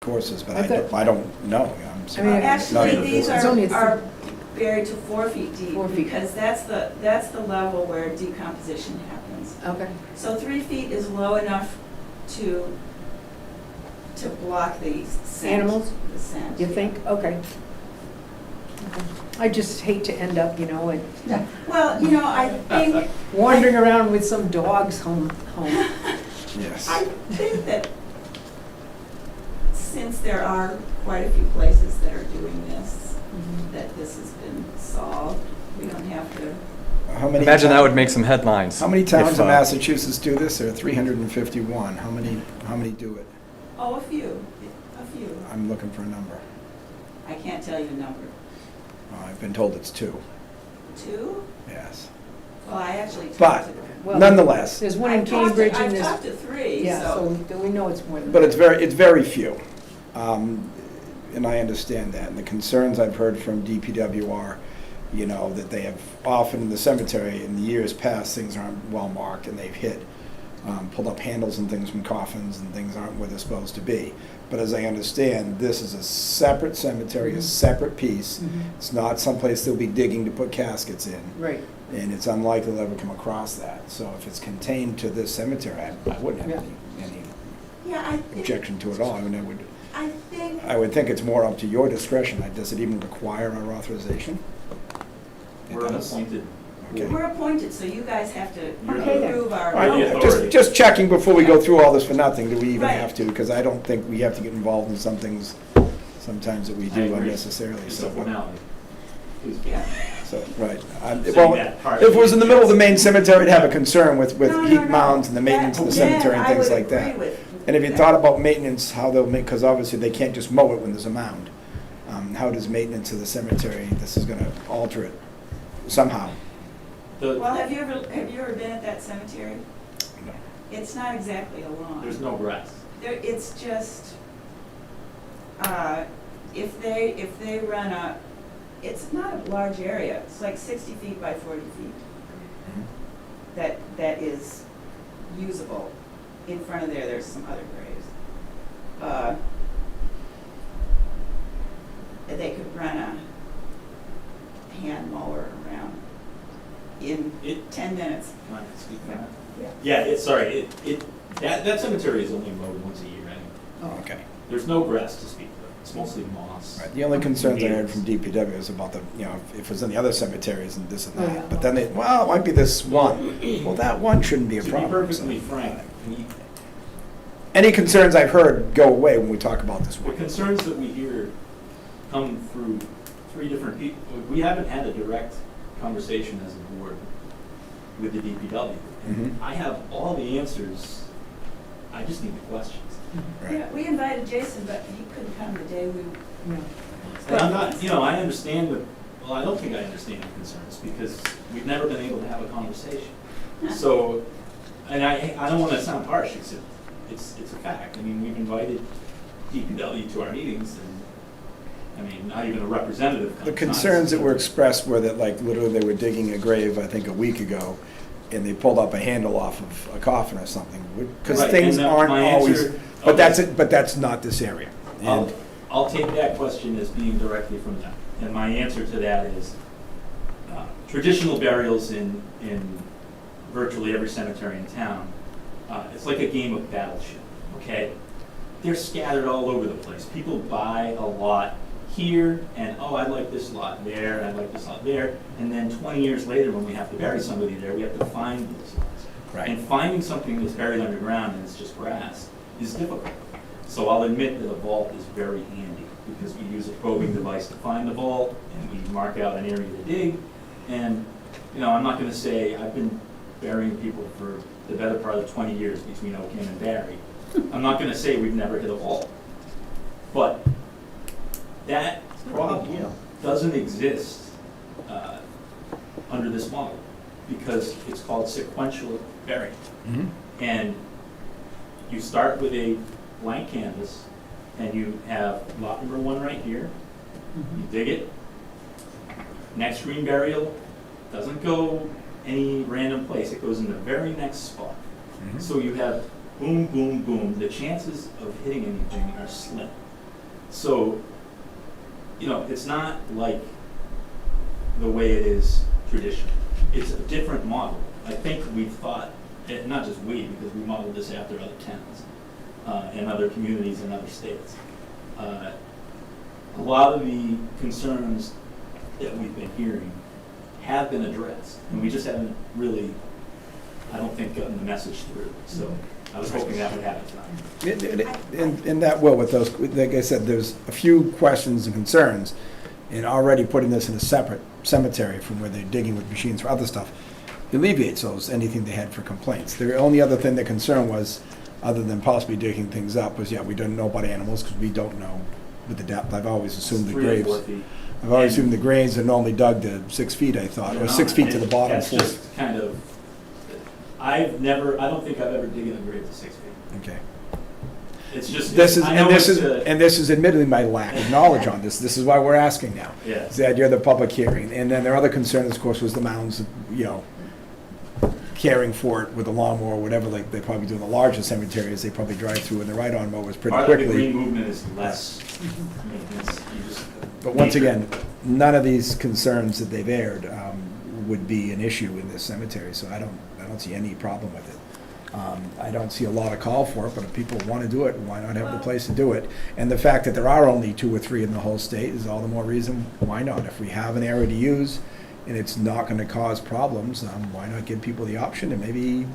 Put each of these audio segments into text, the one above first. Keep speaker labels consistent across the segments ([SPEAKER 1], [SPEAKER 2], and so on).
[SPEAKER 1] courses, but
[SPEAKER 2] I
[SPEAKER 1] I don't know. I'm sorry.
[SPEAKER 2] mean,
[SPEAKER 3] Actually, these
[SPEAKER 2] It's only
[SPEAKER 3] are buried to 4 feet deep
[SPEAKER 2] 4 feet.
[SPEAKER 3] because that's the level where decomposition happens.
[SPEAKER 2] Okay.
[SPEAKER 3] So 3 feet is low enough to block the scent.
[SPEAKER 2] Animals?
[SPEAKER 3] The scent.
[SPEAKER 2] You think? Okay. I just hate to end up, and
[SPEAKER 3] Well, I think,
[SPEAKER 2] wandering around with some dogs home.
[SPEAKER 1] Yes.
[SPEAKER 3] I think that since there are quite a few places that are doing this, that this has been solved. We don't have to.
[SPEAKER 1] How many
[SPEAKER 4] Imagine that
[SPEAKER 1] towns-
[SPEAKER 4] would make some headlines.
[SPEAKER 1] How many towns
[SPEAKER 4] if,
[SPEAKER 1] in Massachusetts do this? There are 351. How many do it?
[SPEAKER 3] Oh, a few.
[SPEAKER 1] I'm looking for a number.
[SPEAKER 3] I can't tell you the number.
[SPEAKER 1] I've been told it's 2.
[SPEAKER 3] 2?
[SPEAKER 1] Yes.
[SPEAKER 3] Well, I actually
[SPEAKER 1] But
[SPEAKER 3] talked to them.
[SPEAKER 2] Well,
[SPEAKER 1] nonetheless,
[SPEAKER 2] There's one in Cambridge and
[SPEAKER 3] I've talked
[SPEAKER 2] there's,
[SPEAKER 3] to 3,
[SPEAKER 2] yeah, so
[SPEAKER 3] so.
[SPEAKER 2] we know it's more than
[SPEAKER 1] but
[SPEAKER 2] that.
[SPEAKER 1] it's very few. And I understand that. And the concerns I've heard from DPW are, that they have often in the cemetery in the years past, things aren't well marked and they've pulled up handles and things from coffins and things aren't where they're supposed to be. But as I understand, this is a separate cemetery, a separate piece. It's not someplace they'll be digging to put caskets in.
[SPEAKER 2] Right.
[SPEAKER 1] And it's unlikely they'll ever come across that. So if it's contained to this cemetery, I wouldn't have any
[SPEAKER 3] Yeah, I think.
[SPEAKER 1] objection to it all.
[SPEAKER 3] I
[SPEAKER 1] would think it's more up to your discretion. Does it even require our authorization? It
[SPEAKER 5] We're
[SPEAKER 1] does.
[SPEAKER 5] appointed.
[SPEAKER 1] Okay.
[SPEAKER 3] We're appointed, so you guys have to
[SPEAKER 2] Okay, then.
[SPEAKER 3] approve our.
[SPEAKER 1] All
[SPEAKER 5] the
[SPEAKER 1] right,
[SPEAKER 5] authority.
[SPEAKER 1] just checking before we go through all this for nothing, do we even
[SPEAKER 3] Right.
[SPEAKER 1] have to? Because I don't think we have to get involved in some things sometimes that we
[SPEAKER 5] I
[SPEAKER 1] do
[SPEAKER 5] agree.
[SPEAKER 1] unnecessarily.
[SPEAKER 5] It's
[SPEAKER 1] So,
[SPEAKER 5] a formality. Please.
[SPEAKER 3] Yeah.
[SPEAKER 1] right.
[SPEAKER 5] Saying
[SPEAKER 1] Well,
[SPEAKER 5] that part
[SPEAKER 1] if it was in the middle of the main cemetery, I'd have a
[SPEAKER 5] Yeah.
[SPEAKER 1] concern with
[SPEAKER 3] No, no,
[SPEAKER 1] heat
[SPEAKER 3] no.
[SPEAKER 1] mounds and the maintenance of the
[SPEAKER 3] That-
[SPEAKER 1] cemetery and
[SPEAKER 3] I
[SPEAKER 1] things
[SPEAKER 3] would
[SPEAKER 1] like that.
[SPEAKER 3] agree with
[SPEAKER 1] And if you
[SPEAKER 3] that.
[SPEAKER 1] thought about maintenance, how they'll make, because obviously they can't just mow it when there's a mound. How does maintenance of the cemetery, this is gonna alter it somehow?
[SPEAKER 5] The-
[SPEAKER 3] Well, have you ever been at that cemetery?
[SPEAKER 1] No.
[SPEAKER 3] It's not exactly a lawn.
[SPEAKER 5] There's no grass.
[SPEAKER 3] It's just, if they run it's not a large area, it's like 60 feet by 40 feet. That is usable. In front of there's some other graves. They could run a hand mower around in
[SPEAKER 5] It-
[SPEAKER 3] 10 minutes.
[SPEAKER 5] Can I speak on that?
[SPEAKER 3] Yeah.
[SPEAKER 5] Yeah, that cemetery is only mowed once a year anyway.
[SPEAKER 1] Oh, okay.
[SPEAKER 5] There's no grass to speak of. It's mostly moss.
[SPEAKER 1] Right. The only concerns I heard from DPW is about if it was in the other cemeteries and this and
[SPEAKER 2] Oh, yeah.
[SPEAKER 1] that. But then it might be this one. Well, that one shouldn't be a
[SPEAKER 5] To be
[SPEAKER 1] problem.
[SPEAKER 5] perfectly
[SPEAKER 1] so.
[SPEAKER 5] frank,
[SPEAKER 1] Any concerns I've heard go away when we talk about this
[SPEAKER 5] the
[SPEAKER 1] one.
[SPEAKER 5] concerns that we hear come through 3 different people. We haven't had a direct conversation as a board with the DPW.
[SPEAKER 1] Mhm.
[SPEAKER 5] I have all the answers. I just need the questions.
[SPEAKER 1] Right.
[SPEAKER 3] Yeah, we invited Jason, but he couldn't come the day we.
[SPEAKER 2] No.
[SPEAKER 5] And I'm not, I understand I don't think I understand the concerns because we've never been able to have a conversation. So, and I don't want to sound harsh, except it's a fact. I mean, we've invited DPW to our meetings and, not even a representative comes.
[SPEAKER 1] The concerns that were expressed were that literally they were digging a grave, I think, a week ago, and they pulled up a handle off of a coffin or something. Because
[SPEAKER 5] Right,
[SPEAKER 1] things
[SPEAKER 5] and that-
[SPEAKER 1] aren't
[SPEAKER 5] my
[SPEAKER 1] always,
[SPEAKER 5] answer-
[SPEAKER 1] but
[SPEAKER 5] okay.
[SPEAKER 1] that's not this area. And
[SPEAKER 5] I'll take that question as being directly from them. And my answer to that is traditional burials in virtually every cemetery in town, it's like a game of Battleship, okay? They're scattered all over the place. People buy a lot here and, I like this lot there, and I like this lot there. And then 20 years later, when we have to bury somebody there, we have to find these lots.
[SPEAKER 1] Right.
[SPEAKER 5] And finding something that's buried underground and it's just grass is difficult. So I'll admit that a vault is very handy because we use a probing device to find the vault and we mark out an area to dig. And, I'm not going to say I've been burying people for the better part of 20 years between Ocam and Barre. I'm not going to say we've never hit a vault. But that problem doesn't exist under this model because it's called sequential burying.
[SPEAKER 1] Mhm.
[SPEAKER 5] And you start with a blank canvas and you have lot number 1 right here. You dig it. Next green burial doesn't go any random place. It goes in the very next spot.
[SPEAKER 1] Mhm.
[SPEAKER 5] So you have boom, boom, boom. The chances of hitting anything are slim. So, you know, it's not like the way it is traditionally. It's a different model. I think we've thought, not just we, because we modeled this after other towns and other communities in other states. A lot of the concerns that we've been hearing have been addressed, and we just haven't really, I don't think, gotten the message through. So I was hoping that would happen tonight.
[SPEAKER 1] And that will, with those, like I said, there's a few questions and concerns, and already putting this in a separate cemetery from where they're digging with machines for other stuff alleviates those, anything they had for complaints. The only other thing their concern was, other than possibly digging things up, was, yeah, we don't know about animals, because we don't know with the depth. I've always assumed the
[SPEAKER 5] 3 or 4
[SPEAKER 1] graves.
[SPEAKER 5] feet.
[SPEAKER 1] I've always assumed the graves are normally dug to 6 feet, I thought, or 6 feet to the bottom.
[SPEAKER 5] That's
[SPEAKER 1] 4.
[SPEAKER 5] just kind of, I don't think I've ever digged in a grave to 6 feet.
[SPEAKER 1] Okay.
[SPEAKER 5] It's just,
[SPEAKER 1] This is,
[SPEAKER 5] I know it's
[SPEAKER 1] and this is admittedly my lack of knowledge on this. This is why we're asking now.
[SPEAKER 5] yeah.
[SPEAKER 1] It's the idea of the public hearing. And then their other concern, of course, was the mounds, you know, caring for it with a lawnmower or whatever, like they probably do in the larger cemeteries. They probably drive through in the ride-on mowers pretty
[SPEAKER 5] Part of the
[SPEAKER 1] quickly.
[SPEAKER 5] green movement is less maintenance. You just-
[SPEAKER 1] But once
[SPEAKER 5] nature-
[SPEAKER 1] again, none of these concerns that they've aired would be an issue in this cemetery, so I don't see any problem with it. I don't see a lot of call for it, but if people want to do it, why not have the place to do it? And the fact that there are only 2 or 3 in the whole state is all the more reason why not. If we have an area to use and it's not going to cause problems, why not give people the option to maybe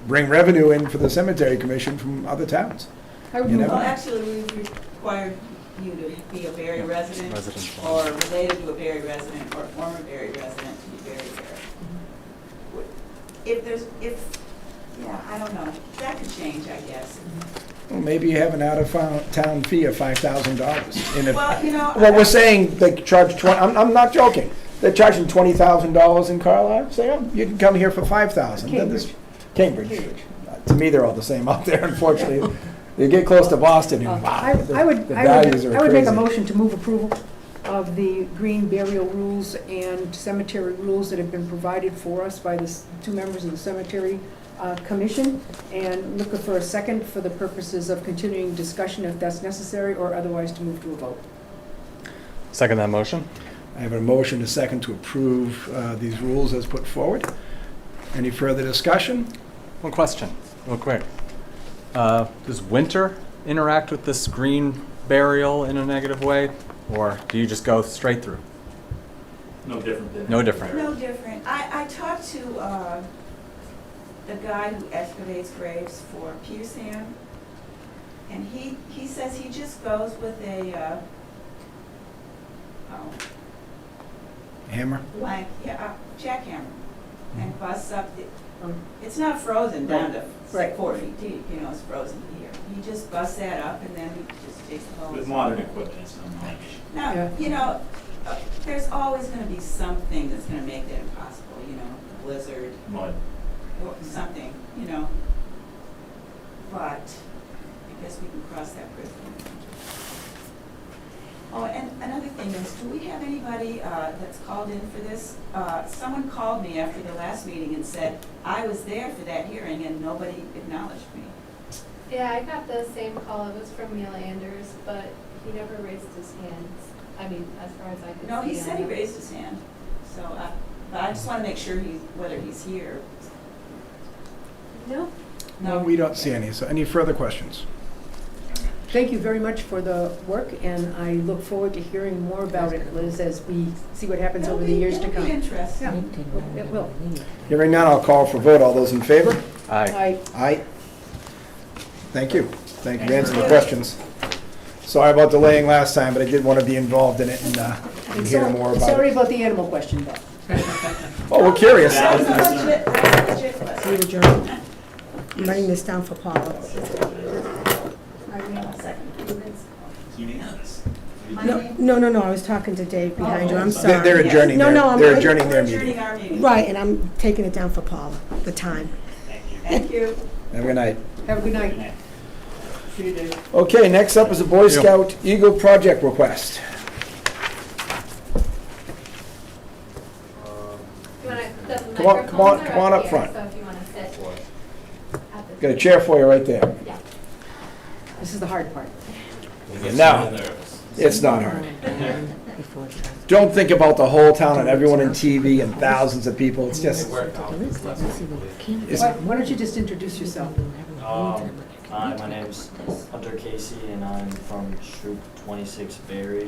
[SPEAKER 1] bring revenue in for the cemetery commission from other towns?
[SPEAKER 2] I would
[SPEAKER 1] You
[SPEAKER 2] move-
[SPEAKER 1] never
[SPEAKER 3] Well, actually, we've required you to be a Barre resident
[SPEAKER 4] Residence
[SPEAKER 3] or
[SPEAKER 4] one.
[SPEAKER 3] related to a Barre resident or former Barre resident to be Barre Barre. Yeah, I don't know, that could change, I guess.
[SPEAKER 1] Well, maybe you have an out-of-town fee of $5,000. And if-
[SPEAKER 3] Well, you know.
[SPEAKER 1] Well, we're saying they charge I'm not joking. They're charging $20,000 in Carlisle. Say, oh, you can come here for $5,000. Then there's- Cambridge. To me, they're all the same out there, unfortunately. You get close to Boston and wow,
[SPEAKER 2] I would
[SPEAKER 1] the values are
[SPEAKER 2] I would make a
[SPEAKER 1] crazy.
[SPEAKER 2] motion to move approval of the green burial rules and cemetery rules that have been provided for us by the 2 members of the cemetery commission, and looking for a second for the purposes of continuing discussion if that's necessary, or otherwise to move to a vote.
[SPEAKER 4] Second that motion?
[SPEAKER 1] I have a motion, a second, to approve these rules as put forward. Any further discussion?
[SPEAKER 4] One question, real quick. Does winter interact with this green burial in a negative way, or do you just go straight through?
[SPEAKER 5] No different than.
[SPEAKER 4] No different.
[SPEAKER 3] No different. I talked to the guy who excavates graves for Peterson, and he says he just goes with a
[SPEAKER 1] Hammer?
[SPEAKER 3] blank, jackhammer, and busts up it's not frozen down to
[SPEAKER 2] Right.
[SPEAKER 3] 4 feet deep, you know, it's frozen here. He just busts that up and then he just takes the hose.
[SPEAKER 5] With modern equipment, it's not much.
[SPEAKER 3] Now,
[SPEAKER 2] Yeah.
[SPEAKER 3] you know, there's always gonna be something that's gonna make that impossible, you know, blizzard,
[SPEAKER 5] Mud.
[SPEAKER 3] or something, you know. But I guess we can cross that bridge when we come to it. Oh, and another thing is, do we have anybody that's called in for this? Someone called me after the last meeting and said, I was there for that hearing and nobody acknowledged me.
[SPEAKER 6] Yeah, I got the same call. It was from Neil Anders, but he never raised his hands. I mean, as far as I could see.
[SPEAKER 3] No, he said he
[SPEAKER 6] on it.
[SPEAKER 3] raised his hand, so, but I just wanna make sure whether he's here.
[SPEAKER 6] No.
[SPEAKER 1] No, we don't see any. So any further questions?
[SPEAKER 2] Thank you very much for the work, and I look forward to hearing more about it, Liz, as we see what happens over the years to
[SPEAKER 3] It'll be
[SPEAKER 2] come.
[SPEAKER 3] interesting.
[SPEAKER 2] Yeah, it will.
[SPEAKER 1] Hearing none, I'll call for vote. All those in favor?
[SPEAKER 4] Aye.
[SPEAKER 1] Aye. Thank you. Thank you for answering the questions. Sorry about delaying last time, but I did want to be involved in it and hear more about
[SPEAKER 2] Sorry
[SPEAKER 1] it.
[SPEAKER 2] about the animal question, Bob.
[SPEAKER 1] Oh, we're curious.
[SPEAKER 3] That was a legit question.
[SPEAKER 7] Need a journal. I'm writing this down for Paula.
[SPEAKER 5] It's unanimous.
[SPEAKER 7] No, I was talking to Dave behind you, I'm sorry.
[SPEAKER 1] They're adjourning
[SPEAKER 7] No, no,
[SPEAKER 1] they're
[SPEAKER 7] I'm-
[SPEAKER 1] adjourning their
[SPEAKER 3] We're
[SPEAKER 1] meeting.
[SPEAKER 3] adjourning our meeting.
[SPEAKER 7] Right, and I'm taking it down for Paula, the time.
[SPEAKER 3] Thank you.
[SPEAKER 1] Have a good night.
[SPEAKER 2] Have a good night.
[SPEAKER 1] Okay, next up is a Boy Scout Eagle project request.
[SPEAKER 6] You wanna, the
[SPEAKER 1] Come on- come on-
[SPEAKER 6] microphones
[SPEAKER 1] come
[SPEAKER 6] are
[SPEAKER 1] on
[SPEAKER 6] up
[SPEAKER 1] up
[SPEAKER 6] here,
[SPEAKER 1] front.
[SPEAKER 6] so if you wanna sit at the.
[SPEAKER 1] Got a chair for you right there.
[SPEAKER 6] Yeah.
[SPEAKER 2] This is the hard part.
[SPEAKER 1] Now, It's not hard. Don't think about the whole town and everyone in TV and thousands of people. It's just,
[SPEAKER 2] Why don't you just introduce yourself?
[SPEAKER 8] Hi, my name's Hunter Casey, and I'm from Troop 26 Barre,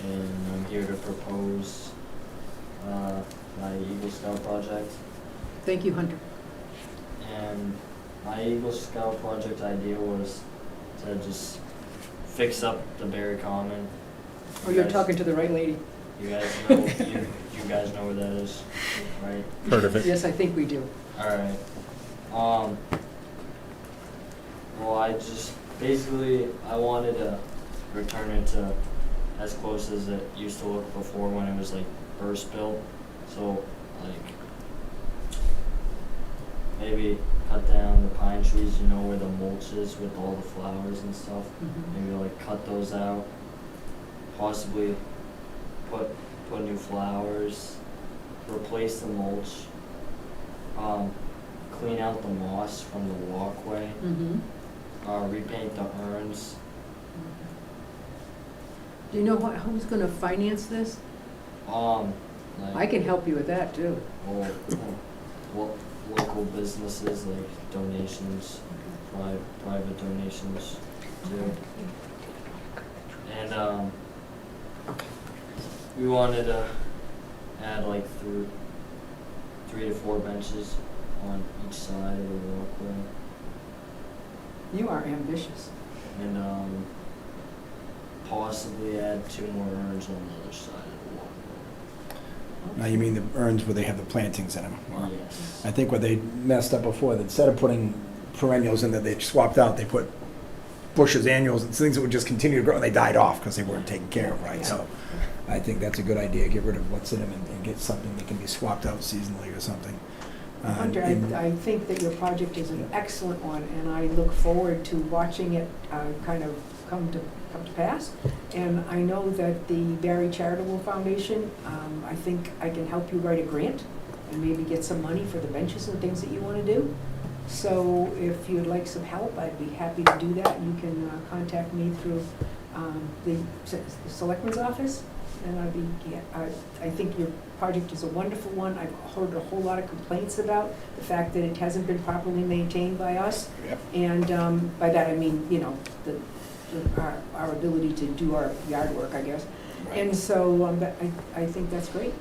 [SPEAKER 8] and I'm here to propose my Eagle Scout project.
[SPEAKER 2] Thank you, Hunter.
[SPEAKER 8] And my Eagle Scout project idea was to just fix up the Barre Common.
[SPEAKER 2] Oh, you're talking to the right lady.
[SPEAKER 8] You guys know, you guys know where that is, right?
[SPEAKER 4] Heard of it?
[SPEAKER 2] Yes, I think we do.
[SPEAKER 8] Alright. Well, I just, basically, I wanted to return it to as close as it used to look before when it was like burst built. So, like, maybe cut down the pine trees, you know, where the mulch is with all the flowers and stuff. Maybe like cut those out. Possibly put new flowers, replace the mulch, clean out the moss from the walkway, repaint the urns.
[SPEAKER 2] Do you know who's gonna finance this?
[SPEAKER 8] Like,
[SPEAKER 2] I can help you with that, too.
[SPEAKER 8] well, local businesses, like donations, private donations too. And we wanted to add like 3 to 4 benches on each side of the walkway,
[SPEAKER 2] You are ambitious.
[SPEAKER 8] and possibly add 2 more urns on the other side of the walkway.
[SPEAKER 1] now you mean the urns where they have the plantings in them?
[SPEAKER 8] Yes.
[SPEAKER 1] I think what they messed up before, that instead of putting perennials in that they swapped out, they put bushes, annuals, and things that would just continue to grow, and they died off because they weren't taken care of right. So I think that's a good idea, get rid of what's in them and get something that can be swapped out seasonally or something.
[SPEAKER 2] Hunter, I think that your project is an excellent one, and I look forward to watching it kind of come to pass. And I know that the Barre Charitable Foundation, I think I can help you write a grant and maybe get some money for the benches and things that you want to do. So if you'd like some help, I'd be happy to do that. You can contact me through the Selectmen's office, and I think your project is a wonderful one. I've heard a whole lot of complaints about the fact that it hasn't been properly maintained by us.
[SPEAKER 1] Yep.
[SPEAKER 2] And by that I mean, you know, our ability to do our yard work, I guess. And so I think that's great.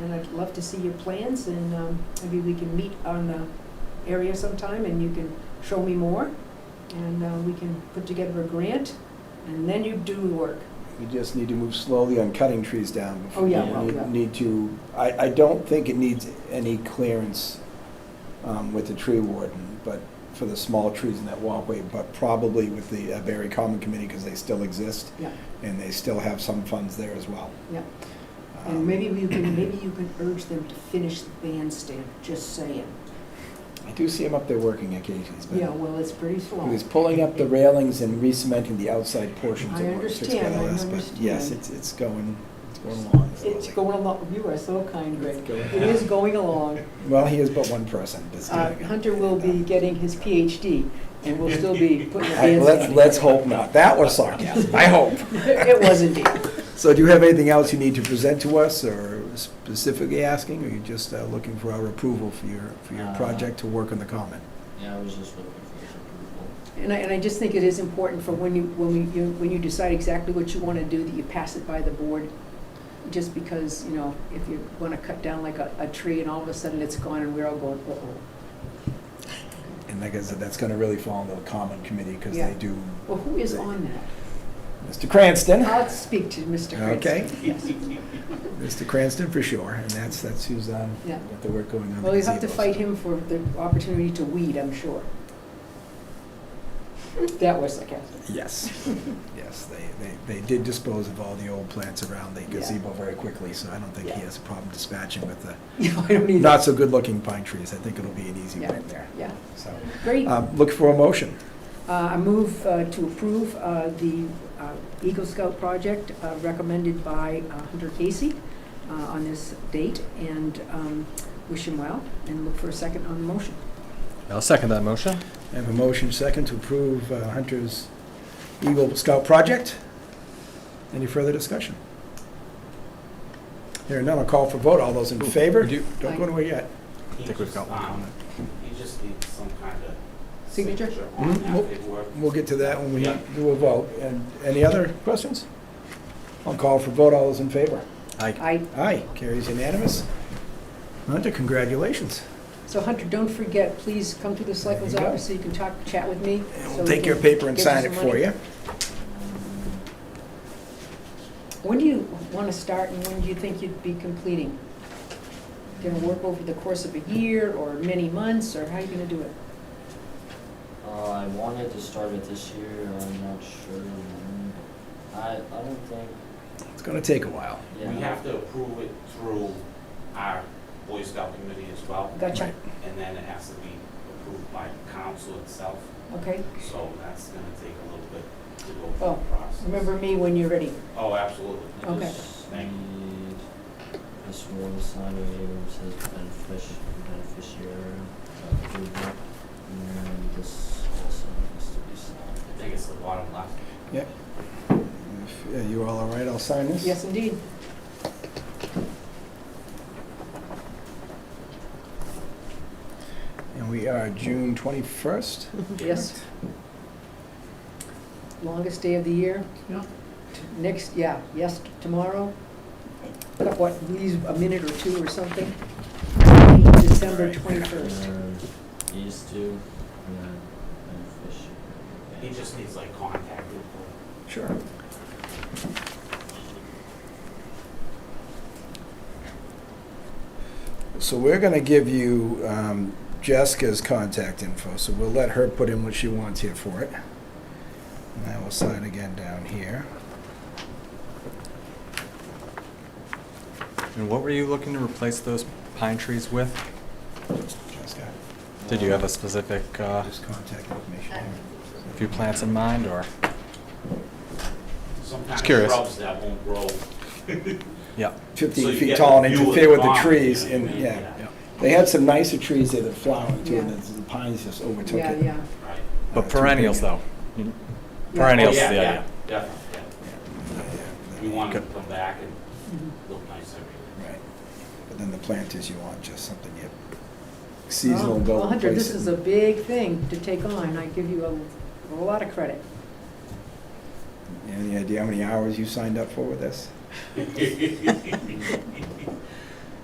[SPEAKER 2] And I'd love to see your plans, and maybe we can meet on the area sometime and you can show me more. And we can put together a grant, and then you do the work.
[SPEAKER 1] We just need to move slowly on cutting trees down.
[SPEAKER 2] Oh, yeah,
[SPEAKER 1] We
[SPEAKER 2] well, yeah.
[SPEAKER 1] Need to, I don't think it needs any clearance with the tree warden, but for the small trees in that walkway, but probably with the Barre Common Committee, because they still exist.
[SPEAKER 2] Yeah.
[SPEAKER 1] And they still have some funds there as well.
[SPEAKER 2] Yeah. And maybe you can urge them to finish the bandstand, just saying.
[SPEAKER 1] I do see him up there working at Casey's, but
[SPEAKER 2] Yeah, well, it's pretty slow.
[SPEAKER 1] he was pulling up the railings and re-cementing the outside portions
[SPEAKER 2] I
[SPEAKER 1] of what fits
[SPEAKER 2] understand,
[SPEAKER 1] by
[SPEAKER 2] I
[SPEAKER 1] last, but yes,
[SPEAKER 2] understand.
[SPEAKER 1] it's going along.
[SPEAKER 2] It's going along, you are so kind, Greg.
[SPEAKER 1] It's going-
[SPEAKER 2] It is going along.
[SPEAKER 1] Well, he is but one person that's doing it.
[SPEAKER 2] Hunter will be getting his PhD, and we'll still be putting the bandstand.
[SPEAKER 1] Let's hope not. That was sarcasm, I hope.
[SPEAKER 2] It was indeed.
[SPEAKER 1] So do you have anything else you need to present to us, or specifically asking, or are you just looking for our approval for your project to work on the common?
[SPEAKER 8] Yeah, I was just looking for his approval.
[SPEAKER 2] And I just think it is important for when you decide exactly what you want to do, that you pass it by the board. Just because, you know, if you want to cut down like a tree and all of a sudden it's gone and we're all going, uh-oh.
[SPEAKER 1] And like I said, that's gonna really fall into the common committee, because
[SPEAKER 2] Yeah.
[SPEAKER 1] they do.
[SPEAKER 2] Well, who is on that?
[SPEAKER 1] Mr. Cranston.
[SPEAKER 2] I'll speak to Mr. Cranston.
[SPEAKER 1] Okay.
[SPEAKER 2] Yes.
[SPEAKER 1] Mr. Cranston for sure, and that's who's
[SPEAKER 2] Yeah.
[SPEAKER 1] got the work going on.
[SPEAKER 2] Well,
[SPEAKER 1] the
[SPEAKER 2] you have to
[SPEAKER 1] gazebos.
[SPEAKER 2] fight him for the opportunity to weed, I'm sure. That was sarcastic.
[SPEAKER 1] Yes, yes, they did dispose of all the old plants around the gazebo very quickly, so I don't think he
[SPEAKER 2] Yeah.
[SPEAKER 1] has a problem dispatching with the
[SPEAKER 2] Yeah, I don't either.
[SPEAKER 1] not so good looking pine trees. I think it'll be an easy
[SPEAKER 2] Yeah.
[SPEAKER 1] win there.
[SPEAKER 2] Yeah,
[SPEAKER 1] So,
[SPEAKER 2] great.
[SPEAKER 1] look for a motion.
[SPEAKER 2] I move to approve the Eagle Scout project recommended by Hunter Casey on this date, and wish him well, and look for a second on the motion.
[SPEAKER 4] I'll second that motion.
[SPEAKER 1] I have a motion second to approve Hunter's Eagle Scout project. Any further discussion? Hearing none, I'll call for vote. All those in favor?
[SPEAKER 4] do-
[SPEAKER 1] Don't go anywhere yet.
[SPEAKER 4] I think we've got one comment.
[SPEAKER 9] He just needs some kind of
[SPEAKER 2] Signature?
[SPEAKER 9] on
[SPEAKER 1] Mhm.
[SPEAKER 9] that paperwork.
[SPEAKER 1] We'll get to that when we
[SPEAKER 9] Yeah.
[SPEAKER 1] do a vote. And any other questions? I'll call for vote. All those in favor?
[SPEAKER 2] I,
[SPEAKER 1] Aye, carries unanimous. Hunter, congratulations.
[SPEAKER 2] so Hunter, don't forget, please come to the selectman's
[SPEAKER 1] There you go.
[SPEAKER 2] office so you can chat with me.
[SPEAKER 1] And
[SPEAKER 2] so
[SPEAKER 1] we'll
[SPEAKER 2] we
[SPEAKER 1] take your
[SPEAKER 2] can
[SPEAKER 1] paper and
[SPEAKER 2] get
[SPEAKER 1] sign
[SPEAKER 2] some
[SPEAKER 1] it for
[SPEAKER 2] money.
[SPEAKER 1] you.
[SPEAKER 2] When do you want to start and when do you think you'd be completing? Going to work over the course of a year or many months, or how are you going to do it?
[SPEAKER 8] I wanted to start it this year, I'm not sure. I don't think,
[SPEAKER 1] It's going to take a while.
[SPEAKER 8] yeah.
[SPEAKER 9] We have to approve it through our Boy Scout committee as well.
[SPEAKER 2] Gotcha.
[SPEAKER 9] And then it has to be approved by council itself,
[SPEAKER 2] Okay?
[SPEAKER 9] so that's gonna take a little bit to go
[SPEAKER 2] Oh,
[SPEAKER 9] through the process.
[SPEAKER 2] Remember me when you're ready.
[SPEAKER 9] Oh, absolutely.
[SPEAKER 2] Okay.
[SPEAKER 9] Thank you.
[SPEAKER 8] Need this one signed waiver says beneficiary approval, and then this also has to be signed.
[SPEAKER 9] I think it's the bottom left.
[SPEAKER 1] Yep. If you all right, I'll sign this?
[SPEAKER 2] Yes, indeed.
[SPEAKER 1] And we are June 21st?
[SPEAKER 2] Yes. Longest day of the year.
[SPEAKER 7] Yeah.
[SPEAKER 2] Next, yeah, yes, tomorrow. Got what, leaves a minute or two or something? December
[SPEAKER 1] Right.
[SPEAKER 2] 21st.
[SPEAKER 8] These two, and then beneficiary.
[SPEAKER 9] He just needs like contact info.
[SPEAKER 1] Sure. So we're going to give you Jessica's contact info, so we'll let her put in what she wants here for it. And I will sign again down here.
[SPEAKER 4] And what were you looking to replace those pine trees with?
[SPEAKER 1] Jessica,
[SPEAKER 4] Did you have a specific,
[SPEAKER 1] just contact information here.
[SPEAKER 4] few plants in mind, or?
[SPEAKER 9] Some kind
[SPEAKER 4] Just
[SPEAKER 9] of
[SPEAKER 4] curious.
[SPEAKER 9] shrubs that won't grow.
[SPEAKER 4] Yeah.
[SPEAKER 1] 15
[SPEAKER 9] So you
[SPEAKER 1] feet
[SPEAKER 9] get
[SPEAKER 1] tall
[SPEAKER 9] the
[SPEAKER 1] and
[SPEAKER 9] view of
[SPEAKER 1] interfere
[SPEAKER 9] the
[SPEAKER 1] with the
[SPEAKER 9] pond,
[SPEAKER 1] trees,
[SPEAKER 9] you know
[SPEAKER 1] and,
[SPEAKER 9] what I mean?
[SPEAKER 1] yeah. They had some nicer trees there that flowered too, and
[SPEAKER 2] Yeah.
[SPEAKER 1] the pines just overtook
[SPEAKER 2] Yeah,
[SPEAKER 1] it.
[SPEAKER 2] yeah.
[SPEAKER 9] Right.
[SPEAKER 4] But
[SPEAKER 1] too
[SPEAKER 4] perennials,
[SPEAKER 1] big.
[SPEAKER 4] though.
[SPEAKER 2] Yeah.
[SPEAKER 4] Perennials is
[SPEAKER 9] Oh,
[SPEAKER 4] the
[SPEAKER 9] yeah,
[SPEAKER 4] idea.
[SPEAKER 9] definitely, yeah. We want them to
[SPEAKER 4] Good.
[SPEAKER 9] come back and
[SPEAKER 2] Mhm.
[SPEAKER 9] look nice every
[SPEAKER 1] Right. But then the planters, you want just something you seasonal, go
[SPEAKER 2] Well, Hunter,
[SPEAKER 1] replace
[SPEAKER 2] this
[SPEAKER 1] it.
[SPEAKER 2] is a big thing to take on. I give you a lot of credit.
[SPEAKER 1] Any idea how many hours you signed up for with this?
[SPEAKER 9] year.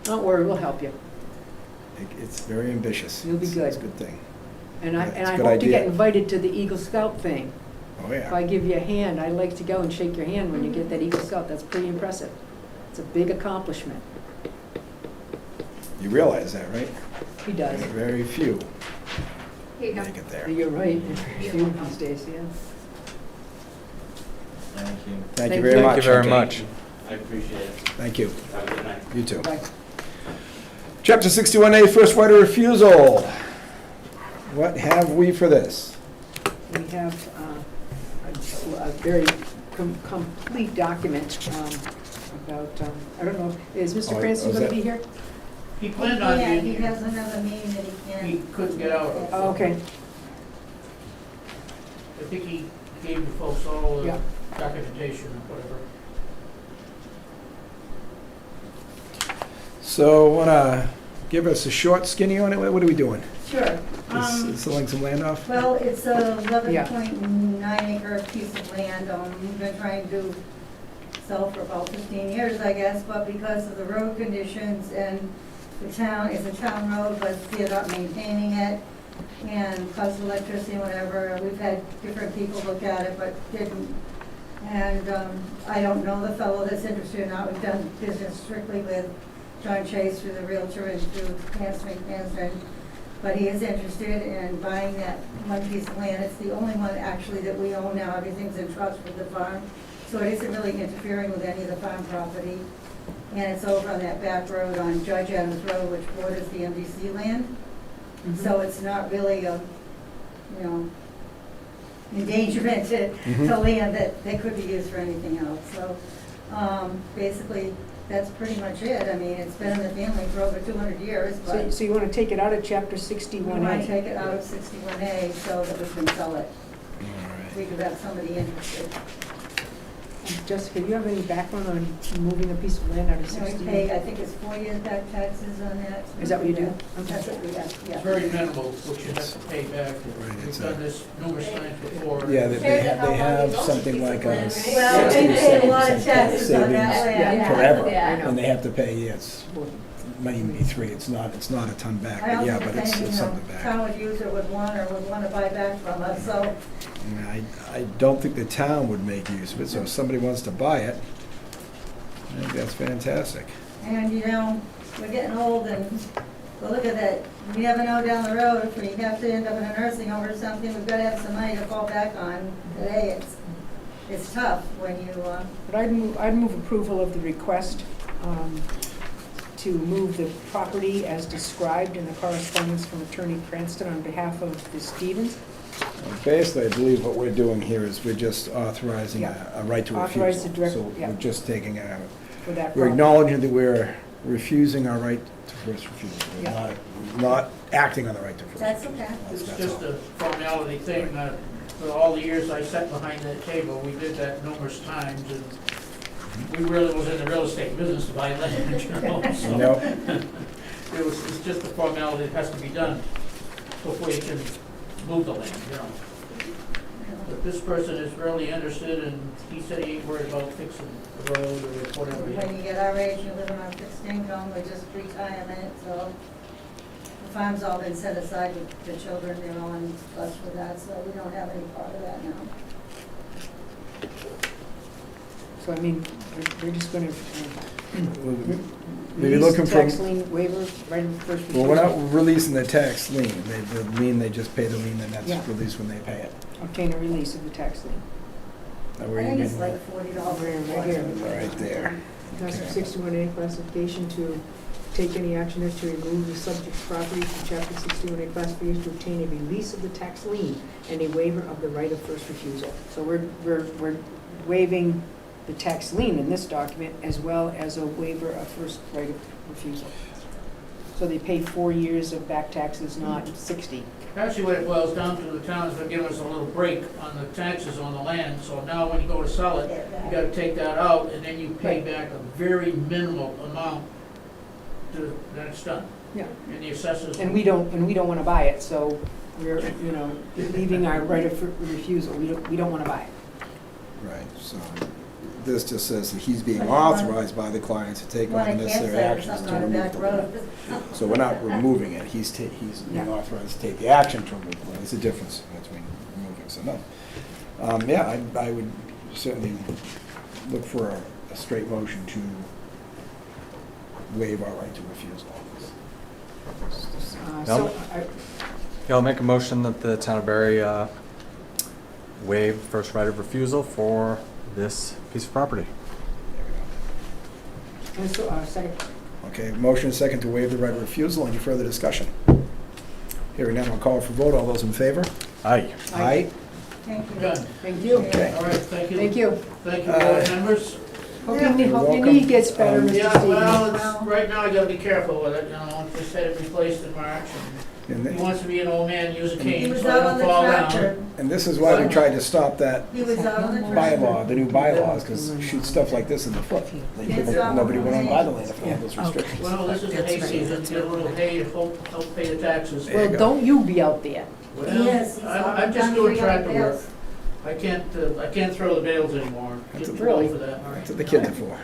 [SPEAKER 2] Don't worry, we'll help you.
[SPEAKER 1] It's very ambitious.
[SPEAKER 2] You'll be
[SPEAKER 1] It's-
[SPEAKER 2] good.
[SPEAKER 1] It's a good thing.
[SPEAKER 2] And
[SPEAKER 1] Yeah,
[SPEAKER 2] I
[SPEAKER 1] it's a good
[SPEAKER 2] hope to get
[SPEAKER 1] idea.
[SPEAKER 2] invited to the Eagle Scout thing.
[SPEAKER 1] Oh,
[SPEAKER 2] If I
[SPEAKER 1] yeah.
[SPEAKER 2] give you a hand, I'd like to go and shake your hand when you get that Eagle Scout. That's pretty impressive. It's a big accomplishment.
[SPEAKER 1] You realize that, right?
[SPEAKER 2] He does.
[SPEAKER 1] Very few
[SPEAKER 6] Here you go.
[SPEAKER 1] make it there.
[SPEAKER 2] You're right. Few these days, yeah.
[SPEAKER 8] Thank you.
[SPEAKER 1] Thank you
[SPEAKER 2] Thank
[SPEAKER 1] very
[SPEAKER 2] you.
[SPEAKER 1] much.
[SPEAKER 4] Thank you very
[SPEAKER 1] Hunter.
[SPEAKER 4] much.
[SPEAKER 9] I appreciate it.
[SPEAKER 1] Thank you.
[SPEAKER 9] Have a good night.
[SPEAKER 1] You too.
[SPEAKER 2] Bye.
[SPEAKER 1] Chapter 61A, first right of refusal. What have we for this?
[SPEAKER 2] We have a very complete document about, I don't know, is Mr.
[SPEAKER 1] Oh,
[SPEAKER 2] Cranston
[SPEAKER 1] is
[SPEAKER 2] going to
[SPEAKER 1] that-
[SPEAKER 2] be here?
[SPEAKER 10] He planned on
[SPEAKER 3] Yeah,
[SPEAKER 10] being
[SPEAKER 3] he
[SPEAKER 10] here.
[SPEAKER 3] has another meeting that he can't.
[SPEAKER 10] He couldn't get out of.
[SPEAKER 2] Oh, okay.
[SPEAKER 10] I think he gave the folks all the
[SPEAKER 2] Yeah.
[SPEAKER 10] documentation or whatever.
[SPEAKER 1] So, wanna give us a short skinny on it? What are we doing?
[SPEAKER 3] Sure.
[SPEAKER 1] Is selling some land off?
[SPEAKER 3] Well, it's a
[SPEAKER 2] Yeah.
[SPEAKER 3] 11.9 acre piece of land, we've been trying to sell for about 15 years, I guess, but because of the road conditions and the town, it's a town road, but see about maintaining it, and cost of electricity and whatever, we've had different people look at it, but didn't. And I don't know the fellow that's interested or not, we've done business strictly with John Chase through the Realtor and through Hanson. But he is interested in buying that one piece of land. It's the only one actually that we own now. Everything's in trust with the farm. So it isn't really interfering with any of the farm property. And it's over on that back road on Judge Adams Road, which borders the MDC land.
[SPEAKER 2] Mm-hmm.
[SPEAKER 3] So it's not really a, you know, endangerment to
[SPEAKER 1] Mhm.
[SPEAKER 3] land that could be used for anything else. So basically, that's pretty much it. I mean, it's been in the family for over 200 years, but
[SPEAKER 2] So you want to take it out of chapter
[SPEAKER 3] we
[SPEAKER 2] 61A?
[SPEAKER 3] want to take it out of 61A so that we can sell it.
[SPEAKER 1] All right.
[SPEAKER 3] We could have somebody interested.
[SPEAKER 2] Jessica, do you have any background on moving a piece of land out of
[SPEAKER 11] And we
[SPEAKER 2] 60?
[SPEAKER 11] pay, I think it's 4 years back taxes on that.
[SPEAKER 2] Is that what you do?
[SPEAKER 11] That's what we have,
[SPEAKER 10] It's
[SPEAKER 11] yeah.
[SPEAKER 10] very minimal, what you have to pay back.
[SPEAKER 1] Right,
[SPEAKER 10] We've
[SPEAKER 1] it's
[SPEAKER 10] done this numerous times before.
[SPEAKER 1] Yeah,
[SPEAKER 6] Compared to how
[SPEAKER 1] they
[SPEAKER 6] long
[SPEAKER 1] have
[SPEAKER 6] you've owned
[SPEAKER 1] something
[SPEAKER 6] a piece of
[SPEAKER 1] like
[SPEAKER 6] land,
[SPEAKER 1] a
[SPEAKER 6] right?
[SPEAKER 11] Well,
[SPEAKER 1] 60
[SPEAKER 11] they
[SPEAKER 1] to
[SPEAKER 11] pay a lot
[SPEAKER 1] 70%
[SPEAKER 11] of taxes on that
[SPEAKER 1] savings
[SPEAKER 11] land.
[SPEAKER 1] forever,
[SPEAKER 6] Yeah.
[SPEAKER 1] and they have to pay, yes, might even be 3, it's not a ton back,
[SPEAKER 11] I
[SPEAKER 1] but
[SPEAKER 11] don't
[SPEAKER 1] yeah,
[SPEAKER 11] think
[SPEAKER 1] but it's
[SPEAKER 11] any,
[SPEAKER 1] something back.
[SPEAKER 11] town would use it would want or would want to buy back from us, so.
[SPEAKER 1] And I don't think the town would make use of it, so if somebody wants to buy it, I think that's fantastic.
[SPEAKER 11] And, you know, we're getting old and, well, look at that. We never know down the road if we have to end up in a nursing home or something, we've got to have some money to fall back on. Today, it's tough when you,
[SPEAKER 2] But I'd move approval of the request to move the property as described in the correspondence from Attorney Cranston on behalf of the Stevens.
[SPEAKER 1] Basically, I believe what we're doing here is we're just authorizing a right to refusal.
[SPEAKER 2] Authorize the direct-
[SPEAKER 1] So
[SPEAKER 2] yeah.
[SPEAKER 1] we're just taking
[SPEAKER 2] For that
[SPEAKER 1] we're
[SPEAKER 2] property.
[SPEAKER 1] acknowledging that we're refusing our right to first refusal. We're
[SPEAKER 2] Yeah.
[SPEAKER 1] not acting on the right to first
[SPEAKER 11] that's
[SPEAKER 1] refusal.
[SPEAKER 11] okay.
[SPEAKER 10] It's
[SPEAKER 1] That's
[SPEAKER 10] just
[SPEAKER 1] all.
[SPEAKER 10] a formality thing. For all the years I sat behind that table, we did that numerous times, and we really was in the real estate business to buy land, you know, so.
[SPEAKER 1] Nope.
[SPEAKER 10] It's just a formality that has to be done before you can move the land, you know. But this person is really interested, and he said he ain't worried about fixing the road or whatever.
[SPEAKER 11] When you get our age, you live on a fixed income, we're just retirement, so the farm's all been set aside with the children, they're all in plus with that, so we don't have any part of that now.
[SPEAKER 2] So I mean, we're just gonna
[SPEAKER 1] Maybe
[SPEAKER 2] release
[SPEAKER 1] looking
[SPEAKER 2] tax
[SPEAKER 1] from,
[SPEAKER 2] lien waiver right of first refusal.
[SPEAKER 1] well, we're not releasing the tax lien. The lien, they just pay the lien, and
[SPEAKER 2] Yeah.
[SPEAKER 1] that's released when they pay it.
[SPEAKER 2] Obtain a release of the tax lien.
[SPEAKER 1] Now,
[SPEAKER 11] I
[SPEAKER 1] where you
[SPEAKER 11] think it's
[SPEAKER 1] getting
[SPEAKER 11] like $40.
[SPEAKER 2] Right here.
[SPEAKER 1] Right there.
[SPEAKER 2] Task
[SPEAKER 1] Okay.
[SPEAKER 2] 61A classification to take any action as to remove the subject property from chapter 61A classification to obtain a release of the tax lien and a waiver of the right of first refusal. So we're waiving the tax lien in this document as well as a waiver of first right of refusal. So they pay 4 years of back taxes, not 60.
[SPEAKER 10] Actually, what it boils down to, the town is gonna give us a little break on the taxes on the land, so now when you go to sell it, you gotta take that out, and then you pay
[SPEAKER 2] Right.
[SPEAKER 10] back a very minimal amount to, then it's done.
[SPEAKER 2] Yeah.
[SPEAKER 10] And the assessors.
[SPEAKER 2] And we don't wanna buy it, so we're, leaving our right of refusal. We don't wanna buy it.
[SPEAKER 1] Right, so this just says that he's being authorized by the client to take
[SPEAKER 11] Well,
[SPEAKER 1] all
[SPEAKER 11] I can't
[SPEAKER 1] necessary
[SPEAKER 11] say
[SPEAKER 1] actions
[SPEAKER 11] something
[SPEAKER 1] to
[SPEAKER 11] on the
[SPEAKER 1] remove
[SPEAKER 11] back
[SPEAKER 1] the
[SPEAKER 11] road.
[SPEAKER 1] lien. So we're not removing it, he's being
[SPEAKER 2] Yeah.
[SPEAKER 1] authorized to take the action to remove the lien. There's a difference between removing, so no. Yeah, I would certainly look for a straight motion to waive our right to refusal.
[SPEAKER 2] So,
[SPEAKER 4] Yeah, I'll make a motion that the town of Barre waive first right of refusal for this piece of property.
[SPEAKER 2] second.
[SPEAKER 1] Okay, motion second to waive the right of refusal. Any further discussion? Hearing none, I'll call for vote. All those in favor?
[SPEAKER 4] Aye.
[SPEAKER 2] Aye.
[SPEAKER 11] Thank you.
[SPEAKER 10] Done.
[SPEAKER 2] Thank you.
[SPEAKER 1] Okay.
[SPEAKER 10] All right, thank you.
[SPEAKER 2] Thank you.
[SPEAKER 10] Thank you, board members.
[SPEAKER 2] Hope
[SPEAKER 11] Yeah.
[SPEAKER 2] your
[SPEAKER 1] You're
[SPEAKER 2] hope your
[SPEAKER 1] welcome.
[SPEAKER 2] knee gets better, Mr.
[SPEAKER 10] Yeah,
[SPEAKER 2] Stevens.
[SPEAKER 10] well, right now I gotta be careful with it, you know, just had it replaced in March,
[SPEAKER 1] And
[SPEAKER 10] and he
[SPEAKER 1] th-
[SPEAKER 10] wants to be an old man, use a
[SPEAKER 11] He
[SPEAKER 10] cane,
[SPEAKER 11] was
[SPEAKER 10] so I
[SPEAKER 11] out on
[SPEAKER 10] don't
[SPEAKER 11] the
[SPEAKER 10] fall
[SPEAKER 11] tractor.
[SPEAKER 10] down.
[SPEAKER 1] and this is why we tried to stop that
[SPEAKER 11] He was out on the tractor.
[SPEAKER 1] bylaw, the new bylaws, because shoot stuff like this in the foot. Nobody went on by the land if they had those restrictions.
[SPEAKER 10] Well, this is the hay season, get a little hay to help pay the taxes.
[SPEAKER 1] There you
[SPEAKER 2] Well,
[SPEAKER 1] go.
[SPEAKER 2] don't you be out there.
[SPEAKER 10] Well,
[SPEAKER 11] Yes, he's all
[SPEAKER 10] I'm just
[SPEAKER 11] done
[SPEAKER 10] doing
[SPEAKER 11] for
[SPEAKER 10] tractor
[SPEAKER 11] everybody
[SPEAKER 10] work.
[SPEAKER 11] else.
[SPEAKER 10] I can't throw the bales anymore.
[SPEAKER 1] That's
[SPEAKER 10] Get
[SPEAKER 1] a-
[SPEAKER 10] too old for that.
[SPEAKER 1] That's what the kids are for,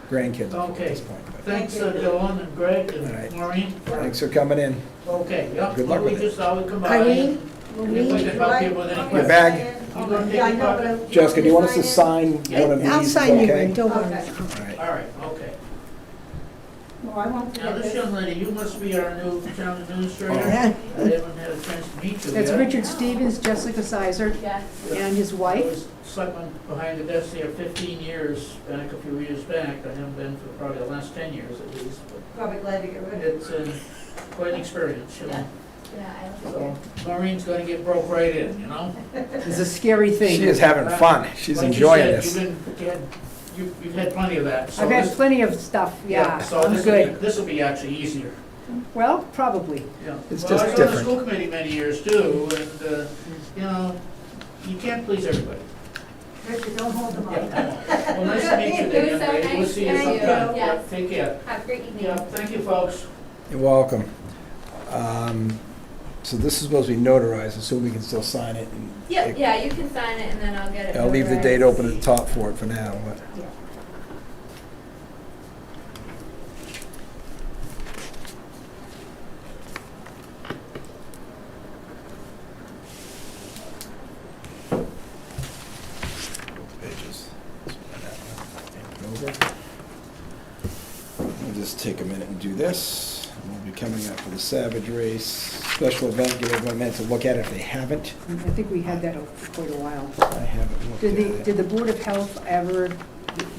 [SPEAKER 1] grandkids are for at
[SPEAKER 10] Okay.
[SPEAKER 1] this point. but-
[SPEAKER 10] Thanks, Dylan and Greg
[SPEAKER 1] All right.
[SPEAKER 10] and Maureen.
[SPEAKER 1] Thanks for coming in.
[SPEAKER 10] Okay, yeah,
[SPEAKER 1] Good luck
[SPEAKER 10] we
[SPEAKER 1] with it.
[SPEAKER 10] just thought we'd come by.
[SPEAKER 7] Eileen,
[SPEAKER 10] And if we could help you with any
[SPEAKER 1] Your
[SPEAKER 10] questions.
[SPEAKER 1] bag.
[SPEAKER 10] You gonna take
[SPEAKER 11] Yeah, I
[SPEAKER 10] your
[SPEAKER 11] know, but
[SPEAKER 10] copy?
[SPEAKER 11] I-
[SPEAKER 1] Jessica, do you want us to sign one of these?
[SPEAKER 7] I'll
[SPEAKER 1] Is
[SPEAKER 7] sign you
[SPEAKER 1] okay?
[SPEAKER 7] in, don't worry.
[SPEAKER 11] Okay.
[SPEAKER 1] All right.
[SPEAKER 10] All right, okay.
[SPEAKER 11] Well, I won't
[SPEAKER 10] Now,
[SPEAKER 11] forget
[SPEAKER 10] this
[SPEAKER 11] this.
[SPEAKER 10] young lady, you must be our new town administrator.
[SPEAKER 1] Oh.
[SPEAKER 10] I
[SPEAKER 7] Yeah.
[SPEAKER 10] haven't had a chance to meet you
[SPEAKER 2] That's
[SPEAKER 10] yet.
[SPEAKER 2] Richard Stevens, Jessica Sizer,
[SPEAKER 6] Yes.
[SPEAKER 2] and his
[SPEAKER 10] I
[SPEAKER 2] wife.
[SPEAKER 10] was selectman behind the desk there 15 years, back a few years back. I haven't been for probably the last 10 years at least, but
[SPEAKER 11] Probably glad to get rid of it.
[SPEAKER 10] it's quite an experience, you know.
[SPEAKER 6] Yeah, I like it.
[SPEAKER 10] So Maureen's gonna get broke right in, you know?
[SPEAKER 2] It's a scary thing.
[SPEAKER 1] She is having fun. She's
[SPEAKER 10] Like you
[SPEAKER 1] enjoying
[SPEAKER 10] said,
[SPEAKER 1] this.
[SPEAKER 10] You've had plenty of that. So
[SPEAKER 2] I've had
[SPEAKER 10] this-
[SPEAKER 2] plenty of stuff, yeah,
[SPEAKER 10] So
[SPEAKER 2] I'm good.
[SPEAKER 10] this will be actually easier.
[SPEAKER 2] Well, probably.
[SPEAKER 10] Yeah.
[SPEAKER 1] It's
[SPEAKER 10] Well,
[SPEAKER 1] just
[SPEAKER 10] I was on the
[SPEAKER 1] different.
[SPEAKER 10] school committee many years too, and, you know, you can't please everybody.
[SPEAKER 11] Richard, don't hold them up.
[SPEAKER 10] Yeah. Well, nice to meet you
[SPEAKER 6] It
[SPEAKER 10] then,
[SPEAKER 6] was
[SPEAKER 10] young
[SPEAKER 6] so
[SPEAKER 10] lady. We'll
[SPEAKER 6] nice
[SPEAKER 10] see you
[SPEAKER 6] to meet you.
[SPEAKER 10] sometime.
[SPEAKER 6] Yes.
[SPEAKER 10] Take care.
[SPEAKER 6] Have a great evening.
[SPEAKER 10] Yeah, thank you, folks.
[SPEAKER 1] You're welcome. So this is supposed to be notarized, so we can still sign it. And
[SPEAKER 6] Yeah, you can sign it and then I'll get it.
[SPEAKER 1] I'll leave the
[SPEAKER 6] notarized.
[SPEAKER 1] date open at the top for it for now, but. Both pages. Over. We'll just take a minute and do this. We'll be coming up with a Savage Race special event, give everyone a minute to look at it if they haven't.
[SPEAKER 2] I think we had that for quite a while.
[SPEAKER 1] I haven't looked at it.
[SPEAKER 2] Did the Board of Health ever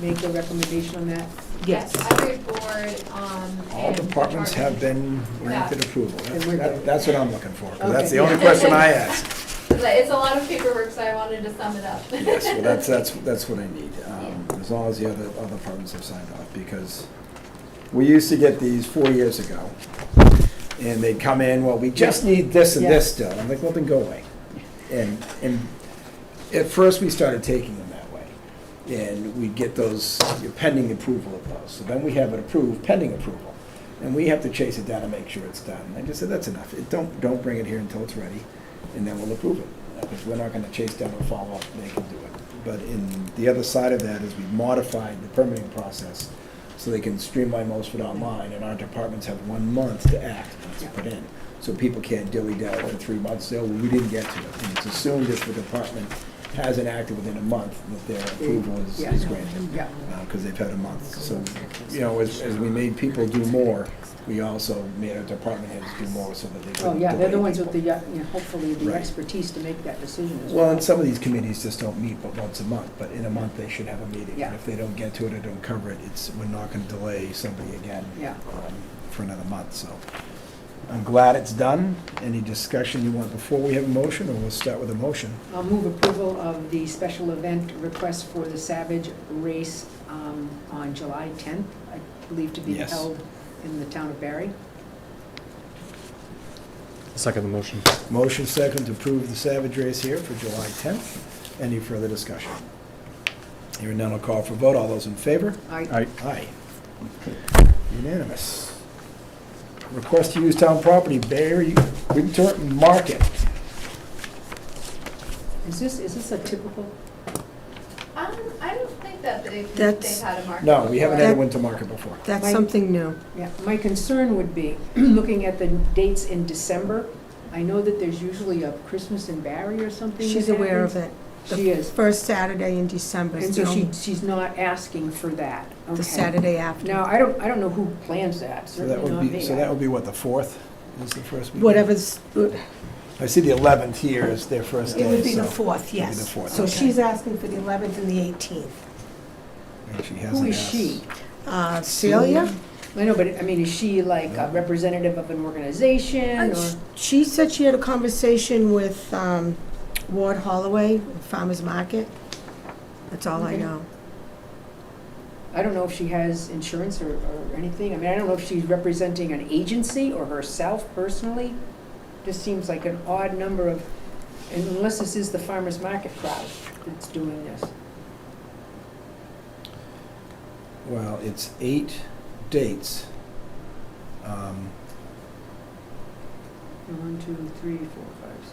[SPEAKER 2] make a recommendation on that?
[SPEAKER 6] Yes, every board,
[SPEAKER 1] All
[SPEAKER 6] and
[SPEAKER 1] departments have
[SPEAKER 6] department.
[SPEAKER 1] been granted approval.
[SPEAKER 2] And we're good.
[SPEAKER 1] That's what I'm looking for, 'cause that's
[SPEAKER 2] Okay.
[SPEAKER 1] the only question I ask.
[SPEAKER 6] It's a lot of paperwork, so I wanted to sum it up.
[SPEAKER 1] Yes, well, that's what I need, as long as the other departments have signed off, because we used to get these 4 years ago, and they'd come in, well, we just need this and this still. I'm like, well, then go away. And at first, we started taking them that way, and we'd get those pending approval of those. So then we have it approved, pending approval, and we have to chase it down and make sure it's done. I just said, that's enough. Don't bring it here until it's ready, and then we'll approve it, because we're not gonna chase down and follow up, they can do it. But in the other side of that is we've modified the permitting process so they can streamline most of it online, and our departments have 1 month to act, to put in. So people can't dilly-dally for 3 months, say, oh, well, we didn't get to it. And it's assumed if the department hasn't acted within a month, that their approval is granted.
[SPEAKER 2] Yeah.
[SPEAKER 1] Because they've had a month. So, you know, as we made people do more, we also made our department heads do more so that they could.
[SPEAKER 2] Oh, yeah, they're the
[SPEAKER 1] delay
[SPEAKER 2] ones with the,
[SPEAKER 1] people.
[SPEAKER 2] hopefully the
[SPEAKER 1] Right.
[SPEAKER 2] expertise to make that decision as
[SPEAKER 1] Well,
[SPEAKER 2] well.
[SPEAKER 1] and some of these committees just don't meet but once a month, but in a month they should have a meeting.
[SPEAKER 2] Yeah.
[SPEAKER 1] And if they don't get to it or don't cover it, we're not gonna delay somebody again.
[SPEAKER 2] Yeah.
[SPEAKER 1] For another month, so. I'm glad it's done. Any discussion you want before we have a motion, or we'll start with a motion?
[SPEAKER 2] I'll move approval of the special event request for the Savage Race on July 10th, I believe to be
[SPEAKER 1] Yes.
[SPEAKER 2] held in the town of Barre.
[SPEAKER 4] Second the motion.
[SPEAKER 1] Motion second to approve the Savage Race here for July 10th. Any further discussion? Hearing none, I'll call for a vote. All those in favor?
[SPEAKER 4] Aye.
[SPEAKER 1] Aye. Unanimous. Request to use town property, Barre Winter Market.
[SPEAKER 2] Is this a typical?
[SPEAKER 6] I don't think that they've
[SPEAKER 7] That's-
[SPEAKER 6] had a market.
[SPEAKER 1] No, we haven't had a
[SPEAKER 7] That-
[SPEAKER 1] winter market before.
[SPEAKER 7] That's
[SPEAKER 2] Mike?
[SPEAKER 7] something new.
[SPEAKER 2] Yeah, my concern would be, looking at the dates in December, I know that there's usually a Christmas in Barre or something.
[SPEAKER 7] She's
[SPEAKER 2] that
[SPEAKER 7] aware of
[SPEAKER 2] happens.
[SPEAKER 7] it.
[SPEAKER 2] She is.
[SPEAKER 7] First Saturday in December
[SPEAKER 2] And
[SPEAKER 7] is
[SPEAKER 2] so
[SPEAKER 7] the only-
[SPEAKER 2] she's not asking for that.
[SPEAKER 7] the
[SPEAKER 2] Okay.
[SPEAKER 7] Saturday after.
[SPEAKER 2] Now, I don't know who plans that,
[SPEAKER 1] So that
[SPEAKER 2] certainly not
[SPEAKER 1] would
[SPEAKER 2] me.
[SPEAKER 1] be, so that would be what, the 4th is the first week?
[SPEAKER 7] Whatever's,
[SPEAKER 1] I see the 11th here is their first day,
[SPEAKER 7] it would be the
[SPEAKER 1] so-
[SPEAKER 7] 4th,
[SPEAKER 1] It'd be
[SPEAKER 7] yes.
[SPEAKER 1] the 4th,
[SPEAKER 7] So
[SPEAKER 1] okay.
[SPEAKER 7] she's asking for the 11th and the 18th.
[SPEAKER 1] And she
[SPEAKER 2] Who
[SPEAKER 1] hasn't
[SPEAKER 2] is
[SPEAKER 1] asked.
[SPEAKER 2] she?
[SPEAKER 7] Celia?
[SPEAKER 2] I know, but, I mean, is she like a representative of an organization, or?
[SPEAKER 7] She said she had a conversation with Ward Holloway, Farmers Market. That's all I
[SPEAKER 2] Okay.
[SPEAKER 7] know.
[SPEAKER 2] I don't know if she has insurance or anything. I mean, I don't know if she's representing an agency or herself personally. Just seems like an odd number of, unless this is the farmer's market crowd that's doing this.
[SPEAKER 1] Well, it's 8 dates.
[SPEAKER 2] 1, 2, 3, 4, 5,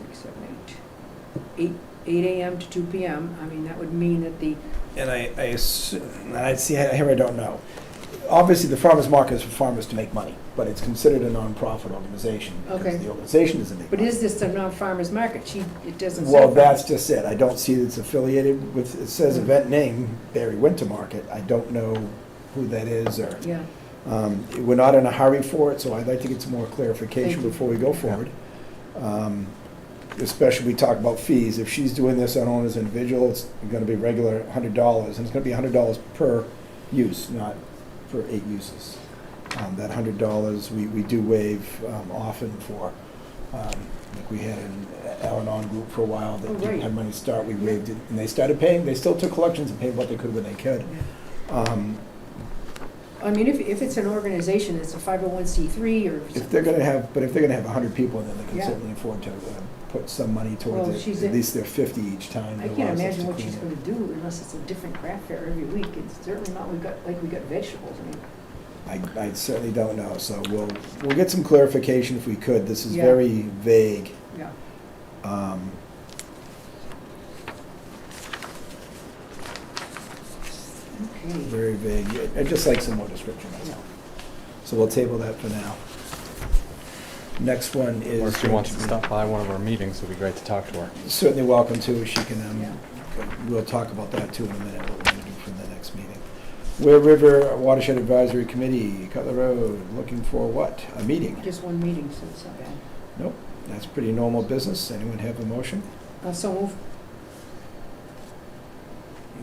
[SPEAKER 2] 6, 7, 8. 8 a.m. to 2 p.m. I mean, that would mean that the,
[SPEAKER 1] And I assume, and I see, here I don't know. Obviously, the farmer's market is for farmers to make money, but it's considered a nonprofit organization.
[SPEAKER 2] Okay.
[SPEAKER 1] Because the organization doesn't make
[SPEAKER 2] but
[SPEAKER 1] money.
[SPEAKER 2] is this a non-farmer's market? It doesn't say.
[SPEAKER 1] Well, that's just it. I don't see it's affiliated with, it says event name, Barre Winter Market. I don't know who that is, or,
[SPEAKER 2] Yeah,
[SPEAKER 1] we're not in a hurry for it, so I'd like to get some more clarification
[SPEAKER 2] Thank you.
[SPEAKER 1] before we go forward. Especially, we talk about fees. If she's doing this on own as an individual, it's gonna be regular $100, and it's gonna be $100 per use, not for 8 uses. That $100, we do waive often for, like we had an Al-Anon group for a while that
[SPEAKER 2] Oh,
[SPEAKER 1] didn't
[SPEAKER 2] right.
[SPEAKER 1] have money to start, we waived it, and they started paying, they still took collections and paid what they could when they could.
[SPEAKER 2] I mean, if it's an organization, it's a 501c3 or.
[SPEAKER 1] If they're gonna have, but if they're gonna have 100 people, then they can
[SPEAKER 2] Yeah.
[SPEAKER 1] certainly afford to put some money
[SPEAKER 2] Well,
[SPEAKER 1] towards it.
[SPEAKER 2] she's
[SPEAKER 1] At
[SPEAKER 2] in-
[SPEAKER 1] least they're 50 each time.
[SPEAKER 2] I
[SPEAKER 1] it
[SPEAKER 2] can't
[SPEAKER 1] allows us
[SPEAKER 2] imagine
[SPEAKER 1] to
[SPEAKER 2] what
[SPEAKER 1] clean
[SPEAKER 2] she's
[SPEAKER 1] it.
[SPEAKER 2] gonna do unless it's a different craft fair every week. It's certainly not, we got vegetables, I mean.
[SPEAKER 1] I certainly don't know, so we'll get some clarification if we could. This is
[SPEAKER 2] Yeah.
[SPEAKER 1] very vague.
[SPEAKER 2] Yeah. Okay.
[SPEAKER 1] Very vague. I'd just like some more description, that's all. So we'll table that for now. Next one is.
[SPEAKER 4] Or if she wants to stop by one of our meetings, it'd be great to talk to her.
[SPEAKER 1] Certainly welcome to, she can,
[SPEAKER 2] Yeah.
[SPEAKER 1] we'll talk about that too in a minute, what we're gonna do for the next meeting. Ware River Watershed Advisory Committee, Cutler Road, looking for what? A meeting?
[SPEAKER 2] Just one meeting, so it's not bad.
[SPEAKER 1] Nope, that's pretty normal business. Anyone have a motion?
[SPEAKER 2] So move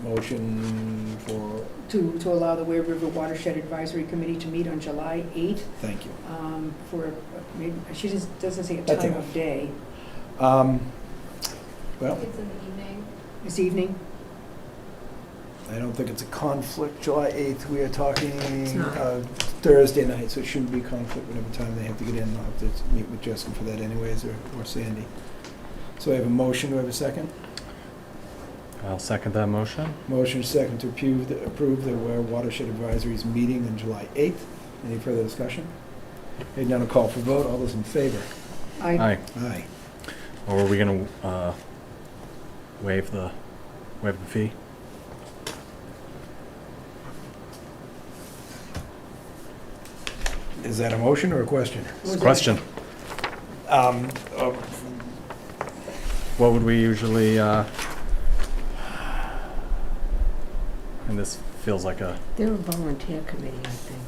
[SPEAKER 1] Motion for,
[SPEAKER 2] to allow the Ware River Watershed Advisory Committee to meet on July 8th
[SPEAKER 1] thank you.
[SPEAKER 2] for, maybe, she doesn't say a
[SPEAKER 1] That's
[SPEAKER 2] time
[SPEAKER 1] enough.
[SPEAKER 2] of day.
[SPEAKER 1] Well,
[SPEAKER 6] It's in the evening.
[SPEAKER 2] This evening?
[SPEAKER 1] I don't think it's a conflict. July 8th, we are talking
[SPEAKER 7] not.
[SPEAKER 1] Thursday night, so it shouldn't be a conflict whatever time they have to get in. I'll have to meet with Justin for that anyways, or Sandy. So I have a motion, do I have a second?
[SPEAKER 4] I'll second that motion.
[SPEAKER 1] Motion second to approve the Ware Watershed Advisory's meeting on July 8th. Any further discussion? Hearing none, a call for vote. All those in favor?
[SPEAKER 4] Aye.
[SPEAKER 1] Aye.
[SPEAKER 4] Or are we gonna waive the fee?
[SPEAKER 1] Is that a motion or a question?
[SPEAKER 2] Was that-
[SPEAKER 4] Question.
[SPEAKER 1] Um,
[SPEAKER 4] What would we usually, and this feels like a,
[SPEAKER 7] They're a volunteer committee, I think.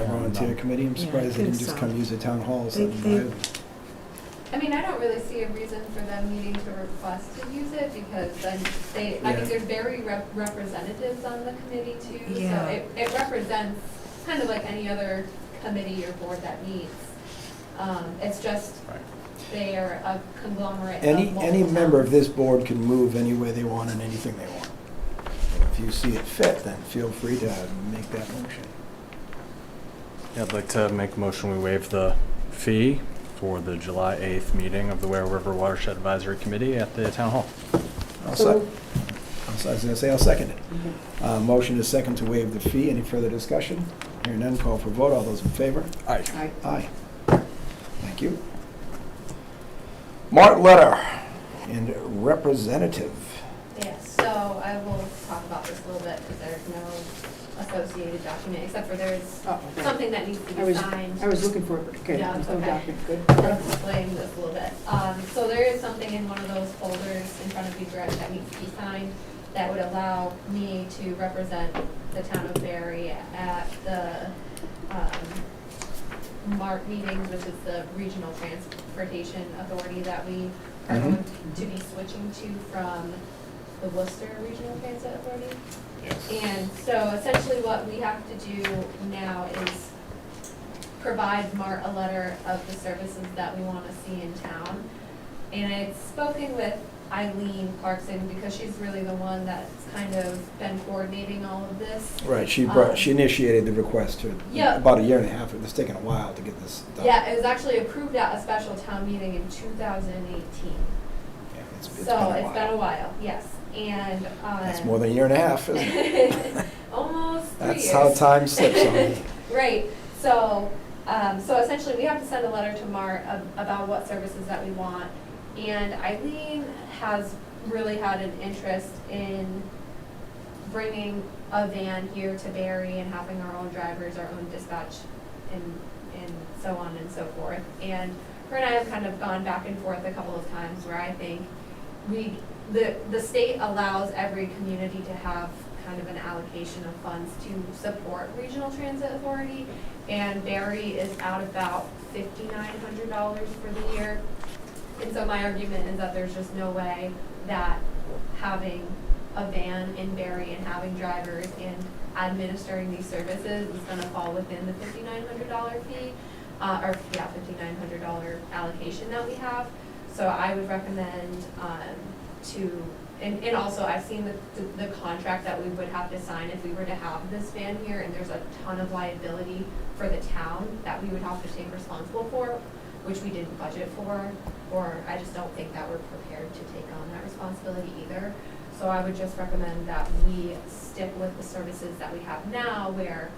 [SPEAKER 1] Volunteer committee, I'm
[SPEAKER 7] Yeah, I
[SPEAKER 1] surprised they
[SPEAKER 7] think
[SPEAKER 1] didn't just
[SPEAKER 7] so.
[SPEAKER 1] come use the town hall or
[SPEAKER 7] They-
[SPEAKER 1] something.
[SPEAKER 6] I mean, I don't really see a reason for them needing to request to use it, because then I
[SPEAKER 1] Yeah.
[SPEAKER 6] mean, there's very representatives on the committee too.
[SPEAKER 7] Yeah.
[SPEAKER 6] So it represents, kind of like any other committee or board that meets. It's just,
[SPEAKER 4] Right.
[SPEAKER 6] they are a conglomerate of
[SPEAKER 1] Any
[SPEAKER 6] multiple
[SPEAKER 1] member of
[SPEAKER 6] towns.
[SPEAKER 1] this board can move any way they want and anything they want. If you see it fit, then feel free to make that motion.
[SPEAKER 4] yeah, I'd like to make a motion, we waive the fee for the July 8th meeting of the Ware River Watershed Advisory Committee at the town hall.
[SPEAKER 2] So-
[SPEAKER 1] I was gonna say, I'll second it.
[SPEAKER 2] Mhm.
[SPEAKER 1] Motion is second to waive the fee. Any further discussion? Hearing none, call for vote. All those in favor?
[SPEAKER 4] Aye.
[SPEAKER 2] Aye.
[SPEAKER 1] Aye. Thank you. Mark Letter and representative.
[SPEAKER 6] Yes, so I will talk about this a little bit, because there's no associated document, except for there's
[SPEAKER 2] Oh, okay.
[SPEAKER 6] something that needs to
[SPEAKER 2] I
[SPEAKER 6] be
[SPEAKER 2] was,
[SPEAKER 6] signed.
[SPEAKER 2] I was looking for it, but okay,
[SPEAKER 6] Yeah,
[SPEAKER 2] there's no
[SPEAKER 6] okay.
[SPEAKER 2] document, good.
[SPEAKER 6] I'll explain this a little bit. So there is something in one of those folders in front of you, Greg, that needs to be signed, that would allow me to represent the town of Barre at the, MART meetings, which is the Regional Transportation Authority that we are going to be switching to from the Worcester Regional Transit Authority. And so essentially what we have to do now is provide MART a letter of the services that we want to see in town. And I'd spoken with Eileen Clarkson, because she's really the one that's kind of been coordinating all of this.
[SPEAKER 1] Right, she initiated the request to,
[SPEAKER 6] Yeah.
[SPEAKER 1] about a year and a half. It's taken a while to get this done.
[SPEAKER 6] Yeah, it was actually approved at a special town meeting in 2018.
[SPEAKER 1] Yeah, it's been a
[SPEAKER 6] So
[SPEAKER 1] while.
[SPEAKER 6] it's been a while, yes. And,
[SPEAKER 1] That's more than a year and a half, isn't it?
[SPEAKER 6] almost 3 years.
[SPEAKER 1] That's how time slips on me.
[SPEAKER 6] Right, so essentially, we have to send a letter to MART about what services that we want. And Eileen has really had an interest in bringing a van here to Barre and having our own drivers, our own dispatch, and so on and so forth. And her and I have kind of gone back and forth a couple of times, where I think the state allows every community to have kind of an allocation of funds to support Regional Transit Authority, and Barre is out about $5,900 for the year. And so my argument is that there's just no way that having a van in Barre and having drivers and administering these services is gonna fall within the $5,900 fee, $5,900 allocation that we have. So I would recommend, And also, I've seen the contract that we would have to sign if we were to have this van here, and there's a ton of liability for the town that we would have to take responsible for, which we didn't budget for, or I just don't think that we're prepared to take on that responsibility either. So I would just recommend that we stick with the services that we have now, where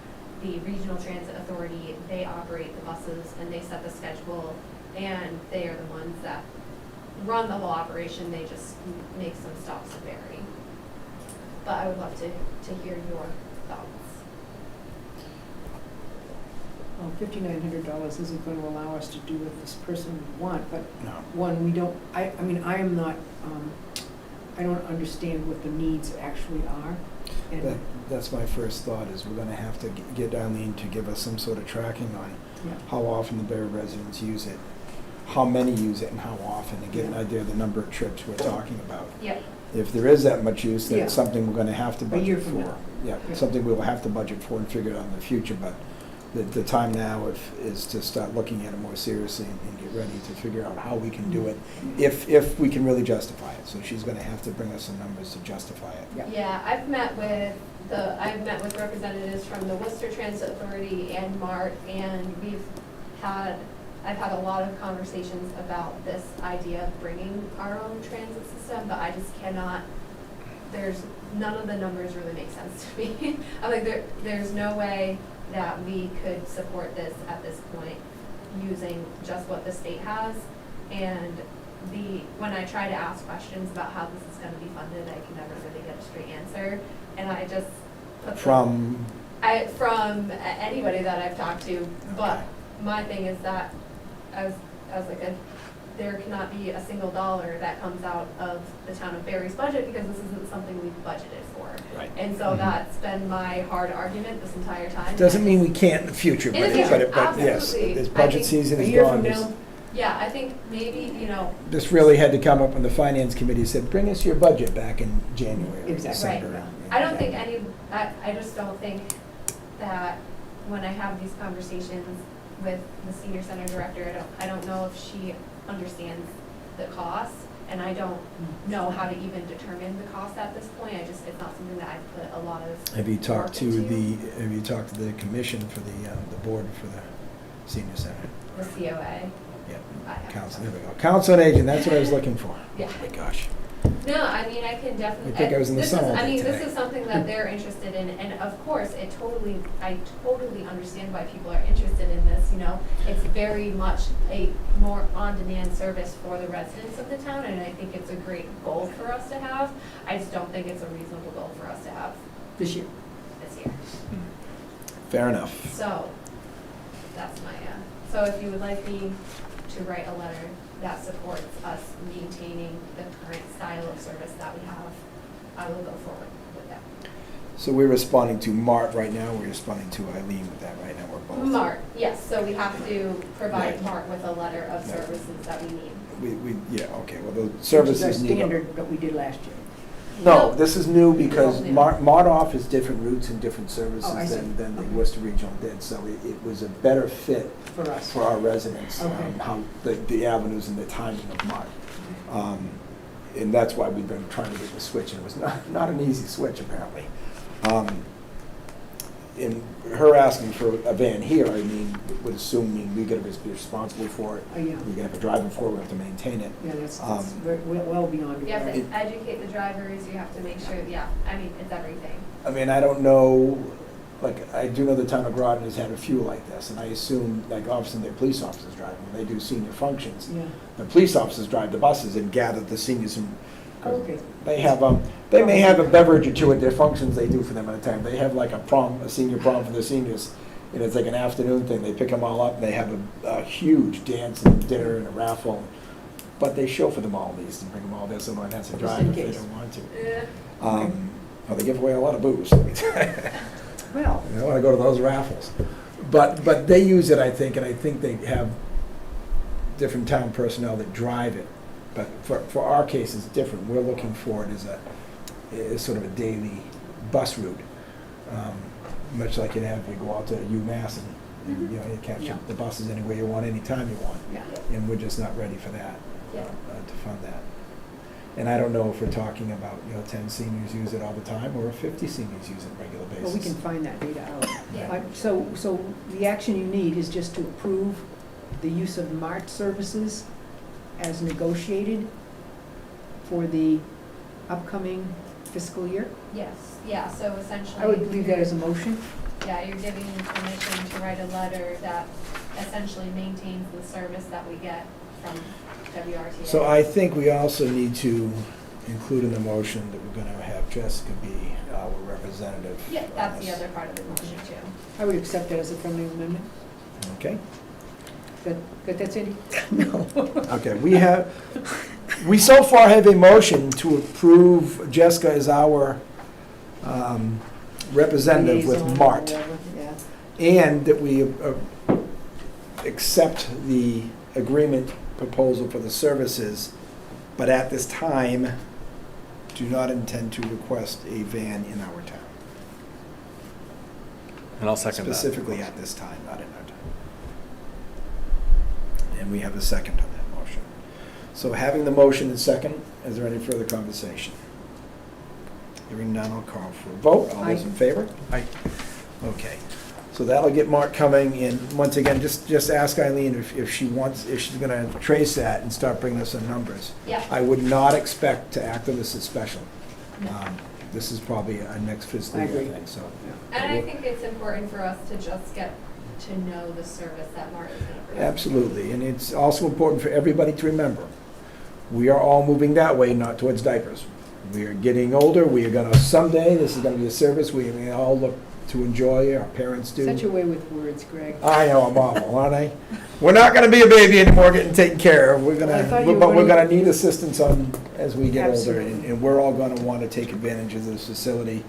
[SPEAKER 6] the Regional Transit Authority, they operate the buses and they set the schedule, and they are the ones that run the whole operation. They just make some stops to Barre. But I would love to hear your thoughts.
[SPEAKER 2] Well, $5,900 isn't going to allow us to do what this person would want, but
[SPEAKER 1] No.
[SPEAKER 2] one, we don't, I mean, I am not, I don't understand what the needs actually are. And,
[SPEAKER 1] That's my first thought, is we're gonna have to get Eileen to give us some sort of tracking on
[SPEAKER 2] yeah,
[SPEAKER 1] how often the Barre residents use it, how many use it and how often, and get an idea of the number of trips we're talking about.
[SPEAKER 6] Yep.
[SPEAKER 1] If there is that much use, then it's
[SPEAKER 2] Yeah.
[SPEAKER 1] something we're gonna have to
[SPEAKER 2] A year
[SPEAKER 1] budget
[SPEAKER 2] from
[SPEAKER 1] for.
[SPEAKER 2] now.
[SPEAKER 1] Yeah,
[SPEAKER 2] Yeah.
[SPEAKER 1] something we will have to budget for and figure it out in the future, but the time now is to start looking at it more seriously and get ready to figure out how we can do it, if we can really justify it. So she's gonna have to bring us some numbers to justify it.
[SPEAKER 2] yeah.
[SPEAKER 6] Yeah, I've met with representatives from the Worcester Transit Authority and MART, and I've had a lot of conversations about this idea of bringing our own transit system, but I just cannot, none of the numbers really make sense to me. I'm like, there's no way that we could support this at this point using just what the state has. And when I try to ask questions about how this is gonna be funded, I can never really get a straight answer. And I just put
[SPEAKER 1] From,
[SPEAKER 6] from anybody that I've talked to, but
[SPEAKER 1] Okay.
[SPEAKER 6] my thing is that as like there cannot be a single dollar that comes out of the town of Barre's budget, because this isn't something we've budgeted for.
[SPEAKER 1] Right.
[SPEAKER 6] And so that's been my hard argument this entire time.
[SPEAKER 1] doesn't mean we can't in the future,
[SPEAKER 6] In the
[SPEAKER 1] but
[SPEAKER 6] future,
[SPEAKER 1] but yes,
[SPEAKER 6] absolutely.
[SPEAKER 1] this
[SPEAKER 6] I
[SPEAKER 1] budget
[SPEAKER 6] think
[SPEAKER 1] season
[SPEAKER 2] A
[SPEAKER 1] is
[SPEAKER 2] year
[SPEAKER 1] gone.
[SPEAKER 2] from
[SPEAKER 1] This-
[SPEAKER 2] now,
[SPEAKER 6] Yeah, I think maybe,
[SPEAKER 1] This really had to come up when the finance committee said, bring us your budget back in January,
[SPEAKER 2] Exactly.
[SPEAKER 1] December.
[SPEAKER 6] Right.
[SPEAKER 1] and-
[SPEAKER 6] I don't think I just don't think that when I have these conversations with the senior center director, I don't know if she understands the cost, and I don't know how to even determine the cost at this point. It's not something that I've put a lot of
[SPEAKER 1] Have you talked
[SPEAKER 6] work
[SPEAKER 1] to
[SPEAKER 6] into.
[SPEAKER 1] have you talked to the commission for the board for the senior center?
[SPEAKER 6] The COA.
[SPEAKER 1] Yep.
[SPEAKER 6] I haven't
[SPEAKER 1] Council,
[SPEAKER 6] talked.
[SPEAKER 1] there we go. Council on Aging, that's what I was looking for.
[SPEAKER 6] Yeah.
[SPEAKER 1] Oh my gosh.
[SPEAKER 6] No, I mean, I can definitely.
[SPEAKER 1] I think I was in the
[SPEAKER 6] this
[SPEAKER 1] sun
[SPEAKER 6] is-
[SPEAKER 1] all day
[SPEAKER 6] I mean,
[SPEAKER 1] today.
[SPEAKER 6] this is something that they're interested in, and of course, I totally understand why people are interested in this, you know? It's very much a more on-demand service for the residents of the town, and I think it's a great goal for us to have. I just don't think it's a reasonable goal for us to have
[SPEAKER 2] this year.
[SPEAKER 6] this year.
[SPEAKER 1] Fair enough.
[SPEAKER 6] So, that's my, so if you would like me to write a letter that supports us maintaining the current style of service that we have, I will go forward with that.
[SPEAKER 1] So we're responding to Mart right now, we're responding to Eileen with that right now, we're both.
[SPEAKER 6] MART, yes, so we have to provide
[SPEAKER 1] Right.
[SPEAKER 6] MART with a letter of
[SPEAKER 1] Right.
[SPEAKER 6] services that we need.
[SPEAKER 1] Yeah, okay, well, the
[SPEAKER 2] Which is our
[SPEAKER 1] services need.
[SPEAKER 2] standard that we did last year.
[SPEAKER 1] No,
[SPEAKER 6] No.
[SPEAKER 1] this is new because
[SPEAKER 6] Well, yeah.
[SPEAKER 1] Mart off is different routes and different services
[SPEAKER 2] Oh, I see.
[SPEAKER 1] than the
[SPEAKER 2] Okay.
[SPEAKER 1] Worcester Regional did, so it was a better fit
[SPEAKER 2] For us.
[SPEAKER 1] for our residents,
[SPEAKER 2] Okay.
[SPEAKER 1] how the avenues and the timing of Mart. And that's why we've been trying to get the switch, and it was not an easy switch, apparently. In her asking for a van here, I mean, would assume we gotta be responsible for it.
[SPEAKER 2] Oh, yeah.
[SPEAKER 1] We have a driving for it, we have to maintain it.
[SPEAKER 2] Yeah, that's
[SPEAKER 1] Um,
[SPEAKER 2] well beyond.
[SPEAKER 6] You have
[SPEAKER 2] our-
[SPEAKER 6] to educate the drivers, you have to make sure, yeah, I mean, it's everything.
[SPEAKER 1] I mean, I don't know, like, I do know the town of Groton has had a few like this, and I assume, like, obviously, their police officers drive them, when they do senior functions.
[SPEAKER 2] Yeah,
[SPEAKER 1] The police officers drive the buses and gather the seniors and,
[SPEAKER 2] okay.
[SPEAKER 1] they have, they may have a beverage or two at their functions they do for them at a time. They have like a senior prom for the seniors, and it's like an afternoon thing, they pick them all up, and they have a huge dance and dinner and a raffle. But they chauffeur them all these and bring them all there, so no one has to
[SPEAKER 2] Just
[SPEAKER 1] drive
[SPEAKER 2] in
[SPEAKER 1] if they
[SPEAKER 2] case.
[SPEAKER 1] don't want to.
[SPEAKER 6] Yeah.
[SPEAKER 1] Well, they give away a lot of booze.
[SPEAKER 2] Well,
[SPEAKER 1] I don't want to go to those raffles. But they use it, I think, and I think they have different town personnel that drive it. But for our case, it's different. We're looking for it as sort of a daily bus route. Much like you go out to UMass and you know, you catch
[SPEAKER 2] Yeah.
[SPEAKER 1] the buses anywhere you want, anytime you want.
[SPEAKER 2] yeah.
[SPEAKER 1] And we're just not ready for that,
[SPEAKER 6] Yeah.
[SPEAKER 1] to fund that. And I don't know if we're talking about, 10 seniors use it all the time, or if 50 seniors use it on a regular basis.
[SPEAKER 2] Well, we can find that data out.
[SPEAKER 6] Yeah.
[SPEAKER 2] So the action you need is just to approve the use of MART services as negotiated for the upcoming fiscal year?
[SPEAKER 6] Yes, yeah, so essentially.
[SPEAKER 2] I would leave that as a motion.
[SPEAKER 6] Yeah, you're giving permission to write a letter that essentially maintains the service that we get from WRTA.
[SPEAKER 1] So I think we also need to include in the motion that we're gonna have Jessica be our representative.
[SPEAKER 6] Yeah,
[SPEAKER 1] on
[SPEAKER 6] that's the
[SPEAKER 1] this.
[SPEAKER 6] other part of the motion too.
[SPEAKER 2] I would accept that as a friendly amendment.
[SPEAKER 1] Okay,
[SPEAKER 2] Got that, Sandy?
[SPEAKER 7] No.
[SPEAKER 1] okay, we so far have a motion to approve Jessica as our representative
[SPEAKER 2] Liaison
[SPEAKER 1] with
[SPEAKER 2] or
[SPEAKER 1] MART,
[SPEAKER 2] whatever, yeah.
[SPEAKER 1] and that we accept the agreement proposal for the services, but at this time, do not intend to request a van in our town.
[SPEAKER 4] And I'll second that.
[SPEAKER 1] Specifically at this time, not in our town. And we have a second on that motion. So having the motion and second, is there any further conversation? Hearing none, I'll call for a vote. All those in favor?
[SPEAKER 4] Aye.
[SPEAKER 1] Okay. So that'll get Mark coming, and once again, just ask Eileen if she's gonna trace that and start bringing us some numbers.
[SPEAKER 6] Yeah.
[SPEAKER 1] I would not expect to act on this as special.
[SPEAKER 6] No.
[SPEAKER 1] This is probably a next fiscal
[SPEAKER 2] I
[SPEAKER 1] year
[SPEAKER 2] agree.
[SPEAKER 1] thing, so.
[SPEAKER 6] And I think it's important for us to just get to know the service that MART is gonna provide.
[SPEAKER 1] Absolutely, and it's also important for everybody to remember, we are all moving that way, not towards diapers. We are getting older, we are gonna, someday, this is gonna be a service we all look to enjoy, our parents do.
[SPEAKER 2] Such a way with words, Greg.
[SPEAKER 1] I know, I'm awful, aren't I? We're not gonna be a baby anymore getting taken care of,
[SPEAKER 2] I thought you were
[SPEAKER 1] but we're
[SPEAKER 2] gonna-
[SPEAKER 1] gonna need assistance as we get older,
[SPEAKER 2] Absolutely.
[SPEAKER 1] and we're all gonna wanna take advantage of this facility.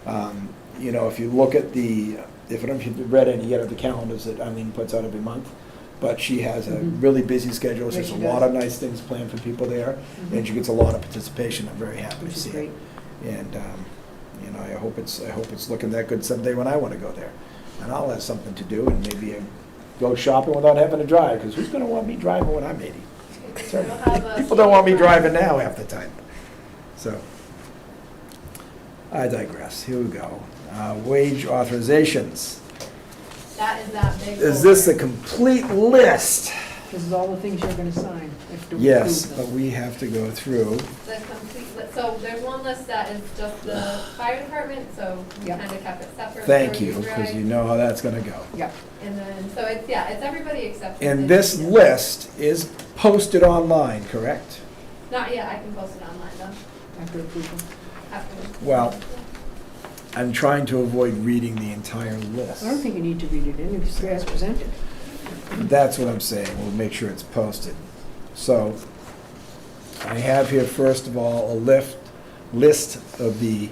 [SPEAKER 1] If you look at if you've read any yet of the calendars that Eileen puts out every month, but she has a
[SPEAKER 2] Mhm.
[SPEAKER 1] really busy schedule, she
[SPEAKER 2] Yes,
[SPEAKER 1] has a
[SPEAKER 2] she
[SPEAKER 1] lot
[SPEAKER 2] does.
[SPEAKER 1] of nice things planned for people there,
[SPEAKER 2] Mhm.
[SPEAKER 1] and she gets a lot of participation, I'm very happy
[SPEAKER 2] Which
[SPEAKER 1] to
[SPEAKER 2] is
[SPEAKER 1] see
[SPEAKER 2] great.
[SPEAKER 1] it. And, I hope it's looking that good someday when I wanna go there. And I'll have something to do, and maybe go shopping without having to drive, because who's gonna want me driving when I'm 80? Certainly.
[SPEAKER 6] We'll have a
[SPEAKER 1] People don't want me
[SPEAKER 6] safe
[SPEAKER 1] driving
[SPEAKER 6] ride.
[SPEAKER 1] now half the time. So, I digress. Here we go. Wage authorizations.
[SPEAKER 6] That is that big.
[SPEAKER 1] Is this a
[SPEAKER 6] folder.
[SPEAKER 1] complete list?
[SPEAKER 2] This is all the things you're gonna sign. If to
[SPEAKER 1] Yes,
[SPEAKER 2] approve
[SPEAKER 1] but
[SPEAKER 2] them.
[SPEAKER 1] we have to go through.
[SPEAKER 6] The complete, so there's one list that is just the fire department, so we
[SPEAKER 2] Yep.
[SPEAKER 6] kind of kept it separate.
[SPEAKER 1] Thank
[SPEAKER 6] for
[SPEAKER 1] you, because
[SPEAKER 6] Greg.
[SPEAKER 1] you know how that's gonna go.
[SPEAKER 2] Yeah,
[SPEAKER 6] And then, so it's everybody except. for
[SPEAKER 1] And
[SPEAKER 6] the
[SPEAKER 1] this
[SPEAKER 6] DPW.
[SPEAKER 1] list is posted online, correct?
[SPEAKER 6] Not yet, I can post it online though,
[SPEAKER 2] after approval.
[SPEAKER 6] after.
[SPEAKER 1] Well, I'm trying to avoid reading the entire list.
[SPEAKER 2] I don't think you need to read it in, it's as presented.
[SPEAKER 1] That's what I'm saying, we'll make sure it's posted. So, I have here, first of all, a list of the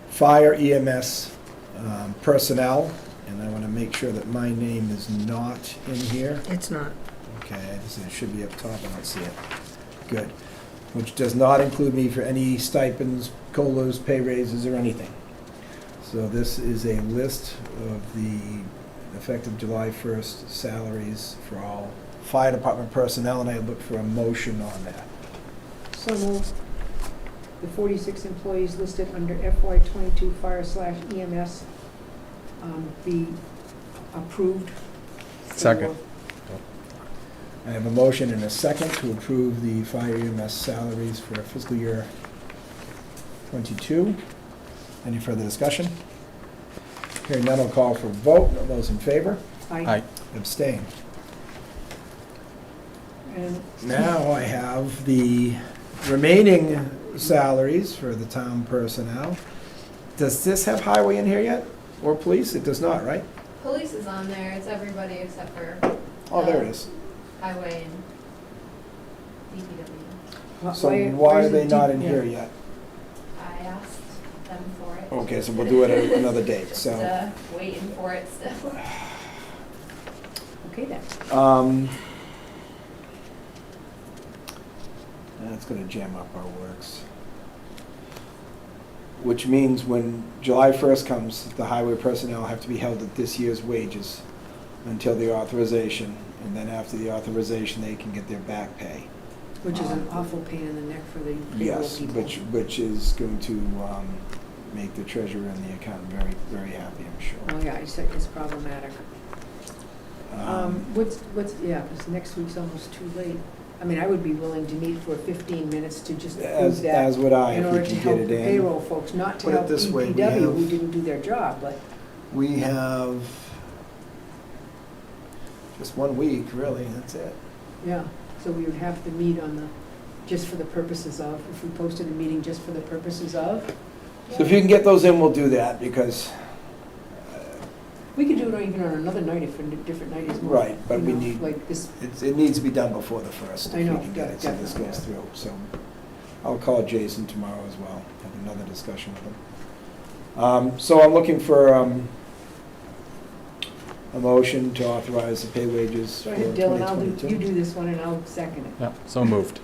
[SPEAKER 1] fire EMS personnel, and I want to make sure that my name is not in here.
[SPEAKER 7] It's not.
[SPEAKER 1] Okay, it should be up top, I don't see it. Good. Which does not include me for any stipends, COLAs, pay raises, or anything. So this is a list of the effective July 1st salaries for all fire department personnel, and I look for a motion on that.
[SPEAKER 2] So moved. The 46 employees listed under FY '22 fire/EMS be approved.
[SPEAKER 4] Second.
[SPEAKER 1] I have a motion and a second to approve the fire EMS salaries for fiscal year '22. Any further discussion? Hearing none, I'll call for a vote. All those in favor?
[SPEAKER 4] Aye.
[SPEAKER 1] Abstain.
[SPEAKER 2] And
[SPEAKER 1] Now I have the remaining salaries for the town personnel. Does this have highway in here yet? Or police? It does not, right?
[SPEAKER 6] Police is on there, it's everybody except for
[SPEAKER 1] Oh, there it is.
[SPEAKER 6] highway and DPW.
[SPEAKER 1] So why are
[SPEAKER 2] is
[SPEAKER 1] they
[SPEAKER 2] it
[SPEAKER 1] not
[SPEAKER 2] deep-
[SPEAKER 1] in
[SPEAKER 2] yeah.
[SPEAKER 1] here yet?
[SPEAKER 6] I asked them for it.
[SPEAKER 1] Okay, so we'll do it at another date,
[SPEAKER 6] Just,
[SPEAKER 1] so.
[SPEAKER 6] waiting for it still.
[SPEAKER 2] Okay then.
[SPEAKER 1] That's gonna jam up our works. Which means when July 1st comes, the highway personnel have to be held at this year's wages until the authorization, and then after the authorization, they can get their back pay.
[SPEAKER 2] Which is an awful pain in the neck for the payroll
[SPEAKER 1] Yes,
[SPEAKER 2] people.
[SPEAKER 1] which is going to make the treasurer and the accountant very, very happy, I'm sure.
[SPEAKER 2] Oh, yeah, it's problematic. Yeah, because next week's almost too late. I mean, I would be willing to meet for 15 minutes to just
[SPEAKER 1] As
[SPEAKER 2] approve that.
[SPEAKER 1] as would I,
[SPEAKER 2] In
[SPEAKER 1] if we
[SPEAKER 2] order to
[SPEAKER 1] can
[SPEAKER 2] help
[SPEAKER 1] get
[SPEAKER 2] the
[SPEAKER 1] it in.
[SPEAKER 2] payroll folks, not to
[SPEAKER 1] Put it
[SPEAKER 2] help
[SPEAKER 1] this way, we
[SPEAKER 2] DPW who
[SPEAKER 1] have-
[SPEAKER 2] didn't do their job, but,
[SPEAKER 1] We have just 1 week, really, that's it.
[SPEAKER 2] yeah. So we would have to meet on the, just for the purposes of, if we posted a meeting just for the purposes of.
[SPEAKER 1] So if you can get those in, we'll do that, because,
[SPEAKER 2] We could do it even on another night if a different night is more.
[SPEAKER 1] right, but
[SPEAKER 2] you
[SPEAKER 1] we
[SPEAKER 2] know,
[SPEAKER 1] need,
[SPEAKER 2] Like this,
[SPEAKER 1] it needs to be done before the 1st.
[SPEAKER 2] I know,
[SPEAKER 1] If we can get it, so this
[SPEAKER 2] definitely,
[SPEAKER 1] goes
[SPEAKER 2] yeah.
[SPEAKER 1] through. So I'll call Jason tomorrow as well, have another discussion with him. So I'm looking for a motion to authorize the pay wages for
[SPEAKER 2] go ahead, Dylan, I'll do,
[SPEAKER 1] 2022.
[SPEAKER 2] you do this one and I'll second it.
[SPEAKER 4] Yep, so moved.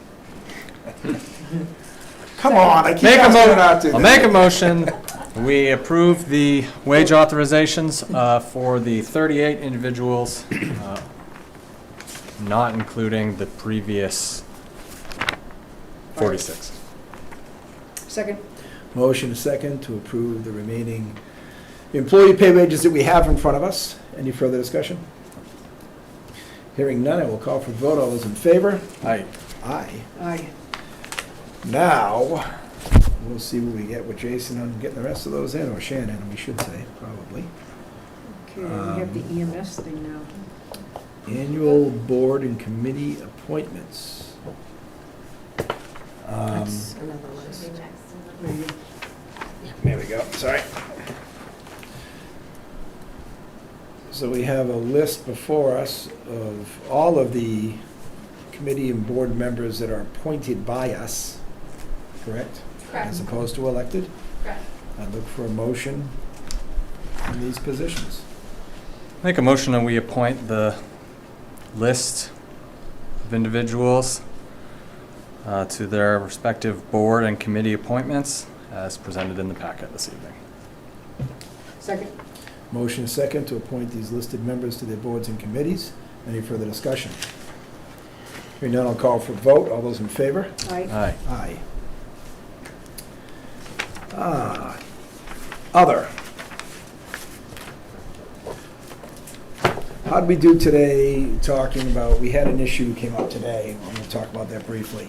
[SPEAKER 1] Come on, I keep
[SPEAKER 4] Make a
[SPEAKER 1] asking
[SPEAKER 4] mo-
[SPEAKER 1] you not to.
[SPEAKER 4] I'll make a motion, we approve the wage authorizations for the 38 individuals, not including the previous 46.
[SPEAKER 2] Second,
[SPEAKER 1] Motion is second to approve the remaining employee pay wages that we have in front of us. Any further discussion? Hearing none, I will call for vote. All those in favor?
[SPEAKER 4] Aye.
[SPEAKER 1] Aye.
[SPEAKER 2] aye.
[SPEAKER 1] Now, we'll see what we get with Jason on getting the rest of those in, or Shannon, we should say, probably.
[SPEAKER 2] Okay, we have the EMS thing now.
[SPEAKER 1] Annual board and committee appointments.
[SPEAKER 2] That's another list. There you go.
[SPEAKER 1] There we go, sorry. So we have a list before us of all of the committee and board members that are appointed by us, correct?
[SPEAKER 6] Correct.
[SPEAKER 1] As opposed to elected.
[SPEAKER 6] Correct.
[SPEAKER 1] I look for a motion on these positions.
[SPEAKER 4] Make a motion that we appoint the list of individuals to their respective board and committee appointments as presented in the packet this evening.
[SPEAKER 2] Second,
[SPEAKER 1] Motion is second to appoint these listed members to their boards and committees. Any further discussion? Hearing none, I'll call for a vote. All those in favor?
[SPEAKER 2] aye.
[SPEAKER 4] Aye.
[SPEAKER 1] Aye. Other. How'd we do today talking about, we had an issue came up today, I'm gonna talk about that briefly.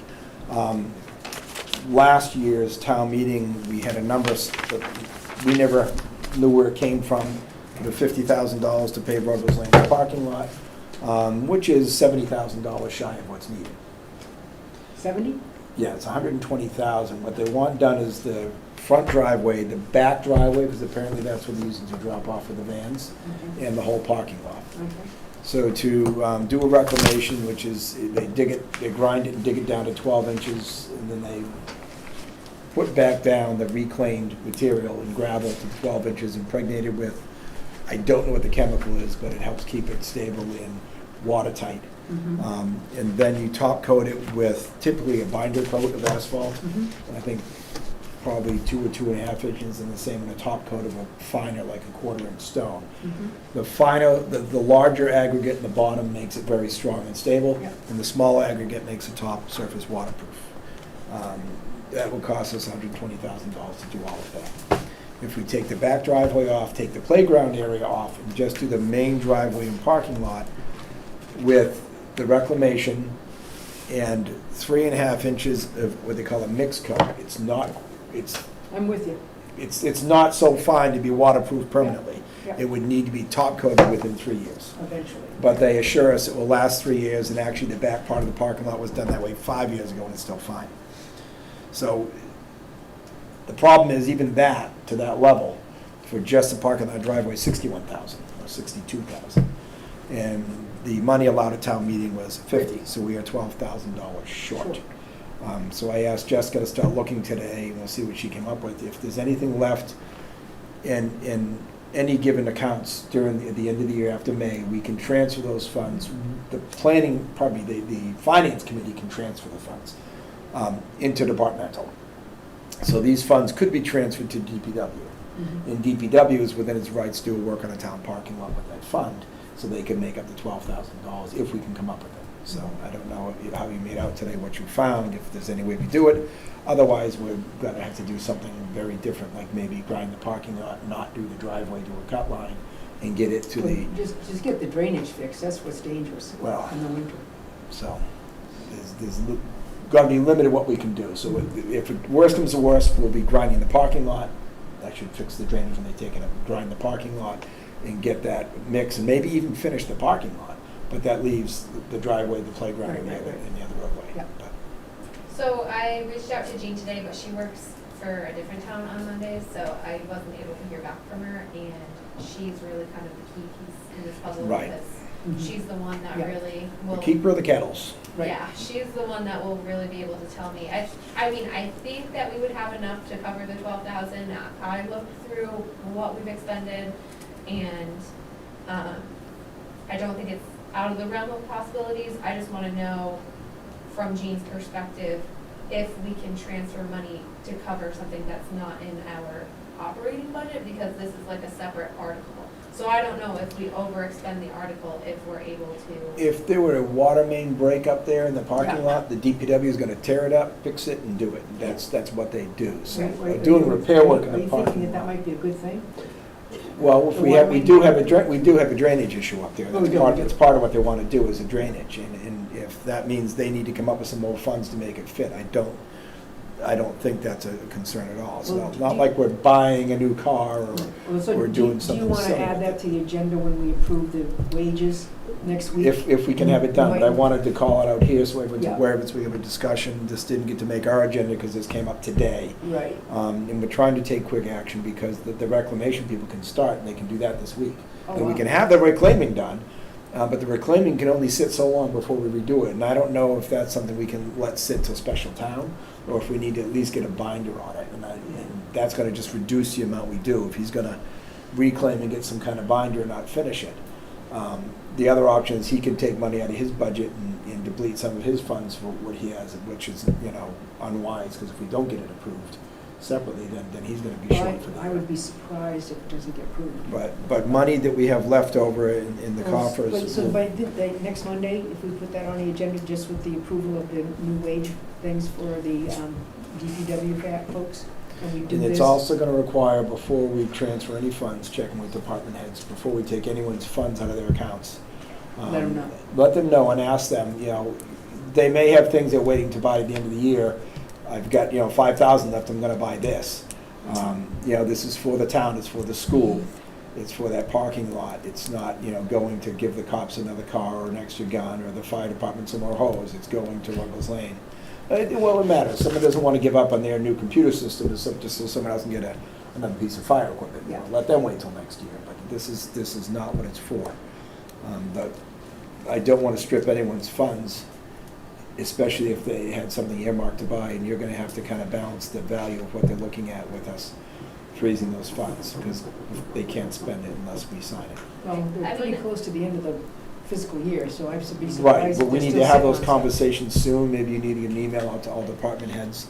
[SPEAKER 1] Last year's town meeting, we had a number, we never knew where it came from, the $50,000 to pave Rutgers Lane parking lot, which is $70,000 shy of what's needed.
[SPEAKER 2] 70?
[SPEAKER 1] Yeah, it's 120,000. What they want done is the front driveway, the back driveway, because apparently that's what they're using to drop off of the vans,
[SPEAKER 2] Okay.
[SPEAKER 1] and the whole parking lot.
[SPEAKER 2] Okay.
[SPEAKER 1] So to do a reclamation, which is, they dig it, they grind it and dig it down to 12 inches, and then they put back down the reclaimed material and gravel to 12 inches impregnated with, I don't know what the chemical is, but it helps keep it stable and watertight.
[SPEAKER 2] Mhm.
[SPEAKER 1] And then you top coat it with typically a binder coat of asphalt.
[SPEAKER 2] Mhm.
[SPEAKER 1] And I think probably 2 or 2.5 inches, and the same in a top coat of a finer, like a 1/4 inch stone.
[SPEAKER 2] Mhm.
[SPEAKER 1] The finer, the larger aggregate in the bottom makes it very strong and stable,
[SPEAKER 2] Yeah.
[SPEAKER 1] and the smaller aggregate makes the top surface waterproof. That will cost us $120,000 to do all of that. If we take the back driveway off, take the playground area off, and just do the main driveway and parking lot with the reclamation and 3.5 inches of what they call a mix coat, it's not,
[SPEAKER 2] I'm with you.
[SPEAKER 1] it's not so fine to be waterproof permanently.
[SPEAKER 2] Yeah.
[SPEAKER 1] It would need to be top coated within 3 years.
[SPEAKER 2] Eventually.
[SPEAKER 1] But they assure us it will last 3 years, and actually the back part of the parking lot was done that way 5 years ago, and it's still fine. So the problem is even that, to that level, for just the parking lot driveway, 61,000 or 62,000. And the money allowed at town meeting was 50, so we are $12,000 short. So I asked Jessica to start looking today, and we'll see what she came up with. If there's anything left in any given accounts during the end of the year after May, we can transfer those funds. The planning, the finance committee can transfer the funds interdepartmental. So these funds could be transferred to DPW.
[SPEAKER 2] Mhm.
[SPEAKER 1] And DPW is within its rights to do work on a town parking lot with that fund, so they can make up the $12,000 if we can come up with it. So I don't know how you made out today, what you found, if there's any way we do it. Otherwise, we're gonna have to do something very different, like maybe grind the parking lot, not do the driveway, do a cut line, and get it to the,
[SPEAKER 2] Just get the drainage fixed, that's what's dangerous
[SPEAKER 1] Well-
[SPEAKER 2] in the winter.
[SPEAKER 1] so, there's gonna be limited what we can do. So if worst comes to worst, we'll be grinding the parking lot. That should fix the drainage when they take it up, grind the parking lot and get that mix, and maybe even finish the parking lot. But that leaves the driveway, the playground, and the
[SPEAKER 2] Right,
[SPEAKER 1] other,
[SPEAKER 2] right, right.
[SPEAKER 1] and the other roadway.
[SPEAKER 2] Yeah.
[SPEAKER 1] But-
[SPEAKER 6] So I reached out to Jean today, but she works for a different town on Mondays, so I wasn't able to hear back from her, and she's really kind of the key piece in this puzzle,
[SPEAKER 1] Right.
[SPEAKER 6] because
[SPEAKER 2] Mhm.
[SPEAKER 6] she's the one that
[SPEAKER 2] Yeah.
[SPEAKER 6] really will.
[SPEAKER 1] The keeper of the kettles.
[SPEAKER 2] Right.
[SPEAKER 6] Yeah, she's the one that will really be able to tell me. I mean, I think that we would have enough to cover the 12,000. I looked through what we've expended, and, I don't think it's out of the realm of possibilities. I just wanna know, from Jean's perspective, if we can transfer money to cover something that's not in our operating budget, because this is like a separate article. So I don't know if we overexpend the article, if we're able to.
[SPEAKER 1] If there were a water main break up there in the parking
[SPEAKER 2] Yeah.
[SPEAKER 1] lot, the DPW is gonna tear it up, fix it, and do it. That's what they do. So
[SPEAKER 2] Right,
[SPEAKER 1] doing repair work in
[SPEAKER 2] Are
[SPEAKER 1] the
[SPEAKER 2] you thinking
[SPEAKER 1] parking
[SPEAKER 2] that that
[SPEAKER 1] lot.
[SPEAKER 2] might be a good thing?
[SPEAKER 1] Well, if
[SPEAKER 2] The
[SPEAKER 1] we
[SPEAKER 2] water
[SPEAKER 1] have, we
[SPEAKER 2] main
[SPEAKER 1] do have
[SPEAKER 2] break?
[SPEAKER 1] we do have a drainage issue up there.
[SPEAKER 2] Oh, we
[SPEAKER 1] That's
[SPEAKER 2] do,
[SPEAKER 1] part,
[SPEAKER 2] we do.
[SPEAKER 1] it's part of what they wanna do is a drainage. And if that means they need to come up with some more funds to make it fit, I don't think that's a concern at all. It's
[SPEAKER 2] Well,
[SPEAKER 1] not
[SPEAKER 2] do-
[SPEAKER 1] like we're buying a new car or
[SPEAKER 2] Well, so
[SPEAKER 1] we're
[SPEAKER 2] do-
[SPEAKER 1] doing something
[SPEAKER 2] Do you want
[SPEAKER 1] silly
[SPEAKER 2] to add
[SPEAKER 1] with
[SPEAKER 2] that
[SPEAKER 1] it.
[SPEAKER 2] to the agenda when we approve the wages next week?
[SPEAKER 1] If we can have it done, but I wanted to call it out here so everyone's
[SPEAKER 2] Yeah.
[SPEAKER 1] aware of it, so we have a discussion. This didn't get to make our agenda because this came up today.
[SPEAKER 2] Right.
[SPEAKER 1] And we're trying to take quick action because the reclamation people can start, and they can do that this week.
[SPEAKER 2] Oh,
[SPEAKER 1] And we
[SPEAKER 2] wow.
[SPEAKER 1] can have the reclaiming done, but the reclaiming can only sit so long before we redo it. And I don't know if that's something we can let sit till special town, or if we need to at least get a binder on it. And that's gonna just reduce the amount we do, if he's gonna reclaim and get some kind of binder and not finish it. The other option is he can take money out of his budget and deplete some of his funds for what he has, which is, unwise, because if we don't get it approved separately, then he's gonna be
[SPEAKER 2] Well,
[SPEAKER 1] short for the
[SPEAKER 2] I
[SPEAKER 1] year.
[SPEAKER 2] would be surprised if it doesn't get approved.
[SPEAKER 1] But money that we have left over in the coffers.
[SPEAKER 2] So by next Monday, if we put that on the agenda, just with the approval of the new wage things for the DPW folks, and we do
[SPEAKER 1] And
[SPEAKER 2] this?
[SPEAKER 1] it's also gonna require, before we transfer any funds, checking with department heads, before we take anyone's funds out of their accounts.
[SPEAKER 2] Let 'em know.
[SPEAKER 1] Let them know and ask them, they may have things they're waiting to buy at the end of the year. I've got, 5,000 left, I'm gonna buy this. This is for the town, it's for the school, it's for that parking lot. It's not, going to give the cops another car or an extra gun, or the fire department some more hose. It's going to Ruggles Lane. Well, it matters. Someone doesn't want to give up on their new computer system just so someone else can get another piece of fire equipment.
[SPEAKER 2] Yeah.
[SPEAKER 1] Let them wait till next year, but this is not what it's for. But I don't want to strip anyone's funds, especially if they had something earmarked to buy, and you're going to have to kind of balance the value of what they're looking at with us freezing those funds, because they can't spend it unless we sign it.
[SPEAKER 2] Well,
[SPEAKER 6] I
[SPEAKER 2] they're pretty
[SPEAKER 6] mean-
[SPEAKER 2] close to the end of the fiscal year, so I should be
[SPEAKER 1] Right,
[SPEAKER 2] surprised
[SPEAKER 1] but
[SPEAKER 2] if
[SPEAKER 1] we
[SPEAKER 2] they're
[SPEAKER 1] need
[SPEAKER 2] still
[SPEAKER 1] to have
[SPEAKER 2] sitting
[SPEAKER 1] those
[SPEAKER 2] on stuff.
[SPEAKER 1] conversations soon. Maybe you need to get an email out to all department heads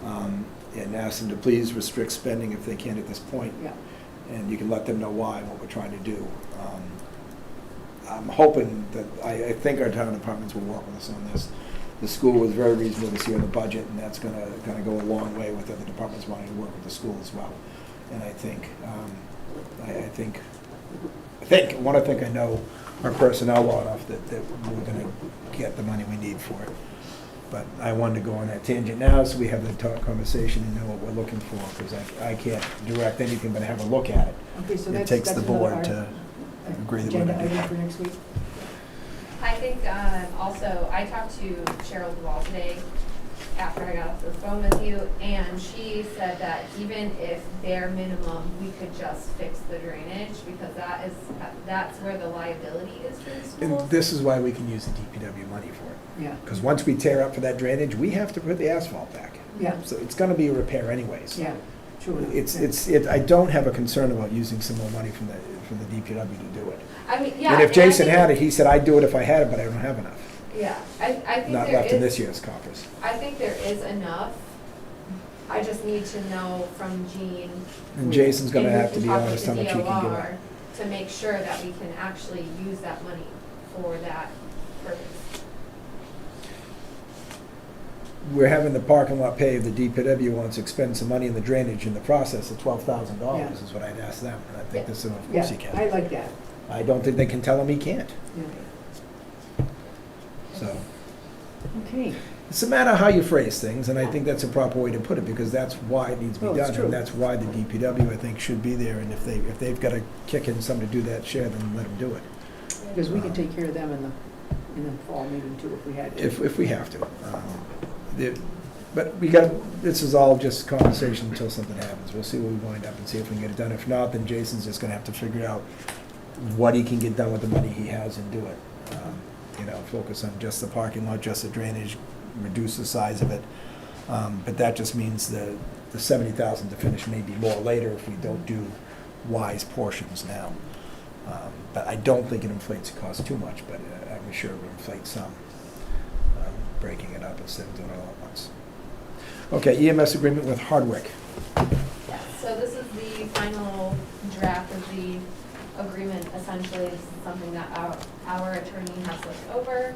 [SPEAKER 1] and ask them to please restrict spending if they can at this point.
[SPEAKER 2] Yeah.
[SPEAKER 1] And you can let them know why, what we're trying to do. I'm hoping that, I think our town departments will work with us on this. The school was very reasonable this year in the budget, and that's gonna go a long way with other departments wanting to work with the school as well. And I think, I want to think I know our personnel well enough that we're gonna get the money we need for it. But I wanted to go on that tangent now, so we have the talk conversation and know what we're looking for, because I can't direct anything but have a look at it.
[SPEAKER 2] Okay, so
[SPEAKER 1] It
[SPEAKER 2] that's.
[SPEAKER 1] takes the
[SPEAKER 2] that's another
[SPEAKER 1] board to agree that we're
[SPEAKER 2] agenda
[SPEAKER 1] gonna do
[SPEAKER 2] item
[SPEAKER 1] that.
[SPEAKER 2] for next week?
[SPEAKER 6] I think, also, I talked to Cheryl Duvall today after I got off the phone with you, and she said that even if bare minimum, we could just fix the drainage, because that's where the liability is for the schools.
[SPEAKER 1] And this is why we can use the DPW money for it.
[SPEAKER 2] Yeah,
[SPEAKER 1] Because once we tear up for that drainage, we have to put the asphalt back.
[SPEAKER 2] yeah,
[SPEAKER 1] So it's gonna be a repair anyways.
[SPEAKER 2] yeah, true enough.
[SPEAKER 1] I don't have a concern about using some more money from the DPW to do it.
[SPEAKER 6] I mean, yeah.
[SPEAKER 1] And if
[SPEAKER 6] I
[SPEAKER 1] Jason
[SPEAKER 6] think-
[SPEAKER 1] had it, he said, I'd do it if I had it, but I don't have enough.
[SPEAKER 6] Yeah, I think
[SPEAKER 1] Not
[SPEAKER 6] there
[SPEAKER 1] left in
[SPEAKER 6] is-
[SPEAKER 1] this year's coffers.
[SPEAKER 6] I think there is enough. I just need to know from Jean.
[SPEAKER 1] And Jason's gonna
[SPEAKER 6] and we
[SPEAKER 1] have to
[SPEAKER 6] can
[SPEAKER 1] be
[SPEAKER 6] talk with
[SPEAKER 1] honest
[SPEAKER 6] the
[SPEAKER 1] how much he can give
[SPEAKER 6] DOR
[SPEAKER 1] up.
[SPEAKER 6] to make sure that we can actually use that money for that purpose.
[SPEAKER 1] we're having the parking lot paved, the DPW wants to expend some money in the drainage in the process of $12,000
[SPEAKER 2] Yeah.
[SPEAKER 1] is what I'd ask them, and I think this is, of
[SPEAKER 2] Yeah,
[SPEAKER 1] course he can.
[SPEAKER 2] I like that.
[SPEAKER 1] I don't think they can tell him he can't,
[SPEAKER 2] Yeah.
[SPEAKER 1] so.
[SPEAKER 2] Okay,
[SPEAKER 1] It's a matter of how you phrase things, and I think that's a proper way to put it, because that's why it needs to
[SPEAKER 2] Oh,
[SPEAKER 1] be
[SPEAKER 2] it's
[SPEAKER 1] done.
[SPEAKER 2] true.
[SPEAKER 1] And that's why the DPW, I think, should be there, and if they've got to kick in somebody to do that share, then let them do it,
[SPEAKER 2] because we can take care of them in the fall meeting too, if we had to.
[SPEAKER 1] if we have to. But we got, this is all just conversation until something happens. We'll see where we wind up and see if we can get it done. If not, then Jason's just gonna have to figure out what he can get done with the money he has and do it. Focus on just the parking lot, just the drainage, reduce the size of it. But that just means the 70,000 to finish may be more later if we don't do wise portions now. But I don't think it inflates the cost too much, but I'm sure it would inflate some, breaking it up instead of doing it all at once. Okay, EMS agreement with Hardwick.
[SPEAKER 6] Yeah, so this is the final draft of the agreement. Essentially, this is something that our attorney has looked over.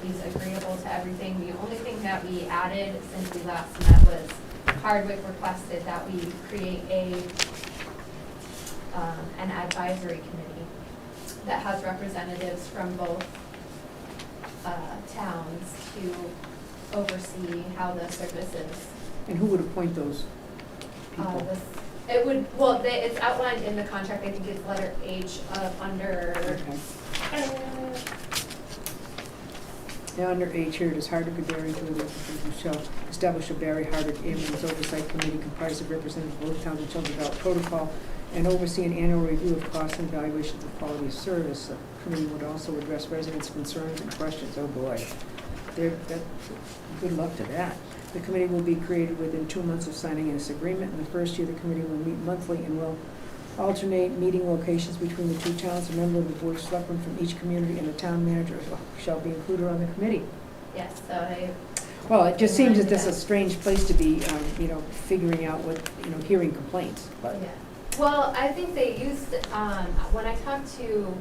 [SPEAKER 6] He's agreeable to everything. The only thing that we added since we last met was Hardwick requested that we create an advisory committee that has representatives from both towns to oversee how the services.
[SPEAKER 2] And who would appoint those people?
[SPEAKER 6] It would, well, it's outlined in the contract, I think it's letter H of under.
[SPEAKER 2] Okay. Now, under H here, it is Hardwick and Barre shall establish a Barre Hardwick ambulance oversight committee comprised of representatives of both towns and shall develop protocol and oversee an annual review of costs and evaluations of quality of service. The committee would also address residents' concerns and questions. Oh, boy. Good luck to that. The committee will be created within 2 months of signing this agreement. In the first year, the committee will meet monthly and will alternate meeting locations between the two towns. A member of the Board of Selectmen from each community and the town manager shall be included on the committee.
[SPEAKER 6] Yes, so
[SPEAKER 2] Well, it just seems that this is a strange place to be, figuring out what, hearing complaints, but.
[SPEAKER 6] yeah. Well, I think they used, when I talked to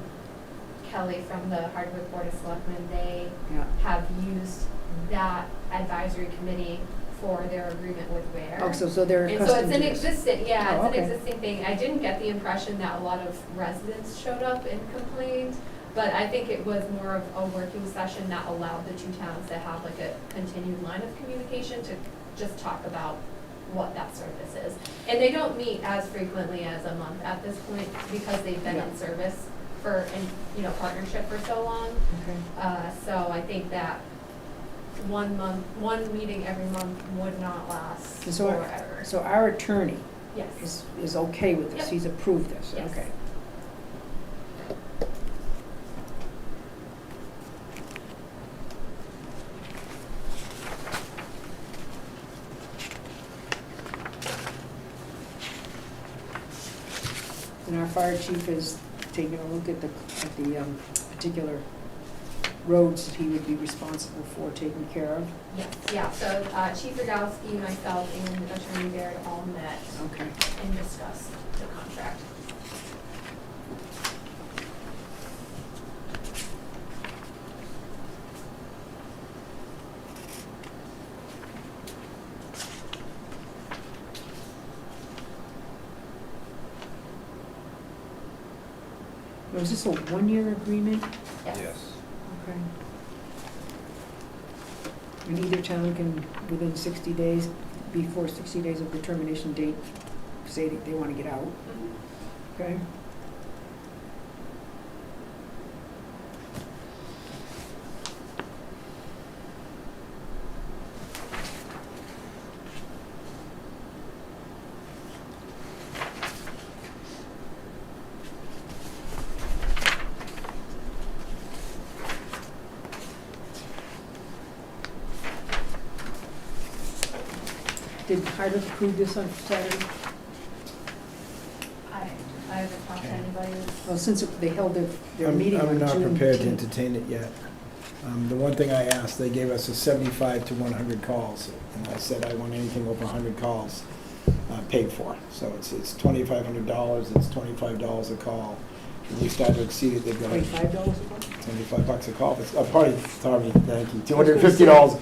[SPEAKER 6] Kelly from the Hardwick Board of Selectmen, they
[SPEAKER 2] Yeah.
[SPEAKER 6] have used that advisory committee for their agreement with Ware.
[SPEAKER 2] Oh, so they're
[SPEAKER 6] And so
[SPEAKER 2] accustomed
[SPEAKER 6] it's
[SPEAKER 2] to
[SPEAKER 6] an
[SPEAKER 2] this.
[SPEAKER 6] existing, yeah,
[SPEAKER 2] Oh,
[SPEAKER 6] it's an
[SPEAKER 2] okay.
[SPEAKER 6] existing thing. I didn't get the impression that a lot of residents showed up and complained, but I think it was more of a working session that allowed the two towns to have like a continued line of communication to just talk about what that service is. And they don't meet as frequently as a month at this point because they've been in service for, partnership for so long.
[SPEAKER 2] Okay.
[SPEAKER 6] So I think that one meeting every month would not last
[SPEAKER 2] So
[SPEAKER 6] forever.
[SPEAKER 2] So our attorney
[SPEAKER 6] Yes.
[SPEAKER 2] is okay with this,
[SPEAKER 6] Yep.
[SPEAKER 2] he's approved this,
[SPEAKER 6] Yes.
[SPEAKER 2] okay. And our fire chief is taking a look at the particular roads that he would be responsible for taking care of.
[SPEAKER 6] Yes, yeah, so Chief Radowski, myself, and Attorney Baird all met
[SPEAKER 2] Okay.
[SPEAKER 6] and discussed the contract.
[SPEAKER 2] Was this a one-year agreement?
[SPEAKER 6] Yes.
[SPEAKER 2] Okay. And either town can, within 60 days, before 60 days of the termination date, say that they want to get out,
[SPEAKER 6] Mhm.
[SPEAKER 2] okay? Did Hardwick approve this on Saturday?
[SPEAKER 6] I haven't talked to anybody.
[SPEAKER 2] Well, since they held their meeting on
[SPEAKER 1] I'm
[SPEAKER 2] June 10th.
[SPEAKER 1] not prepared to entertain it yet. The one thing I asked, they gave us a 75 to 100 calls, and I said I want anything over 100 calls paid for. So it's $2,500, it's $25 a call. When we start to exceed it, they've got
[SPEAKER 2] $25 a month?
[SPEAKER 1] $25 a call. It's, pardon me, thank you, $250.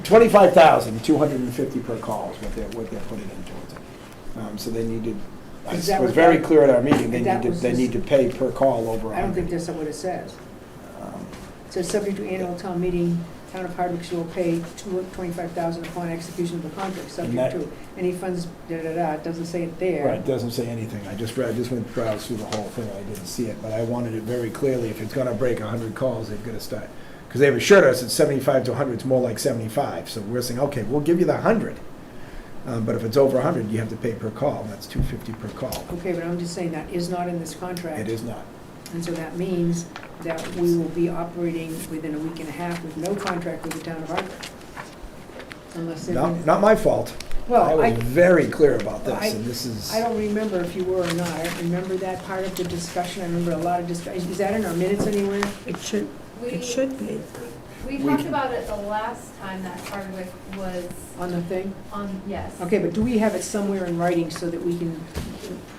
[SPEAKER 1] $25,250 per call is what they're putting in towards it. So they need to, I
[SPEAKER 2] Is that
[SPEAKER 1] was
[SPEAKER 2] what
[SPEAKER 1] very
[SPEAKER 2] that-
[SPEAKER 1] clear at our meeting, they
[SPEAKER 2] that
[SPEAKER 1] need to,
[SPEAKER 2] was
[SPEAKER 1] they
[SPEAKER 2] just-
[SPEAKER 1] need to pay per call over
[SPEAKER 2] I don't think
[SPEAKER 1] 100.
[SPEAKER 2] that's what it says.
[SPEAKER 1] Um,
[SPEAKER 2] It says, subject to annual town meeting, Town of Hardwick shall pay $25,000 upon execution of the contract, subject
[SPEAKER 1] that-
[SPEAKER 2] to any funds, da-da-da, it doesn't say it there.
[SPEAKER 1] Right, it doesn't say anything, I just went browse through the whole thing, I didn't see it, but I wanted it very clearly, if it's gonna break 100 calls, they've gotta start. Because they've assured us it's 75 to 100, it's more like 75, so we're saying, okay, we'll give you the 100. But if it's over 100, you have to pay per call, and that's $250 per call.
[SPEAKER 2] Okay, but I'm just saying that is not in this contract.
[SPEAKER 1] It is not.
[SPEAKER 2] And so that means that we will be operating within a week and a half with no contract with the Town of Hardwick. Unless they're gonna-
[SPEAKER 1] Not my fault. I
[SPEAKER 2] Well,
[SPEAKER 1] was very clear about this,
[SPEAKER 2] I-
[SPEAKER 1] and this is,
[SPEAKER 2] I don't remember if you were or not. I remember that part of the discussion. I remember a lot of discussion. Is that in our minutes anywhere?
[SPEAKER 7] It should be.
[SPEAKER 6] We
[SPEAKER 1] We
[SPEAKER 6] talked
[SPEAKER 1] can-
[SPEAKER 6] about it the last time that Hardwick was
[SPEAKER 2] On the thing?
[SPEAKER 6] on, yes.
[SPEAKER 2] Okay, but do we have it somewhere in writing so that we can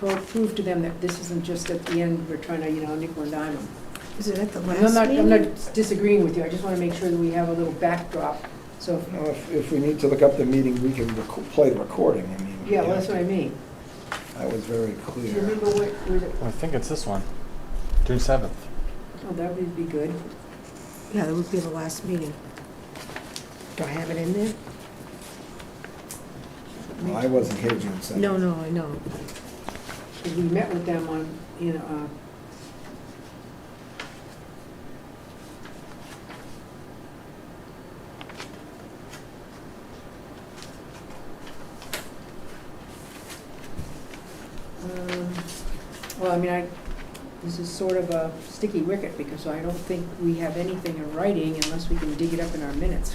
[SPEAKER 2] prove to them that this isn't just at the end, we're trying to, nickel and dime them?
[SPEAKER 7] Is it at the
[SPEAKER 2] I'm
[SPEAKER 7] last
[SPEAKER 2] not,
[SPEAKER 7] meeting?
[SPEAKER 2] I'm not disagreeing with you. I just want to make sure that we have a little backdrop. So,
[SPEAKER 1] if we need to look up the meeting, we can play the recording, I mean.
[SPEAKER 2] yeah, well, that's what I mean.
[SPEAKER 1] I was very
[SPEAKER 2] Do you
[SPEAKER 1] clear.
[SPEAKER 2] remember what, was it?
[SPEAKER 4] I think it's this one, June 7th.
[SPEAKER 2] Oh, that would be good.
[SPEAKER 7] Yeah, that would be the last meeting. Do I have it in there?
[SPEAKER 1] Well, I wasn't here June 7th.
[SPEAKER 7] No, I know.
[SPEAKER 2] Because we met with them on, well, I mean, this is sort of a sticky wicket because I don't think we have anything in writing unless we can dig it up in our minutes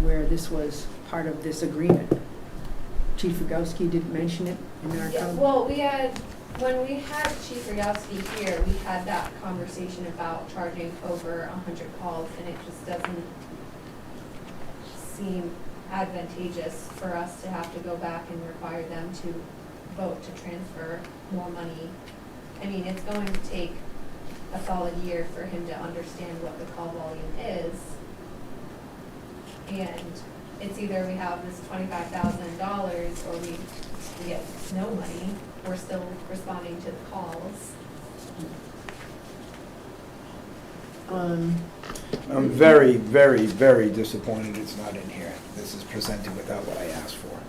[SPEAKER 2] where this was part of this agreement. Chief Rogowski did mention it in our
[SPEAKER 6] Yeah,
[SPEAKER 2] comment.
[SPEAKER 6] well, when we had Chief Rogowski here, we had that conversation about charging over 100 calls, and it just doesn't seem advantageous for us to have to go back and require them to vote to transfer more money. I mean, it's going to take a solid year for him to understand what the call volume is. And it's either we have this $25,000 or we get no money. We're still responding to the calls.
[SPEAKER 1] I'm very, very, very disappointed it's not in here. This is presented without what I asked for.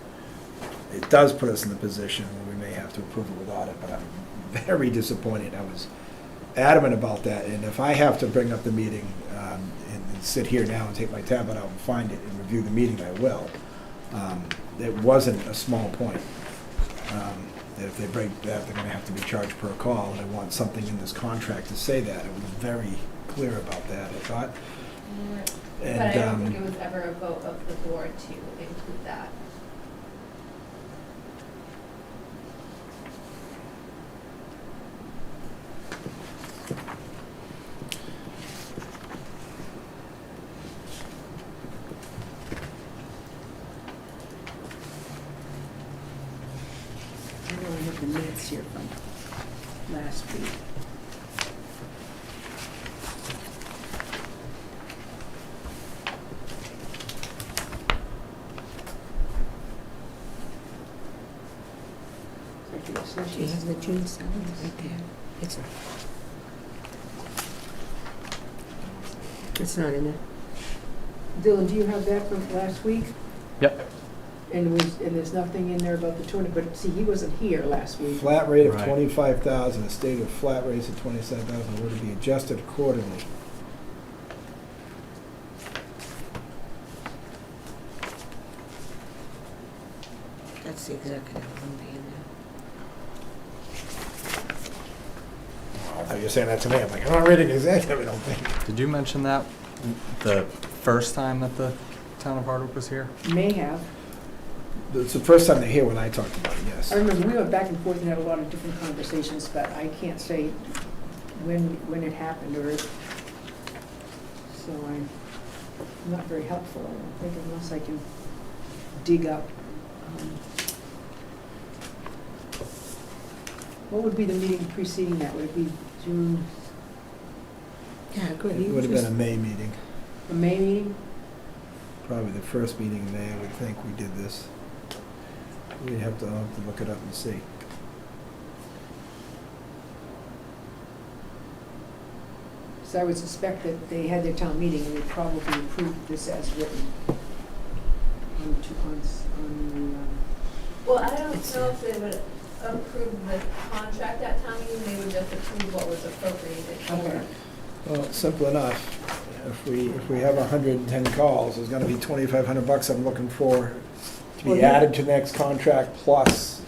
[SPEAKER 1] It does put us in the position where we may have to approve it without it, but I'm very disappointed. I was adamant about that, and if I have to bring up the meeting and sit here now and take my tablet out and find it and review the meeting, I will. It wasn't a small point. That if they break that, they're gonna have to be charged per call, and I want something in this contract to say that. I was very clear about that, I thought.
[SPEAKER 6] But I
[SPEAKER 1] And,
[SPEAKER 6] don't think it was ever a vote of the board to include that.
[SPEAKER 2] I know I have the minutes here from last week. Executive
[SPEAKER 7] She
[SPEAKER 2] session.
[SPEAKER 7] has the June 7th right there. It's not in there.
[SPEAKER 2] Dylan, do you have that from last week?
[SPEAKER 4] Yep.
[SPEAKER 2] And there's nothing in there about the 20, but see, he wasn't here last week.
[SPEAKER 1] flat rate of
[SPEAKER 4] Right.
[SPEAKER 1] 25,000, a state of flat rates of 27,000 were to be adjusted accordingly.
[SPEAKER 7] That's the executive one being
[SPEAKER 1] I thought you were saying that to me. I'm like, I'm not reading executive, I don't think.
[SPEAKER 4] Did you mention that the first time that the town of Hardwick was here?
[SPEAKER 2] May have.
[SPEAKER 1] It's the first time they're here when I talked about it, yes.
[SPEAKER 2] I remember we went back and forth and had a lot of different conversations, but I can't say when it happened or, so I'm not very helpful, I don't think, unless I can dig up. What would be the meeting preceding that? Would it be June,
[SPEAKER 7] there. Yeah, good.
[SPEAKER 1] It would have been a May meeting,
[SPEAKER 2] a May meeting?
[SPEAKER 1] probably the first meeting in May, I would think we did this. We'd have to look it up and see.
[SPEAKER 2] So I would suspect that they had their town meeting and they probably approved this as written.
[SPEAKER 6] Well, I don't know if they would approve the contract at town meeting, they would just approve what was appropriated for.
[SPEAKER 2] Okay.
[SPEAKER 1] Well, simple enough. If we have 110 calls, there's gonna be $2,500 I'm looking for to
[SPEAKER 2] Well,
[SPEAKER 1] be
[SPEAKER 2] yeah.
[SPEAKER 1] added to next contract, plus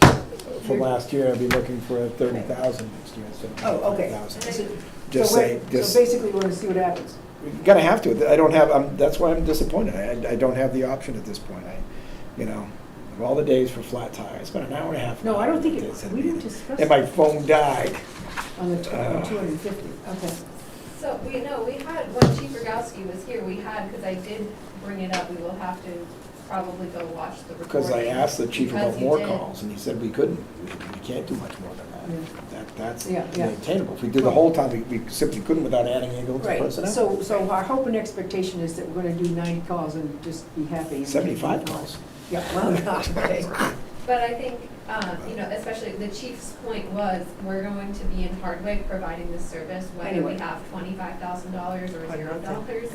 [SPEAKER 1] for last year, I'd be looking for 30,000 next year instead of
[SPEAKER 2] Oh, okay.
[SPEAKER 1] 25,000.
[SPEAKER 6] And
[SPEAKER 1] Just say, just,
[SPEAKER 2] So basically, we're gonna see what happens.
[SPEAKER 1] you're gonna have to. I don't have, that's why I'm disappointed. I don't have the option at this point. Of all the days for flat tire, I spent an hour and a half.
[SPEAKER 2] No, I don't think we didn't discuss
[SPEAKER 1] And my phone died.
[SPEAKER 2] on the 250, okay.
[SPEAKER 6] So, we had, when Chief Rogowski was here, because I did bring it up, we will have to probably go watch the recording.
[SPEAKER 1] Because I asked the chief
[SPEAKER 6] Because
[SPEAKER 1] about
[SPEAKER 6] you
[SPEAKER 1] more
[SPEAKER 6] did.
[SPEAKER 1] calls, and he said we couldn't. We can't do much more than that. That's
[SPEAKER 2] Yeah, yeah.
[SPEAKER 1] maintainable. If we did the whole time, we simply couldn't without adding ambulance
[SPEAKER 2] Right,
[SPEAKER 1] personnel.
[SPEAKER 2] so our hope and expectation is that we're gonna do 90 calls and just be happy.
[SPEAKER 1] 75 calls.
[SPEAKER 2] Yeah, well, okay.
[SPEAKER 6] But I think, especially the chief's point was, we're going to be in Hardwick providing this service, whether
[SPEAKER 2] Anyway.
[SPEAKER 6] we have $25,000 or $0.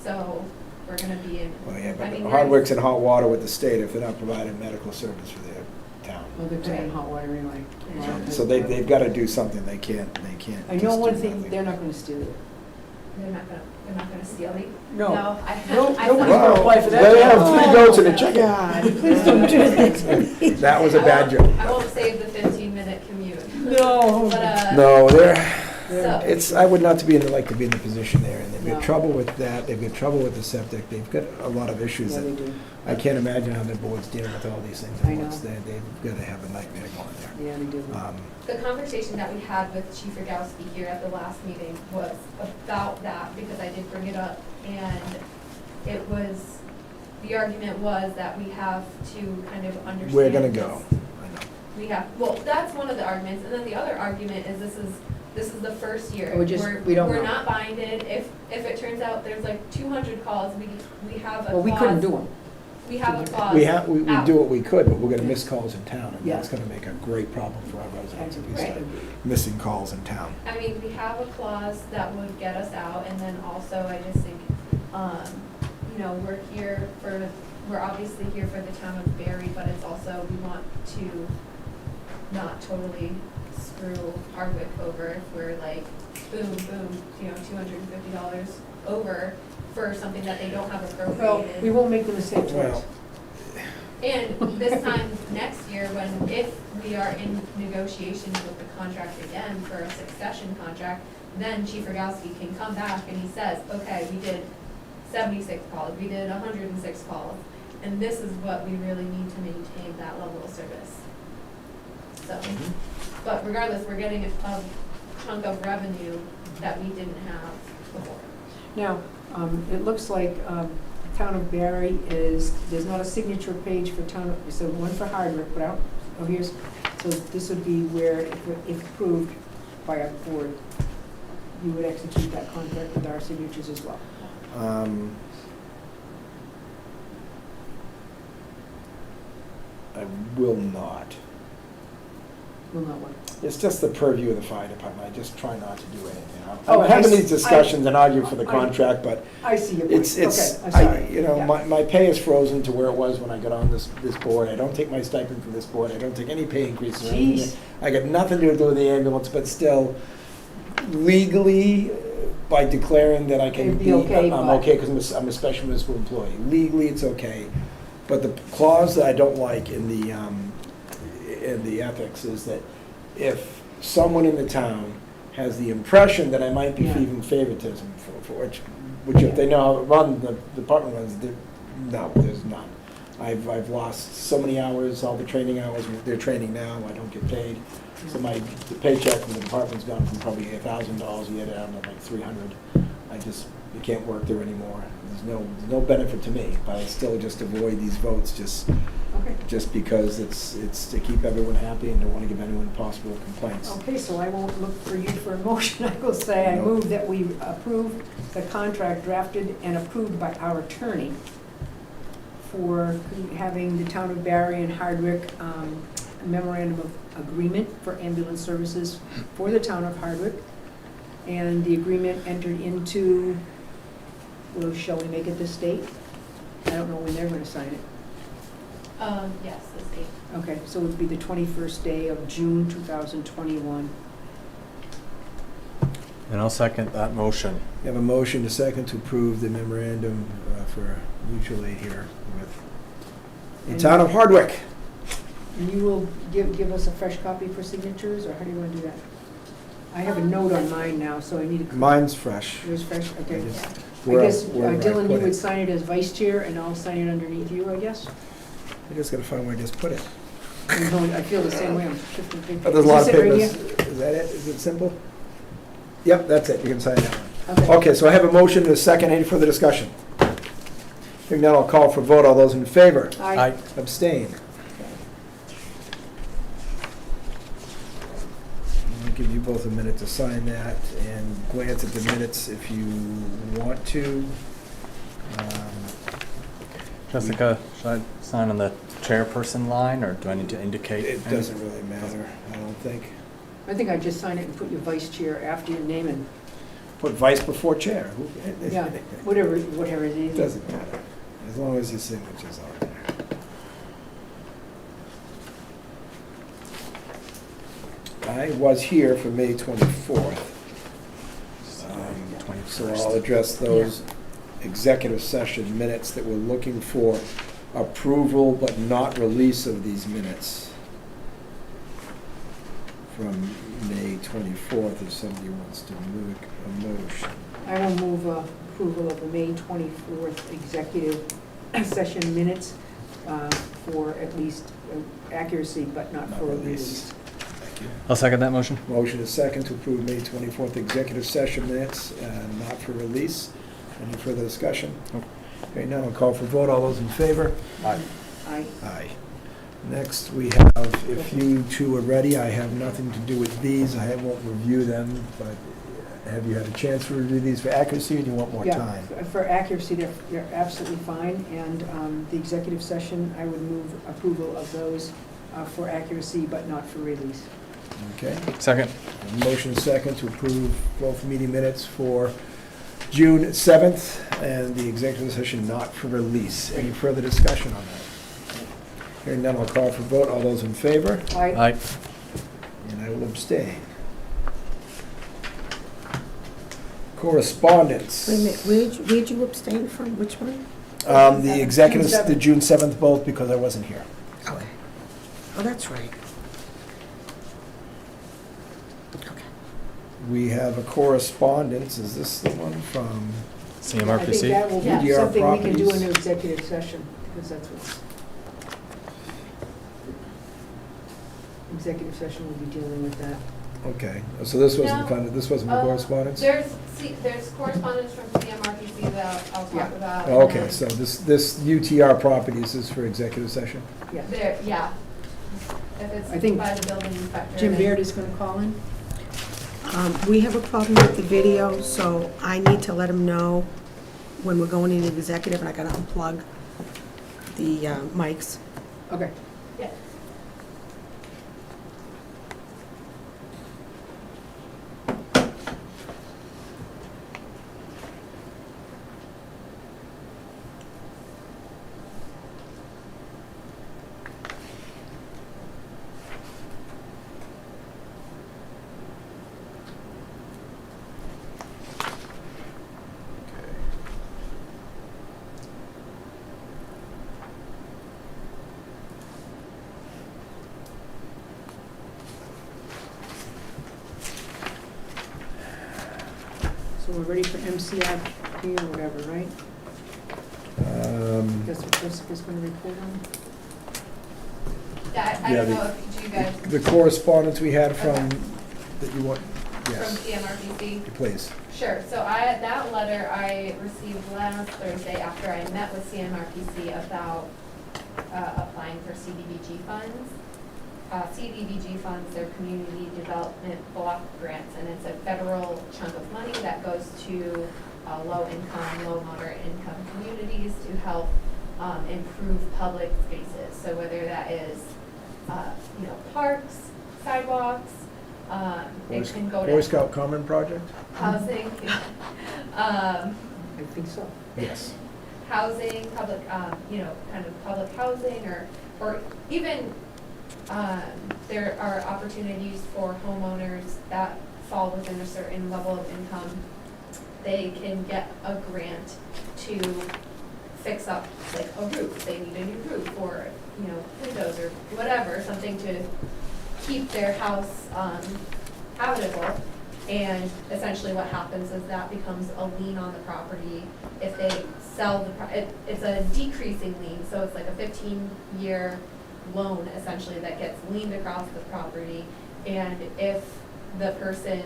[SPEAKER 6] So, we're gonna be in.
[SPEAKER 1] Well, yeah,
[SPEAKER 6] I
[SPEAKER 1] but
[SPEAKER 6] mean,
[SPEAKER 1] Hardwick's in hot water with the state if they're not providing medical service for their town.
[SPEAKER 2] Well, they're paying hot water anyway.
[SPEAKER 1] So they've got to do something. They can't.
[SPEAKER 2] I know
[SPEAKER 1] just
[SPEAKER 2] one
[SPEAKER 1] do
[SPEAKER 2] thing,
[SPEAKER 1] nothing.
[SPEAKER 2] they're not gonna steal it.
[SPEAKER 6] They're not gonna steal me?
[SPEAKER 2] No.
[SPEAKER 6] No, I
[SPEAKER 2] Nobody's
[SPEAKER 6] I-
[SPEAKER 2] gonna apply for that.
[SPEAKER 1] They have
[SPEAKER 2] job.
[SPEAKER 1] 3 goats and a
[SPEAKER 7] Oh,
[SPEAKER 1] chicken.
[SPEAKER 7] God, please don't do that to me.
[SPEAKER 1] That was a bad joke.
[SPEAKER 6] I won't save the 15-minute commute.
[SPEAKER 2] No.
[SPEAKER 6] But,
[SPEAKER 1] No,
[SPEAKER 6] so,
[SPEAKER 1] I would not like to be in the position there, and they've got
[SPEAKER 2] No.
[SPEAKER 1] trouble with that. They've got trouble with the septic. They've got a lot of issues
[SPEAKER 2] Yeah,
[SPEAKER 1] that
[SPEAKER 2] they do.
[SPEAKER 1] I can't imagine how their board's dealing with all these things
[SPEAKER 2] I
[SPEAKER 1] at
[SPEAKER 2] know.
[SPEAKER 1] once. They've got to have a nightmare going there.
[SPEAKER 2] Yeah, they do.
[SPEAKER 6] the conversation that we had with Chief Rogowski here at the last meeting was about that, because I did bring it up, and the argument was that we have to kind of understand.
[SPEAKER 1] We're gonna go.
[SPEAKER 6] this.
[SPEAKER 1] I know.
[SPEAKER 6] Well, that's one of the arguments, and then the other argument is this is the first year.
[SPEAKER 2] We don't know.
[SPEAKER 6] We're not binded. If it turns out there's like 200 calls, we have a clause.
[SPEAKER 2] Well, we couldn't do them.
[SPEAKER 6] We have a clause.
[SPEAKER 1] We
[SPEAKER 6] out.
[SPEAKER 1] do what we could, but we're gonna miss calls in town, and
[SPEAKER 2] Yeah.
[SPEAKER 1] that's gonna make a great problem for our residents if we start
[SPEAKER 6] Right.
[SPEAKER 1] missing calls in town.
[SPEAKER 6] I mean, we have a clause that would get us out, and then also I just think, we're obviously here for the town of Barre, but it's also, we want to not totally screw Hardwick over if we're like, boom, boom, $250 over for something that they don't have
[SPEAKER 2] Well, we
[SPEAKER 6] appropriated.
[SPEAKER 2] won't make the mistake twice.
[SPEAKER 1] Well,
[SPEAKER 6] And this time next year, if we are in negotiations with the contract again for a succession contract, then Chief Rogowski can come back and he says, okay, we did 76 calls, we did 106 calls, and this is what we really need to maintain that level of service. So, but regardless, we're getting a chunk of revenue that we didn't have before.
[SPEAKER 2] Now, it looks like Town of Barre there's not a signature page for so one for Hardwick, but so this would be where, if approved by our board, you would execute that contract with our signatures as well.
[SPEAKER 1] I will not.
[SPEAKER 2] Will not what?
[SPEAKER 1] It's just the purview of the fire department. I just try not to do anything.
[SPEAKER 2] Oh,
[SPEAKER 1] I'm having
[SPEAKER 2] I-
[SPEAKER 1] these discussions and argue for the contract, but
[SPEAKER 2] I see your point.
[SPEAKER 1] it's,
[SPEAKER 2] Okay, I'm sorry. Yeah.
[SPEAKER 1] my pay is frozen to where it was when I got on this board. I don't take my stipend from this board. I don't take any pay increases or anything.
[SPEAKER 2] Jeez.
[SPEAKER 1] I got nothing to do with the ambulance, but still, legally, by declaring that I can
[SPEAKER 2] It'd be okay,
[SPEAKER 1] I'm
[SPEAKER 2] but-
[SPEAKER 1] okay because I'm a special municipal employee. Legally, it's okay. But the clause that I don't like in the ethics is that if someone in the town has the impression that I might be
[SPEAKER 2] Yeah.
[SPEAKER 1] feeding favoritism for which if they know how the department runs, no, there's none. I've lost so many hours, all the training hours, they're training now, I don't get paid. So the paycheck from the department's gone from probably $1,000 a year down to like 300. You can't work there anymore. There's no benefit to me, but I still just avoid these votes
[SPEAKER 2] Okay.
[SPEAKER 1] just because it's to keep everyone happy and don't want to give anyone possible complaints.
[SPEAKER 2] Okay, so I won't look for you for a motion. I will say I
[SPEAKER 1] No.
[SPEAKER 2] move that we approve the contract drafted and approved by our attorney for having the town of Barre and Hardwick a memorandum of agreement for ambulance services for the town of Hardwick. And the agreement entered into, well, shall we make it this date? I don't know when they're gonna sign it.
[SPEAKER 6] Yes, this date.
[SPEAKER 2] Okay, so it would be the 21st day of June 2021.
[SPEAKER 4] And I'll second that motion.
[SPEAKER 1] We have a motion to second to approve the memorandum for mutual aid here with the
[SPEAKER 2] And-
[SPEAKER 1] town of Hardwick.
[SPEAKER 2] And you will give us a fresh copy for signatures, or how do you wanna do that? I have a note on mine now, so I need to.
[SPEAKER 1] Mine's fresh.
[SPEAKER 2] Yours fresh, okay.
[SPEAKER 1] Just
[SPEAKER 2] I
[SPEAKER 1] where-
[SPEAKER 2] guess,
[SPEAKER 1] where I
[SPEAKER 2] Dylan, you
[SPEAKER 1] put
[SPEAKER 2] would
[SPEAKER 1] it.
[SPEAKER 2] sign it as vice chair, and I'll sign it underneath you, I guess?
[SPEAKER 1] I just gotta find where I just put it.
[SPEAKER 2] I feel the same way, I'm shifting papers.
[SPEAKER 1] Oh, there's a lot of
[SPEAKER 2] Is this it right
[SPEAKER 1] papers. Is that it? Is it simple? Yep, that's it. You can sign that one.
[SPEAKER 2] here? Okay.
[SPEAKER 1] Okay, so I have a motion and a second. Any further discussion? Hearing none, I'll call for vote. All those in favor?
[SPEAKER 2] Aye.
[SPEAKER 1] Abstain. I'll give you both a minute to sign that and glance at the minutes if you want to.
[SPEAKER 4] Jessica, should I sign on the chairperson line, or do I need to indicate?
[SPEAKER 1] It doesn't really matter, I don't think.
[SPEAKER 2] I think I'd just sign it and put your vice chair after your name and,
[SPEAKER 1] Put vice before chair.
[SPEAKER 2] yeah, whatever it
[SPEAKER 1] It
[SPEAKER 2] is.
[SPEAKER 1] doesn't matter, as long as your signature's on there. I was here for May 24th. So I'll address those executive session minutes that we're looking for approval but not release of these minutes from May 24th, if somebody wants to make a motion.
[SPEAKER 2] I will move approval of the May 24th executive session minutes for at least accuracy, but not for a release.
[SPEAKER 1] Thank you.
[SPEAKER 4] I'll second that motion.
[SPEAKER 1] Motion is second to approve May 24th executive session minutes, not for release. Any further discussion?
[SPEAKER 4] Nope.
[SPEAKER 1] Hearing none, I'll call for vote. All those in favor?
[SPEAKER 4] Aye.
[SPEAKER 2] Aye.
[SPEAKER 1] Aye. Next, we have, if you two are ready, I have nothing to do with these. I won't review them, but have you had a chance to review these for accuracy, or do you want more
[SPEAKER 2] Yeah,
[SPEAKER 1] time?
[SPEAKER 2] for accuracy, they're absolutely fine, and the executive session, I would move approval of those for accuracy, but not for release.
[SPEAKER 1] Okay.
[SPEAKER 4] Second.
[SPEAKER 1] Motion second to approve both meeting minutes for June 7th and the executive session not for release. Any further discussion on that? Hearing none, I'll call for vote. All those in favor?
[SPEAKER 2] Aye.
[SPEAKER 4] Aye.
[SPEAKER 1] And I will abstain. Correspondence.
[SPEAKER 7] Wait a minute, where'd you abstain from? Which one?
[SPEAKER 1] The executives,
[SPEAKER 2] June 7th.
[SPEAKER 1] the June 7th both, because I wasn't here.
[SPEAKER 7] Okay. Oh, that's right. Okay.
[SPEAKER 1] We have a correspondence. Is this the one from?
[SPEAKER 2] I think
[SPEAKER 4] CMRPC?
[SPEAKER 2] that will be
[SPEAKER 1] UDR
[SPEAKER 2] something we can do in
[SPEAKER 1] properties.
[SPEAKER 2] an executive session, because that's what's, executive session will be dealing with that.
[SPEAKER 1] Okay, so this wasn't
[SPEAKER 6] No.
[SPEAKER 1] funded, this wasn't the correspondence?
[SPEAKER 6] There's correspondence from CMRPC that I'll
[SPEAKER 2] Yeah.
[SPEAKER 6] talk about.
[SPEAKER 1] Oh,
[SPEAKER 6] and
[SPEAKER 1] okay,
[SPEAKER 6] then
[SPEAKER 1] so this UTR properties is for executive session?
[SPEAKER 2] Yeah.
[SPEAKER 6] There, yeah. If
[SPEAKER 2] I
[SPEAKER 6] it's
[SPEAKER 2] think
[SPEAKER 6] by the building inspector.
[SPEAKER 2] Jim
[SPEAKER 6] then-
[SPEAKER 2] Baird is gonna call in?
[SPEAKER 7] We have a problem with the video, so I need to let him know when we're going into executive, and I gotta unplug the mics.
[SPEAKER 2] Okay.
[SPEAKER 6] Yeah.
[SPEAKER 2] So we're ready for MCRP or whatever, right? That's what Jessica's gonna report on?
[SPEAKER 6] Yeah, I
[SPEAKER 1] Yeah,
[SPEAKER 6] don't
[SPEAKER 1] the-
[SPEAKER 6] know if you guys,
[SPEAKER 1] The correspondence we had from,
[SPEAKER 6] Okay.
[SPEAKER 1] that you want,
[SPEAKER 6] from
[SPEAKER 1] yes,
[SPEAKER 6] CMRPC.
[SPEAKER 1] please.
[SPEAKER 6] Sure, so that letter I received last Thursday after I met with CMRPC about applying for CDBG funds. CDBG funds, they're community development block grants, and it's a federal chunk of money that goes to low-income, low-moderate income communities to help improve public spaces. So whether that is, parks, sidewalks, it can go to.
[SPEAKER 1] Boy Scout Common Project?
[SPEAKER 6] Housing,
[SPEAKER 2] I think so.
[SPEAKER 1] Yes.
[SPEAKER 6] housing, public, kind of public housing, or even, there are opportunities for homeowners that fall within a certain level of income. They can get a grant to fix up like a roof, they need a new roof, or, windows or whatever, something to keep their house, habitable. And essentially what happens is that becomes a lien on the property. If they sell it's a decreasing lien, so it's like a 15-year loan essentially that gets liened across the property. And if the person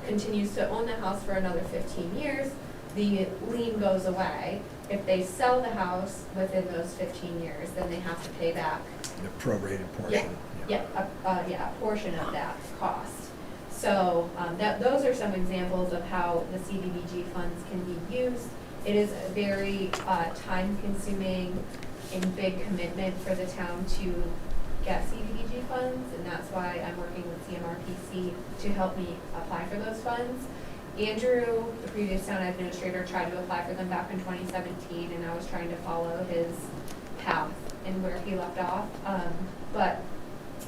[SPEAKER 6] continues to own the house for another 15 years, the lien goes away. If they sell the house within those 15 years, then they have to pay back.
[SPEAKER 1] The prorated portion.
[SPEAKER 6] A portion of that cost. So those are some examples of how the CDBG funds can be used. It is a very time-consuming and big commitment for the town to get CDBG funds, and that's why I'm working with CMRPC to help me apply for those funds. Andrew, the previous town administrator, tried to apply for them back in 2017, and I was trying to follow his path and where he left off. But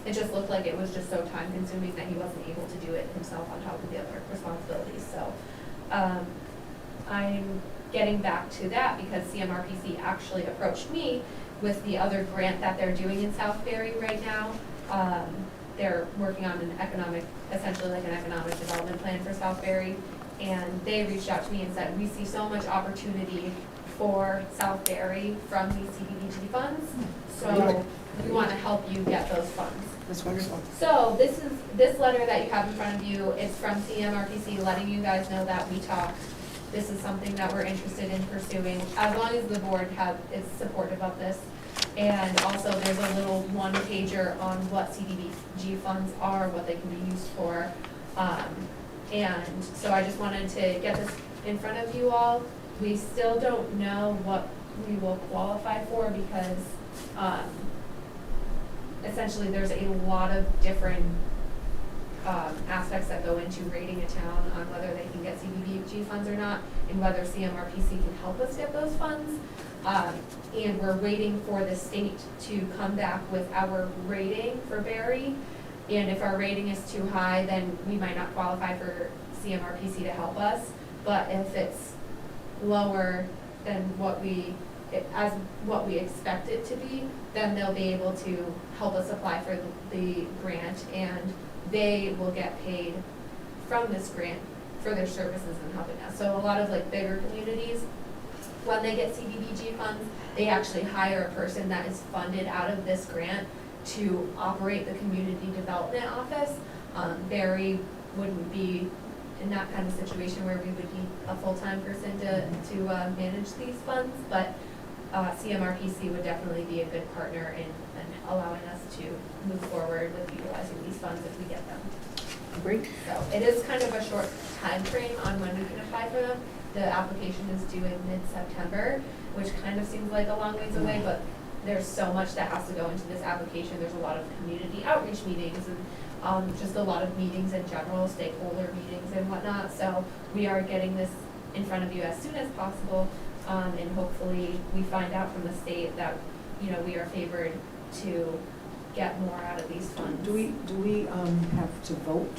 [SPEAKER 6] it just looked like it was just so time consuming that he wasn't able to do it himself on top of the other responsibilities. So I'm getting back to that because CMRPC actually approached me with the other grant that they're doing in Southbury right now. They're working on essentially like an economic development plan for Southbury. And they reached out to me and said, we see so much opportunity for Southbury from these CDBG funds. So we want to help you get those funds.
[SPEAKER 2] That's wonderful.
[SPEAKER 6] So this letter that you have in front of you is from CMRPC letting you guys know that we talked. This is something that we're interested in pursuing, as long as the board is supportive of this. And also there's a little one-pager on what CDBG funds are, what they can be used for. And so I just wanted to get this in front of you all. We still don't know what we will qualify for because essentially there's a lot of different aspects that go into rating a town on whether they can get CDBG funds or not, and whether CMRPC can help us get those funds. And we're waiting for the state to come back with our rating for Barre. And if our rating is too high, then we might not qualify for CMRPC to help us. But if it's lower than what we expect it to be, then they'll be able to help us apply for the grant, and they will get paid from this grant for their services and helping us. So a lot of like bigger communities, when they get CDBG funds, they actually hire a person that is funded out of this grant to operate the community development office. Barre wouldn't be in that kind of situation where we would need a full-time person to manage these funds, but CMRPC would definitely be a good partner in allowing us to move forward with utilizing these funds if we get them.
[SPEAKER 2] Great.
[SPEAKER 6] So it is kind of a short time frame on when we can apply for them. The application is due in mid-September, which kind of seems like a long ways away, but there's so much that has to go into this application. There's a lot of community outreach meetings and just a lot of meetings in general, stakeholder meetings and whatnot. So we are getting this in front of you as soon as possible, and hopefully we find out from the state that, we are favored to get more out of these funds.
[SPEAKER 2] Do we have to vote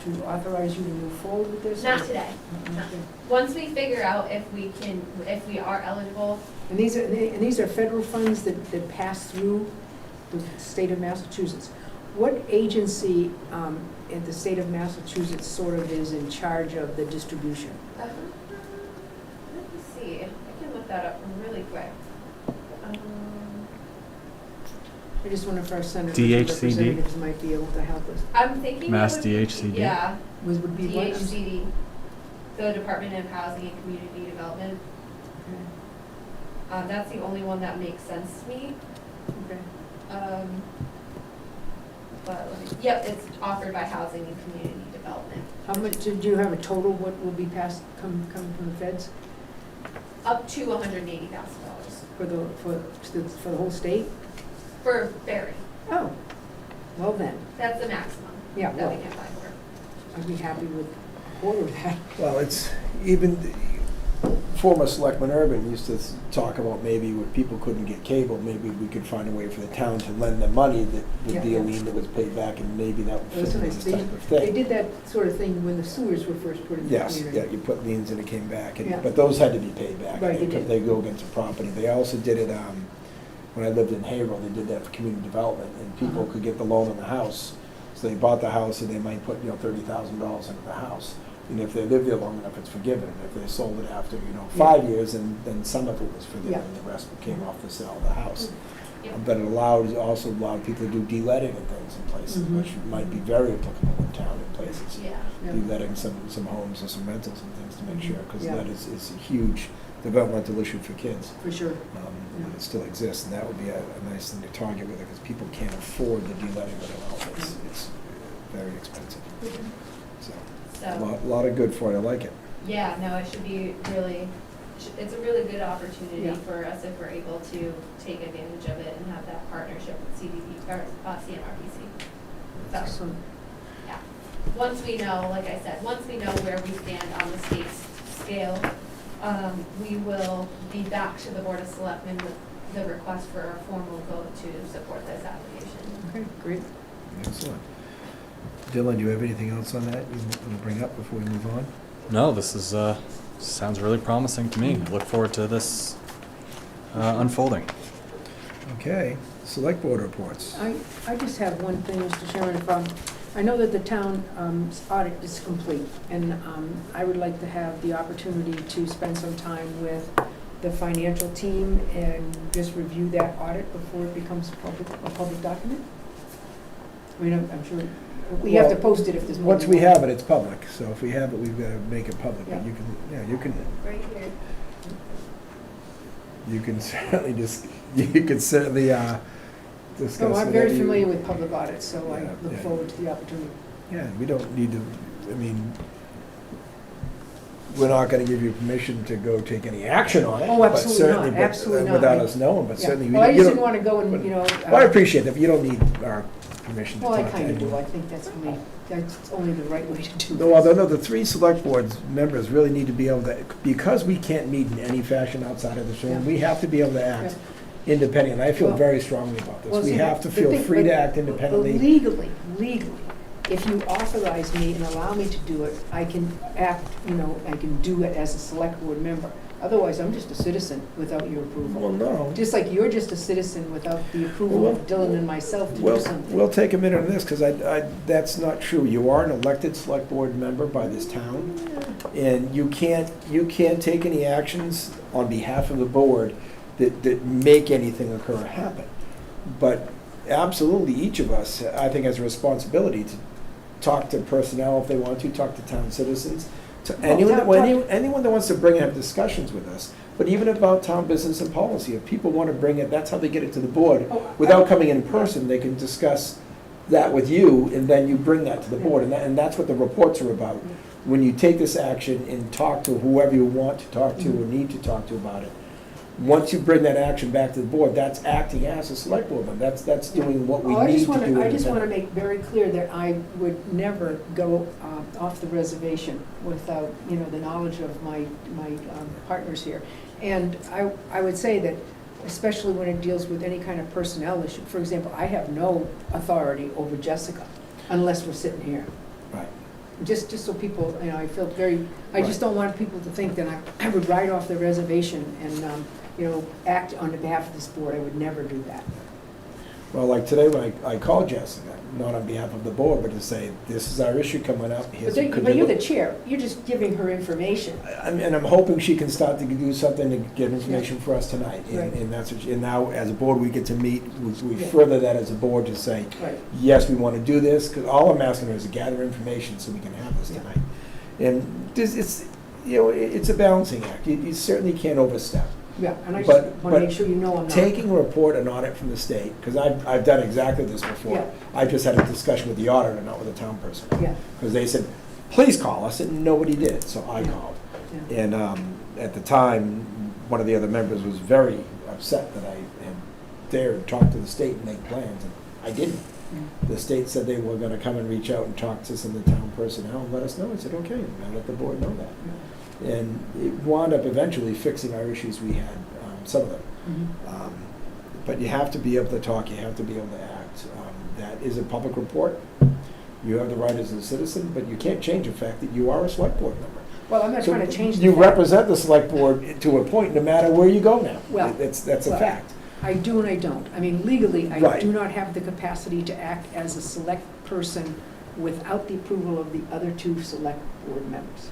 [SPEAKER 2] to authorize you to move forward with this?
[SPEAKER 6] Not today. No.
[SPEAKER 2] Okay.
[SPEAKER 6] Once we figure out if we are eligible.
[SPEAKER 2] And these are federal funds that pass through the state of Massachusetts. What agency in the state of Massachusetts sort of is in charge of the distribution?
[SPEAKER 6] Let me see. I can look that up really quick.
[SPEAKER 2] I just wonder if our senators
[SPEAKER 4] DHCD?
[SPEAKER 2] and representatives might be able to help us.
[SPEAKER 6] I'm thinking
[SPEAKER 4] Mass
[SPEAKER 6] it would be-
[SPEAKER 4] DHCD?
[SPEAKER 6] Yeah,
[SPEAKER 2] Would be what?
[SPEAKER 6] DHCD, the Department of Housing and Community Development.
[SPEAKER 2] Okay.
[SPEAKER 6] That's the only one that makes sense to me.
[SPEAKER 2] Okay.
[SPEAKER 6] But yep, it's offered by Housing and Community Development.
[SPEAKER 2] How much, did you have a total, what will be passed, come from the feds?
[SPEAKER 6] Up to $180,000.
[SPEAKER 2] for the whole state?
[SPEAKER 6] For Barry,
[SPEAKER 2] Oh, well then,
[SPEAKER 6] that's the maximum
[SPEAKER 2] yeah,
[SPEAKER 6] that we
[SPEAKER 2] well,
[SPEAKER 6] can apply for.
[SPEAKER 2] I'd be happy with a quarter of that.
[SPEAKER 1] Well, it's even, former Selectman Urban used to talk about maybe when people couldn't get cable, maybe we could find a way for the town to lend them money that would be
[SPEAKER 2] Yeah.
[SPEAKER 1] a lien that was paid back, and maybe that would
[SPEAKER 2] That's
[SPEAKER 1] fit
[SPEAKER 2] nice.
[SPEAKER 1] into this type of
[SPEAKER 2] They
[SPEAKER 1] thing.
[SPEAKER 2] did that sort of thing when the sewers were first put in the
[SPEAKER 1] Yes,
[SPEAKER 2] community.
[SPEAKER 1] yeah, you put liens and it came back,
[SPEAKER 2] Yeah.
[SPEAKER 1] but those had to be paid back.
[SPEAKER 2] Right, they
[SPEAKER 1] because
[SPEAKER 2] did.
[SPEAKER 1] They go against the property. They also did it, when I lived in Haverhill, they did that for community development, and people
[SPEAKER 2] Uh-huh.
[SPEAKER 1] could get the loan on the house. So they bought the house and they might put, $30,000 into the house. And if they lived there long enough, it's forgiven. And if they sold it after, 5 years, and then some of it was forgiven,
[SPEAKER 2] Yeah.
[SPEAKER 1] and the rest came off the sale of the house.
[SPEAKER 6] Yeah.
[SPEAKER 1] But it also allowed people to do de-letting and things in places,
[SPEAKER 2] Mhm.
[SPEAKER 1] which might be very applicable in town in places.
[SPEAKER 6] Yeah.
[SPEAKER 2] Yeah.
[SPEAKER 1] De-letting some homes or some rentals and things to make
[SPEAKER 2] Mhm.
[SPEAKER 1] sure, because
[SPEAKER 2] Yeah.
[SPEAKER 1] that is a huge developmental issue for kids.
[SPEAKER 2] For sure.
[SPEAKER 1] And it still exists, and that would be a nice thing to target with it, because people can't afford the de-letting of it all. It's very expensive. So, a
[SPEAKER 6] So,
[SPEAKER 1] lot of good for it, I like it.
[SPEAKER 6] yeah, no, it should be really, it's a really good opportunity
[SPEAKER 2] Yeah.
[SPEAKER 6] for us if we're able to take advantage of it and have that partnership with CMRPC. So,
[SPEAKER 2] Excellent.
[SPEAKER 6] yeah. Once we know, like I said, once we know where we stand on the state's scale, we will be back to the Board of Selectmen with the request for a formal vote to support this application.
[SPEAKER 2] Okay, great.
[SPEAKER 1] Excellent. Dylan, do you have anything else on that you want to bring up before we move on?
[SPEAKER 4] No, this is, sounds really promising to me. I look forward to this unfolding.
[SPEAKER 1] Okay, select board reports.
[SPEAKER 2] I just have one thing, Mr. Chairman, I know that the town audit is complete, and I would like to have the opportunity to spend some time with the financial team and just review that audit before it becomes a public document. I mean, I'm sure, we have to
[SPEAKER 1] Well,
[SPEAKER 2] post it if there's more
[SPEAKER 1] Once
[SPEAKER 2] than
[SPEAKER 1] we
[SPEAKER 2] one.
[SPEAKER 1] have it, it's public, so if we have it, we've got to make it public. But
[SPEAKER 2] Yeah.
[SPEAKER 1] you can
[SPEAKER 6] Right here.
[SPEAKER 1] You can certainly discuss
[SPEAKER 2] No, I'm
[SPEAKER 1] whatever
[SPEAKER 2] very
[SPEAKER 1] you-
[SPEAKER 2] familiar with public audits, so I
[SPEAKER 1] Yeah,
[SPEAKER 2] look
[SPEAKER 1] yeah.
[SPEAKER 2] forward to the opportunity.
[SPEAKER 1] Yeah, we don't need to, I mean, we're not gonna give you permission to go take any action on it.
[SPEAKER 2] Oh,
[SPEAKER 1] but
[SPEAKER 2] absolutely
[SPEAKER 1] certainly-
[SPEAKER 2] not,
[SPEAKER 1] but,
[SPEAKER 2] absolutely not.
[SPEAKER 1] Without us knowing, but
[SPEAKER 2] Yeah.
[SPEAKER 1] certainly.
[SPEAKER 2] Well, I
[SPEAKER 1] you
[SPEAKER 2] just
[SPEAKER 1] don't-
[SPEAKER 2] didn't want to go and,
[SPEAKER 1] Well, I appreciate that, but you don't need our permission to
[SPEAKER 2] Well, I
[SPEAKER 1] talk to
[SPEAKER 2] kind of do,
[SPEAKER 1] anyone.
[SPEAKER 2] I think that's only the right way to do
[SPEAKER 1] No,
[SPEAKER 2] this.
[SPEAKER 1] although the three select boards members really need to be able to, because we can't meet in any fashion outside of this room,
[SPEAKER 2] Yeah.
[SPEAKER 1] we have to be able to act independent. I feel
[SPEAKER 2] Well-
[SPEAKER 1] very strongly about
[SPEAKER 2] Well,
[SPEAKER 1] this. We
[SPEAKER 2] see,
[SPEAKER 1] have to
[SPEAKER 2] the
[SPEAKER 1] feel
[SPEAKER 2] thing-
[SPEAKER 1] free
[SPEAKER 2] but-
[SPEAKER 1] to act
[SPEAKER 2] but
[SPEAKER 1] independently.
[SPEAKER 2] Legally, if you authorize me and allow me to do it, I can act, I can do it as a select board member. Otherwise, I'm just a citizen without your
[SPEAKER 1] Well,
[SPEAKER 2] approval.
[SPEAKER 1] no.
[SPEAKER 2] Just like you're just a citizen without the approval of Dylan and myself to do
[SPEAKER 1] We'll,
[SPEAKER 2] something.
[SPEAKER 1] we'll take a minute on this, because that's not true. You are an elected select board member by this town, and you can't take any actions on behalf of the board that make anything occur or happen. But absolutely, each of us, I think, has a responsibility to talk to personnel if they want to, talk to town citizens, to anyone that wants to bring and have discussions with us, but even about town business and policy. If people want to bring it, that's how they get it to the board.
[SPEAKER 2] Oh,
[SPEAKER 1] Without coming in person, they can discuss that with you, and then you bring that to the board, and that's what the reports are about. When you take this action and talk to whoever you want to talk to or need to talk to about it, once you bring that action back to the board, that's acting as a select board member. That's doing what we
[SPEAKER 2] Oh,
[SPEAKER 1] need to do.
[SPEAKER 2] I just want to
[SPEAKER 1] independently.
[SPEAKER 2] make very clear that I would never go off the reservation without, the knowledge of my partners here. And I would say that, especially when it deals with any kind of personnel issue, for example, I have no authority over Jessica unless we're sitting here.
[SPEAKER 1] Right.
[SPEAKER 2] Just so people, I feel I just
[SPEAKER 1] Right.
[SPEAKER 2] don't want people to think that I would ride off the reservation and, act on behalf of this board. I would never do that.
[SPEAKER 1] Well, like today, when I called Jessica, not on behalf of the board, but to say, this is our issue coming up.
[SPEAKER 2] But you're the chair, you're just giving her information.
[SPEAKER 1] And I'm hoping she can start to do something to get information for us tonight.
[SPEAKER 2] Right.
[SPEAKER 1] And that's what, and now, as a board, we get to meet, we
[SPEAKER 2] Yeah.
[SPEAKER 1] further that as a board to say,
[SPEAKER 2] Right.
[SPEAKER 1] yes, we want to do this, because all I'm asking her is to gather information so we can have this
[SPEAKER 2] Yeah.
[SPEAKER 1] tonight. And it's a balancing act. You certainly can't overstep.
[SPEAKER 2] Yeah, and I just
[SPEAKER 1] But-
[SPEAKER 2] want to
[SPEAKER 1] but
[SPEAKER 2] make sure you know I'm not.
[SPEAKER 1] Taking a report and audit from the state, because I've done exactly this before.
[SPEAKER 2] Yeah.
[SPEAKER 1] I just had a discussion with the auditor, not with the town person.
[SPEAKER 2] Yeah,
[SPEAKER 1] Because they said, please call us, and nobody did, so I
[SPEAKER 2] Yeah.
[SPEAKER 1] called.
[SPEAKER 2] yeah.
[SPEAKER 1] And at the time, one of the other members was very upset that I had dared talk to the state and make plans, and I didn't. The state said they were gonna come and reach out and talk to some of the town personnel and let us know. I said, okay, and I let the board know that. And it wound up eventually fixing our issues we had, some of them.
[SPEAKER 2] Mhm.
[SPEAKER 1] But you have to be able to talk, you have to be able to act. That is a public report. You have the right as a citizen, but you can't change the fact that you are a select board member.
[SPEAKER 2] Well, I'm not
[SPEAKER 1] So
[SPEAKER 2] trying to change the
[SPEAKER 1] you
[SPEAKER 2] fact.
[SPEAKER 1] represent the select board to a point, no matter where you go now.
[SPEAKER 2] Well,
[SPEAKER 1] That's a
[SPEAKER 2] well,
[SPEAKER 1] fact.
[SPEAKER 2] I do and I don't. I mean, legally, I
[SPEAKER 1] Right.
[SPEAKER 2] do not have the capacity to act as a select person without the approval of the other two select board members.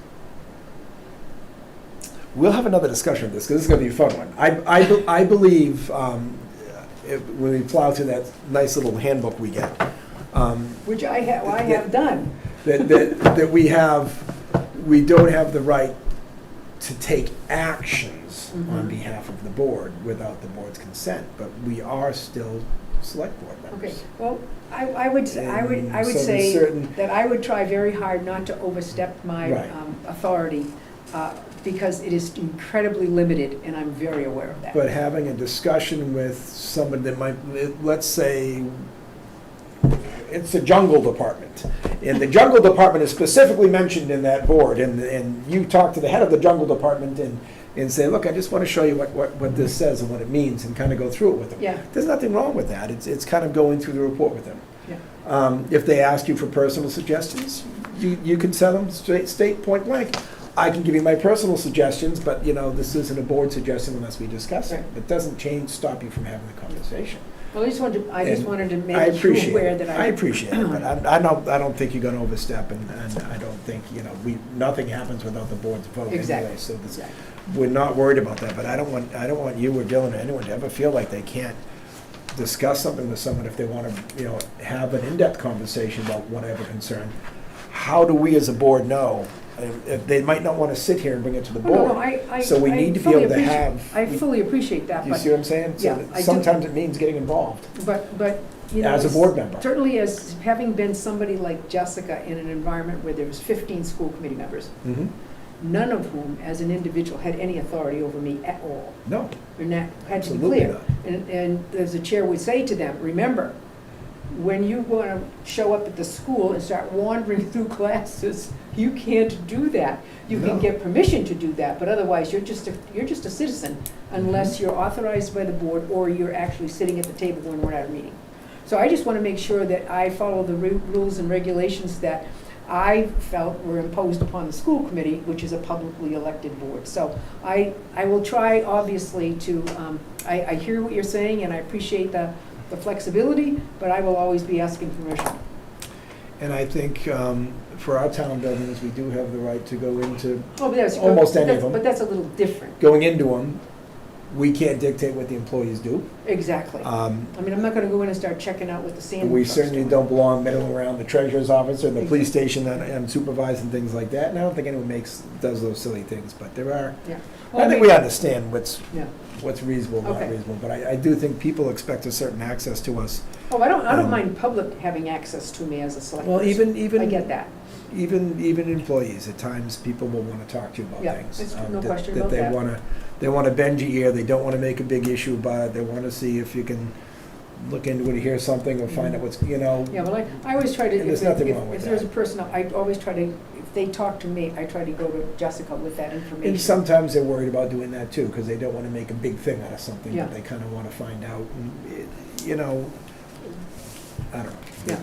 [SPEAKER 1] We'll have another discussion of this, because this is gonna be a fun one. I believe, when we plow through that nice little handbook we get,
[SPEAKER 2] Which I have done.
[SPEAKER 1] that we don't have the right to take actions on
[SPEAKER 2] Mhm.
[SPEAKER 1] behalf of the board without the board's consent, but we are still select board members.
[SPEAKER 2] Okay, well, I would
[SPEAKER 1] And so there's
[SPEAKER 2] say
[SPEAKER 1] certain-
[SPEAKER 2] that I would try very hard not to overstep my
[SPEAKER 1] Right.
[SPEAKER 2] authority, because it is incredibly limited, and I'm very aware of that.
[SPEAKER 1] But having a discussion with someone that might, let's say, it's the jungle department, and the jungle department is specifically mentioned in that board, and you talk to the head of the jungle department and say, look, I just want to show you what this says and what it means, and kind of go through it with them.
[SPEAKER 2] Yeah.
[SPEAKER 1] There's nothing wrong with that. It's kind of going through the report with them.
[SPEAKER 2] Yeah.
[SPEAKER 1] If they ask you for personal suggestions, you can send them state point blank. I can give you my personal suggestions, but, this isn't a board suggestion unless we discuss it.
[SPEAKER 2] Right.
[SPEAKER 1] It doesn't stop you from having the conversation.
[SPEAKER 2] Well, I just wanted to
[SPEAKER 1] And
[SPEAKER 2] make you aware that
[SPEAKER 1] I appreciate it, but I don't think you're gonna overstep, and I don't think, nothing happens without the board's vote anyway,
[SPEAKER 2] Exactly.
[SPEAKER 1] so this,
[SPEAKER 2] Exactly.
[SPEAKER 1] we're not worried about that, but I don't want you or Dylan or anyone to ever feel like they can't discuss something with someone if they wanna, have an in-depth conversation about whatever concern. How do we as a board know? If they might not wanna sit here and bring it to the
[SPEAKER 2] Oh, no,
[SPEAKER 1] board.
[SPEAKER 2] I
[SPEAKER 1] So we need to be
[SPEAKER 2] fully
[SPEAKER 1] able to
[SPEAKER 2] appreciate-
[SPEAKER 1] have.
[SPEAKER 2] I fully appreciate that,
[SPEAKER 1] You see what I'm saying? So
[SPEAKER 2] Yeah,
[SPEAKER 1] that
[SPEAKER 2] I do.
[SPEAKER 1] sometimes it means getting involved
[SPEAKER 2] but,
[SPEAKER 1] as a board member.
[SPEAKER 2] certainly as having been somebody like Jessica in an environment where there was 15 school committee members,
[SPEAKER 1] Mhm.
[SPEAKER 2] none of whom, as an individual, had any authority over me at all.
[SPEAKER 1] No,
[SPEAKER 2] And that had to be
[SPEAKER 1] absolutely
[SPEAKER 2] clear.
[SPEAKER 1] not.
[SPEAKER 2] And as the chair would say to them, remember, when you want to show up at the school and start wandering through classes, you can't do that. You
[SPEAKER 1] No.
[SPEAKER 2] can get permission to do that, but otherwise, you're just a citizen unless you're authorized by the board or you're actually sitting at the table when we're at a meeting. So I just want to make sure that I follow the rules and regulations that I felt were imposed upon the school committee, which is a publicly elected board. So I will try, obviously, to, I hear what you're saying, and I appreciate the flexibility, but I will always be asking permission.
[SPEAKER 1] And I think for our town buildings, we do have the right to go into,
[SPEAKER 2] Oh, but that's.
[SPEAKER 1] Almost any of them.
[SPEAKER 2] But that's a little different.
[SPEAKER 1] going into them. We can't dictate what the employees do.
[SPEAKER 2] Exactly. I mean, I'm not gonna go in and start checking out what the sand.
[SPEAKER 1] We
[SPEAKER 2] truck's
[SPEAKER 1] certainly
[SPEAKER 2] doing.
[SPEAKER 1] don't belong meddling around the treasurer's office or the police
[SPEAKER 2] Exactly.
[SPEAKER 1] station and supervising things like that. And I don't think anyone does those silly things, but there are,
[SPEAKER 2] Yeah.
[SPEAKER 1] I think we understand what's
[SPEAKER 2] Yeah.
[SPEAKER 1] reasonable, not
[SPEAKER 2] Okay.
[SPEAKER 1] reasonable. But I do think people expect a certain access to us.
[SPEAKER 2] Oh, I don't
[SPEAKER 1] Um,
[SPEAKER 2] mind public having access to me as a select
[SPEAKER 1] Well,
[SPEAKER 2] person.
[SPEAKER 1] even
[SPEAKER 2] I get that.
[SPEAKER 1] even employees, at times, people will want to talk to you about
[SPEAKER 2] Yeah,
[SPEAKER 1] things.
[SPEAKER 2] it's no question about
[SPEAKER 1] That
[SPEAKER 2] that.
[SPEAKER 1] they want to bend your ear, they don't want to make a big issue about it, they want to see if you can look into it, hear something, or find out what's,
[SPEAKER 2] Yeah, well, I always try to,
[SPEAKER 1] And there's nothing wrong with
[SPEAKER 2] if there's a
[SPEAKER 1] that.
[SPEAKER 2] person, I always try to, if they talk to me, I try to go to Jessica with that information.
[SPEAKER 1] And sometimes they're worried about doing that too, because they don't want to make a big thing out of something,
[SPEAKER 2] Yeah.
[SPEAKER 1] but they kind of want to find out, and, I don't know.
[SPEAKER 2] Yeah.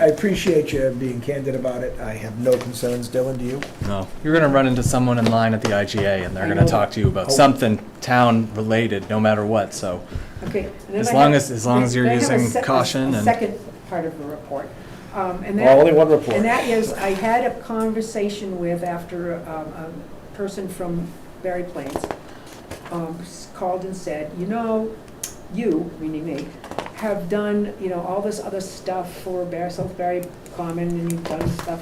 [SPEAKER 1] I appreciate you being candid about it, I have no concerns. Dylan, do you?
[SPEAKER 4] No, you're gonna run into someone in line at the IGA, and they're
[SPEAKER 2] I
[SPEAKER 4] gonna
[SPEAKER 2] know
[SPEAKER 4] talk to you about
[SPEAKER 1] Oh.
[SPEAKER 4] something town-related, no matter what, so.
[SPEAKER 2] Okay. and then
[SPEAKER 4] As
[SPEAKER 2] I
[SPEAKER 4] long
[SPEAKER 2] have-
[SPEAKER 4] as you're
[SPEAKER 2] then I have a
[SPEAKER 4] using caution
[SPEAKER 2] a
[SPEAKER 4] and-
[SPEAKER 2] second part of the report. And
[SPEAKER 1] Well, only
[SPEAKER 2] that,
[SPEAKER 1] one report.
[SPEAKER 2] and that is, I had a conversation with, after a person from Barre Plains called and said, you, meaning me, have done, all this other stuff for South Barre Common, and you've done stuff,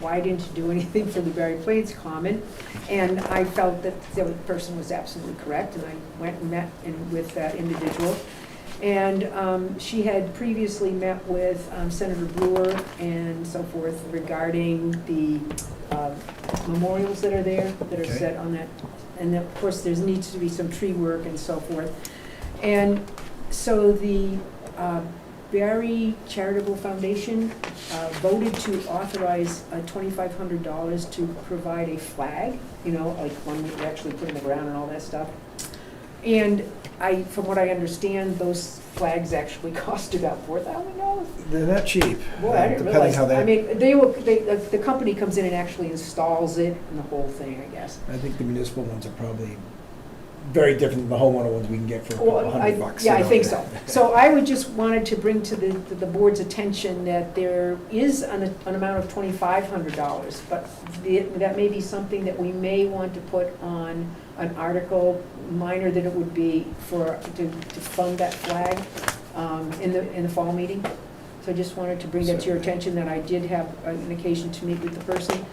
[SPEAKER 2] why didn't you do anything for the Barre Plains Common? And I felt that the person was absolutely correct, and I went and met with that individual. And she had previously met with Senator Brewer and so forth regarding the memorials that are there, that are
[SPEAKER 1] Okay.
[SPEAKER 2] set on that and of course, there needs to be some tree work and so forth. And so the Barre Charitable Foundation voted to authorize $2,500 to provide a flag, you know, like one we actually put in the ground and all that stuff. And from what I understand, those flags actually cost about $4,000.
[SPEAKER 1] They're not cheap.
[SPEAKER 2] Boy, I didn't
[SPEAKER 1] depending
[SPEAKER 2] realize,
[SPEAKER 1] how
[SPEAKER 2] I mean, the company comes in and actually installs it and the whole thing, I guess.
[SPEAKER 1] I think the municipal ones are probably very different than the homeowner ones we can get for a couple
[SPEAKER 2] Well,
[SPEAKER 1] $100.
[SPEAKER 2] Yeah, I
[SPEAKER 1] you know.
[SPEAKER 2] think so. So I would just wanted to bring to the board's attention that there is an amount of $2,500, but that may be something that we may want to put on an article, minor than it would be, to fund that flag in the fall meeting. So I just wanted to bring that to your attention, that I did have an occasion to meet with the person.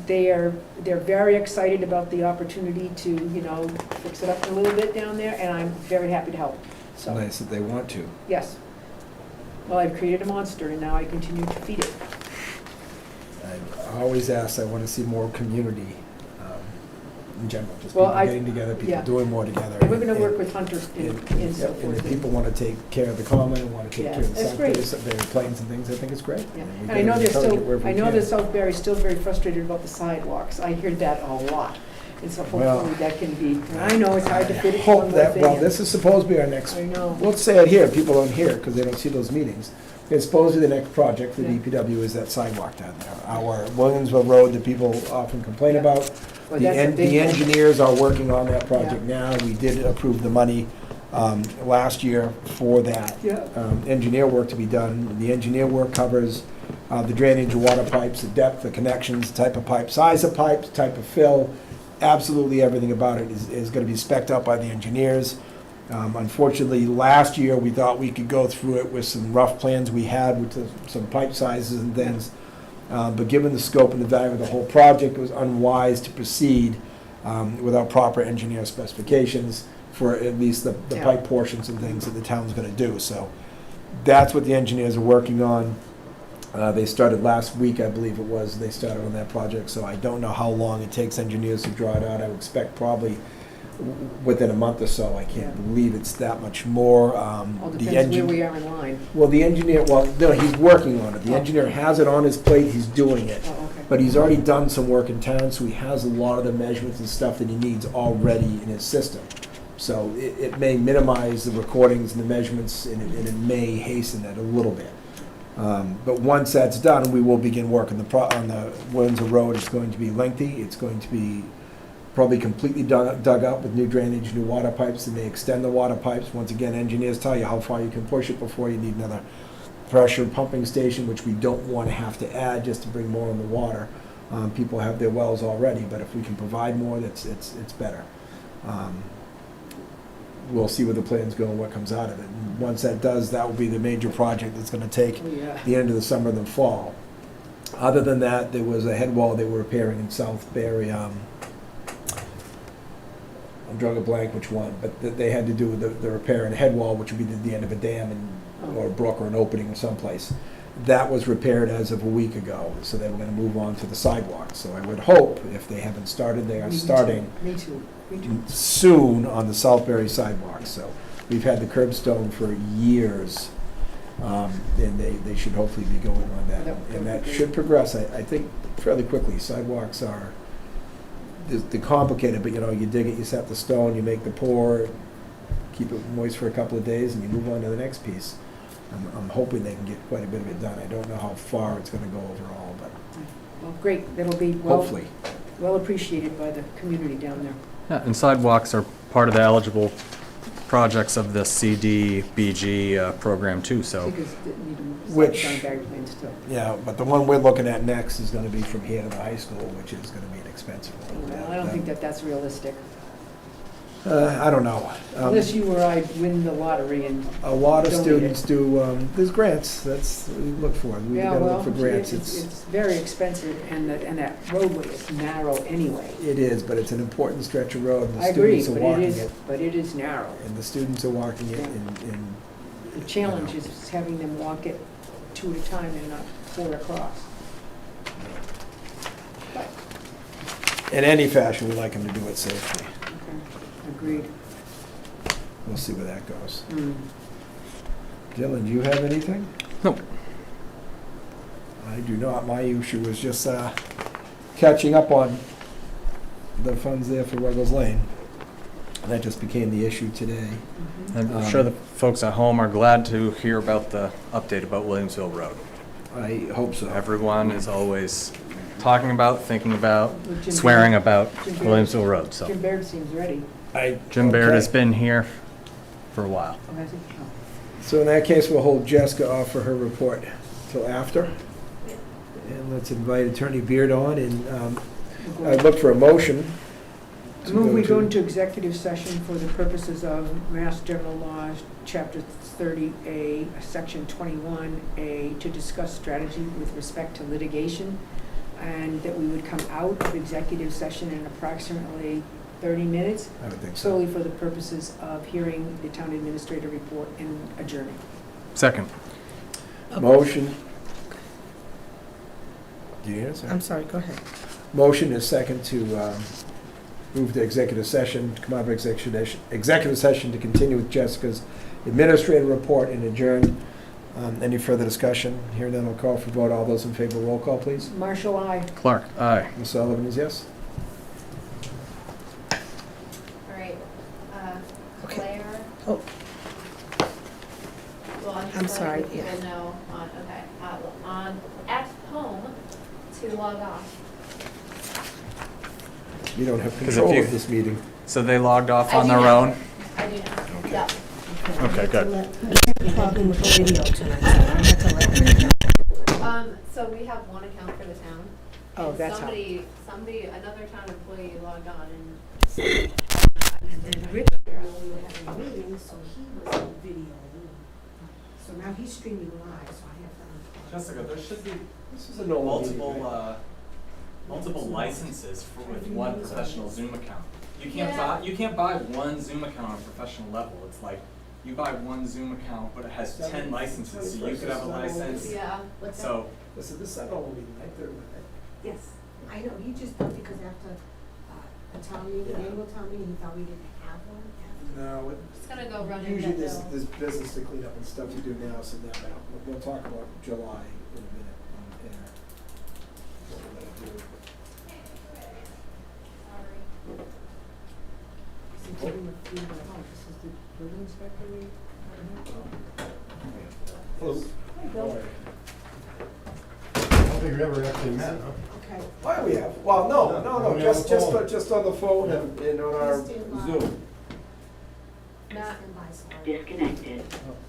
[SPEAKER 2] They're very excited about the opportunity to, you know, fix it up a little bit down there, and I'm very happy to help.
[SPEAKER 1] It's
[SPEAKER 2] So,
[SPEAKER 1] nice that they want to.
[SPEAKER 2] yes. Well, I've created a monster, and now I continue to feed it.
[SPEAKER 1] I always ask, I want to see more community in general, just
[SPEAKER 2] Well,
[SPEAKER 1] people getting together, people
[SPEAKER 2] yeah.
[SPEAKER 1] doing more together.
[SPEAKER 2] And we're gonna
[SPEAKER 1] And-
[SPEAKER 2] work with Hunter and so
[SPEAKER 1] And
[SPEAKER 2] forth.
[SPEAKER 1] if people want to take care of the common and want to take
[SPEAKER 2] Yeah,
[SPEAKER 1] care of the
[SPEAKER 2] that's
[SPEAKER 1] South
[SPEAKER 2] great.
[SPEAKER 1] Bay, their planes and things, I think it's great.
[SPEAKER 2] Yeah.
[SPEAKER 1] And we
[SPEAKER 2] And I know
[SPEAKER 1] gotta
[SPEAKER 2] they're
[SPEAKER 1] encourage it
[SPEAKER 2] still,
[SPEAKER 1] wherever we
[SPEAKER 2] I know
[SPEAKER 1] can.
[SPEAKER 2] that South Barry's still very frustrated about the sidewalks. I hear that a lot. And so
[SPEAKER 1] Well,
[SPEAKER 2] hopefully that can be, and I know it's hard to fit it
[SPEAKER 1] Hope
[SPEAKER 2] one more
[SPEAKER 1] that,
[SPEAKER 2] thing
[SPEAKER 1] well,
[SPEAKER 2] in.
[SPEAKER 1] this is supposed to be our next,
[SPEAKER 2] I know.
[SPEAKER 1] let's say it here, people don't hear because they don't see those meetings. It's supposed to be the next project for
[SPEAKER 2] Yeah.
[SPEAKER 1] DPW is that sidewalk down there. Our Williamsville Road that people often complain
[SPEAKER 2] Yeah.
[SPEAKER 1] about.
[SPEAKER 2] Well,
[SPEAKER 1] The
[SPEAKER 2] that's a big
[SPEAKER 1] the
[SPEAKER 2] one.
[SPEAKER 1] engineers are working on that project now. We did approve the money last year for that
[SPEAKER 2] Yeah.
[SPEAKER 1] engineer work to be done. The engineer work covers the drainage of water pipes, the depth, the connections, the type of pipe, size of pipes, type of fill. Absolutely everything about it is going to be spec'd out by the engineers. Unfortunately, last year, we thought we could go through it with some rough plans we had with some pipe sizes and things. But given the scope and the value of the whole project, it was unwise to proceed without proper engineer specifications for at least the
[SPEAKER 2] Yeah.
[SPEAKER 1] pipe portions and things that the town's gonna do. So that's what the engineers are working on. They started last week, I believe it was, they started on that project, so I don't know how long it takes engineers to draw it out. I would expect probably within a month or so. I can't
[SPEAKER 2] Yeah.
[SPEAKER 1] believe it's that much more.
[SPEAKER 2] All
[SPEAKER 1] The
[SPEAKER 2] depends where
[SPEAKER 1] engine.
[SPEAKER 2] we are in line.
[SPEAKER 1] Well, the engineer, well, no, he's working on it. The
[SPEAKER 2] Oh.
[SPEAKER 1] engineer has it on his plate, he's doing it.
[SPEAKER 2] Oh, okay.
[SPEAKER 1] But he's already done some work in town, so he has a lot of the measurements and stuff that he needs already in his system. So it may minimize the recordings and the measurements, and it may hasten it a little bit. But once that's done, we will begin work on the Windsor Road. It's going to be lengthy, it's going to be probably completely dug up with new drainage, new water pipes, and they extend the water pipes. Once again, engineers tell you how far you can push it before you need another pressure pumping station, which we don't want to have to add just to bring more in the water. People have their wells already, but if we can provide more, it's better. We'll see where the plans go and what comes out of it. And once that does, that will be the major project that's going to take
[SPEAKER 2] Oh, yeah.
[SPEAKER 1] the end of the summer and the fall. Other than that, there was a head wall they were repairing in South Barry. I'm drawing a blank which one, but they had to do the repair in a head wall, which would be the end of a dam or a brook or an opening or someplace. That was repaired as of a week ago, so they were going to move on to the sidewalk. So I would hope, if they haven't started, they are
[SPEAKER 2] Me too.
[SPEAKER 1] starting
[SPEAKER 2] Me too. Me too.
[SPEAKER 1] soon on the Southbury sidewalk. So we've had the curbstone for years, and they should hopefully be going on that.
[SPEAKER 2] That
[SPEAKER 1] And
[SPEAKER 2] would
[SPEAKER 1] that
[SPEAKER 2] be
[SPEAKER 1] should progress, I think, fairly quickly. Sidewalks are, they're complicated, but you dig it, you set the stone, you make the pour, keep it moist for a couple of days, and you move on to the next piece. I'm hoping they can get quite a bit of it done. I don't know how far it's going to go overall, but
[SPEAKER 2] Well, great. That'll be
[SPEAKER 1] hopefully.
[SPEAKER 2] well appreciated by the community down there.
[SPEAKER 4] Yeah, and sidewalks are part of the eligible projects of the CDBG program too, so.
[SPEAKER 2] Because it need to
[SPEAKER 1] Which-
[SPEAKER 2] start on Barry Plains too.
[SPEAKER 1] Yeah, but the one we're looking at next is going to be from here to the high school, which is going to be an expensive one.
[SPEAKER 2] Well, I don't think that's realistic.
[SPEAKER 1] I don't know.
[SPEAKER 2] Unless you or I win the lottery and,
[SPEAKER 1] A lot of
[SPEAKER 2] donate
[SPEAKER 1] students do, there's grants, that's what we look for. We
[SPEAKER 2] yeah,
[SPEAKER 1] gotta
[SPEAKER 2] well,
[SPEAKER 1] look for grants.
[SPEAKER 2] it's very expensive, and that roadway is narrow anyway.
[SPEAKER 1] It is, but it's an important stretch of road, and
[SPEAKER 2] I
[SPEAKER 1] the
[SPEAKER 2] agree,
[SPEAKER 1] students are
[SPEAKER 2] but
[SPEAKER 1] walking
[SPEAKER 2] it is,
[SPEAKER 1] it.
[SPEAKER 2] but it is narrow.
[SPEAKER 1] And the students are walking it,
[SPEAKER 2] Yeah.
[SPEAKER 1] and
[SPEAKER 2] The challenge is having them walk it two at a time and not four across. But
[SPEAKER 1] in any fashion, we like them to do it safely.
[SPEAKER 2] Okay, agreed.
[SPEAKER 1] We'll see where that goes.
[SPEAKER 2] Mm.
[SPEAKER 1] Dylan, do you have anything?
[SPEAKER 4] Nope.
[SPEAKER 1] I do not. My issue was just catching up on the funds there for Ruggles Lane. That just became the issue today.
[SPEAKER 4] I'm sure the folks at home are glad to hear about the update about Williamsville Road.
[SPEAKER 1] I hope so.
[SPEAKER 4] Everyone is always talking about, thinking about,
[SPEAKER 2] Well, Jim
[SPEAKER 4] swearing
[SPEAKER 2] Baird-
[SPEAKER 4] about
[SPEAKER 2] Jim Baird-
[SPEAKER 4] Williamsville Road, so.
[SPEAKER 2] Jim Baird seems ready.
[SPEAKER 4] Jim Baird has
[SPEAKER 1] Okay.
[SPEAKER 4] been here for a while.
[SPEAKER 2] Oh, has he? Oh.
[SPEAKER 1] So in that case, we'll hold Jessica off for her report till after. And let's invite Attorney Beard on, and
[SPEAKER 2] We'll
[SPEAKER 1] I'd
[SPEAKER 2] go-
[SPEAKER 1] look for a motion.
[SPEAKER 2] I move we go into executive session for the purposes of Mass General Law, Chapter 30A, Section 21A, to discuss strategy with respect to litigation, and that we would come out of executive session in approximately 30 minutes,
[SPEAKER 1] I would think so.
[SPEAKER 2] solely for the purposes of hearing the town administrator report and adjourning.
[SPEAKER 4] Second.
[SPEAKER 1] Motion. Do you hear us?
[SPEAKER 7] I'm sorry, go ahead.
[SPEAKER 1] Motion is second to move to executive session, to come out of executive session to continue with Jessica's administrative report and adjourn. Any further discussion? Here none, I'll call for vote. All those in favor, roll call, please.
[SPEAKER 2] Marshall, aye.
[SPEAKER 4] Clark, aye.
[SPEAKER 1] Ms. Sullivan is yes?
[SPEAKER 6] All right,
[SPEAKER 7] Okay.
[SPEAKER 6] Claire?
[SPEAKER 7] Oh.
[SPEAKER 6] Well,
[SPEAKER 7] I'm sorry,
[SPEAKER 6] People
[SPEAKER 7] yeah.
[SPEAKER 6] know on, okay, at home to log off.
[SPEAKER 1] You don't have
[SPEAKER 4] 'Cause if
[SPEAKER 1] control
[SPEAKER 4] you-
[SPEAKER 1] of this meeting.
[SPEAKER 4] So they logged off
[SPEAKER 6] I
[SPEAKER 4] on
[SPEAKER 6] do
[SPEAKER 4] their
[SPEAKER 6] know.
[SPEAKER 4] own?
[SPEAKER 6] I do know, yeah.
[SPEAKER 4] Okay, good.
[SPEAKER 7] I had a problem with the video tonight, so I had to let you know.
[SPEAKER 6] So we have one account for the town.
[SPEAKER 2] Oh,
[SPEAKER 6] and
[SPEAKER 2] that's how.
[SPEAKER 6] Somebody, another town employee logged on and.
[SPEAKER 7] And then Rich, we were having a meeting, so he was on video. So now he's streaming live, so I have to.
[SPEAKER 4] Jessica, there should be
[SPEAKER 1] This is a normal meeting,
[SPEAKER 4] multiple licenses with one professional Zoom account. You can't
[SPEAKER 6] Yeah.
[SPEAKER 4] buy, you can't buy one Zoom account on a professional level. It's like, you buy one Zoom account, but it has 10 licenses, so you could have a license.
[SPEAKER 6] Yeah.
[SPEAKER 4] So,
[SPEAKER 1] This is a normal meeting, right? Third Monday.
[SPEAKER 7] Yes, I know, he just thought because after a town meeting, annual town meeting, he thought we didn't have one.
[SPEAKER 1] No,
[SPEAKER 6] It's gonna go run in
[SPEAKER 1] usually
[SPEAKER 6] that
[SPEAKER 1] there's
[SPEAKER 6] bill.
[SPEAKER 1] business to clean up and stuff to do now, so that, we'll talk about July in a minute on air. What we're gonna do.
[SPEAKER 6] Sorry.
[SPEAKER 2] Since you're in the field at home, this is the building inspector we.
[SPEAKER 1] Hello.
[SPEAKER 2] Hi, Bill.
[SPEAKER 12] I don't think we ever actually met, huh?
[SPEAKER 7] Okay.
[SPEAKER 1] Why we have? Well, no,
[SPEAKER 12] Only on the phone.
[SPEAKER 1] just on the phone and on our Zoom.
[SPEAKER 6] Matt,
[SPEAKER 11] Disconnected.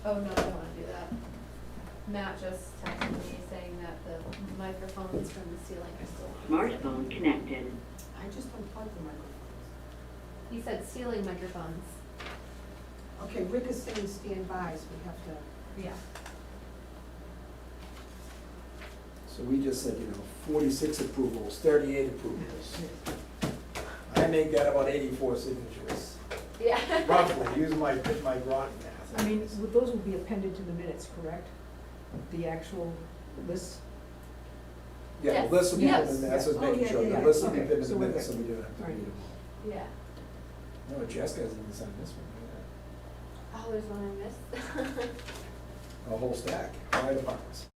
[SPEAKER 6] oh no, I don't wanna do that. Matt just texted me saying that the microphones from the ceiling are still on.
[SPEAKER 11] Smartphone connected.
[SPEAKER 7] I just unplugged the microphone.
[SPEAKER 6] He said ceiling microphones.
[SPEAKER 7] Okay, Rick is saying stand by, so we have to.
[SPEAKER 6] Yeah.
[SPEAKER 1] So we just said, 46 approvals, 38 approvals. I make that about 84 signatures,
[SPEAKER 6] Yeah.
[SPEAKER 1] roughly, use my rotten math.
[SPEAKER 2] I mean, those will be appended to the minutes, correct? The actual list?
[SPEAKER 1] Yeah,
[SPEAKER 6] Yes.
[SPEAKER 1] the list will be,
[SPEAKER 6] Yes.
[SPEAKER 1] and that's what's
[SPEAKER 7] Oh,
[SPEAKER 1] making
[SPEAKER 7] yeah,
[SPEAKER 1] sure,
[SPEAKER 7] yeah,
[SPEAKER 1] the
[SPEAKER 7] yeah.
[SPEAKER 1] list will be
[SPEAKER 2] Okay,
[SPEAKER 1] put in
[SPEAKER 2] so
[SPEAKER 1] the
[SPEAKER 2] we're
[SPEAKER 1] minutes, so
[SPEAKER 2] good.
[SPEAKER 1] we don't have to
[SPEAKER 2] Right.
[SPEAKER 1] read them
[SPEAKER 6] Yeah.
[SPEAKER 1] all. No, Jessica hasn't even signed this one,
[SPEAKER 6] Oh, there's one I missed.
[SPEAKER 1] a whole stack, fire departments.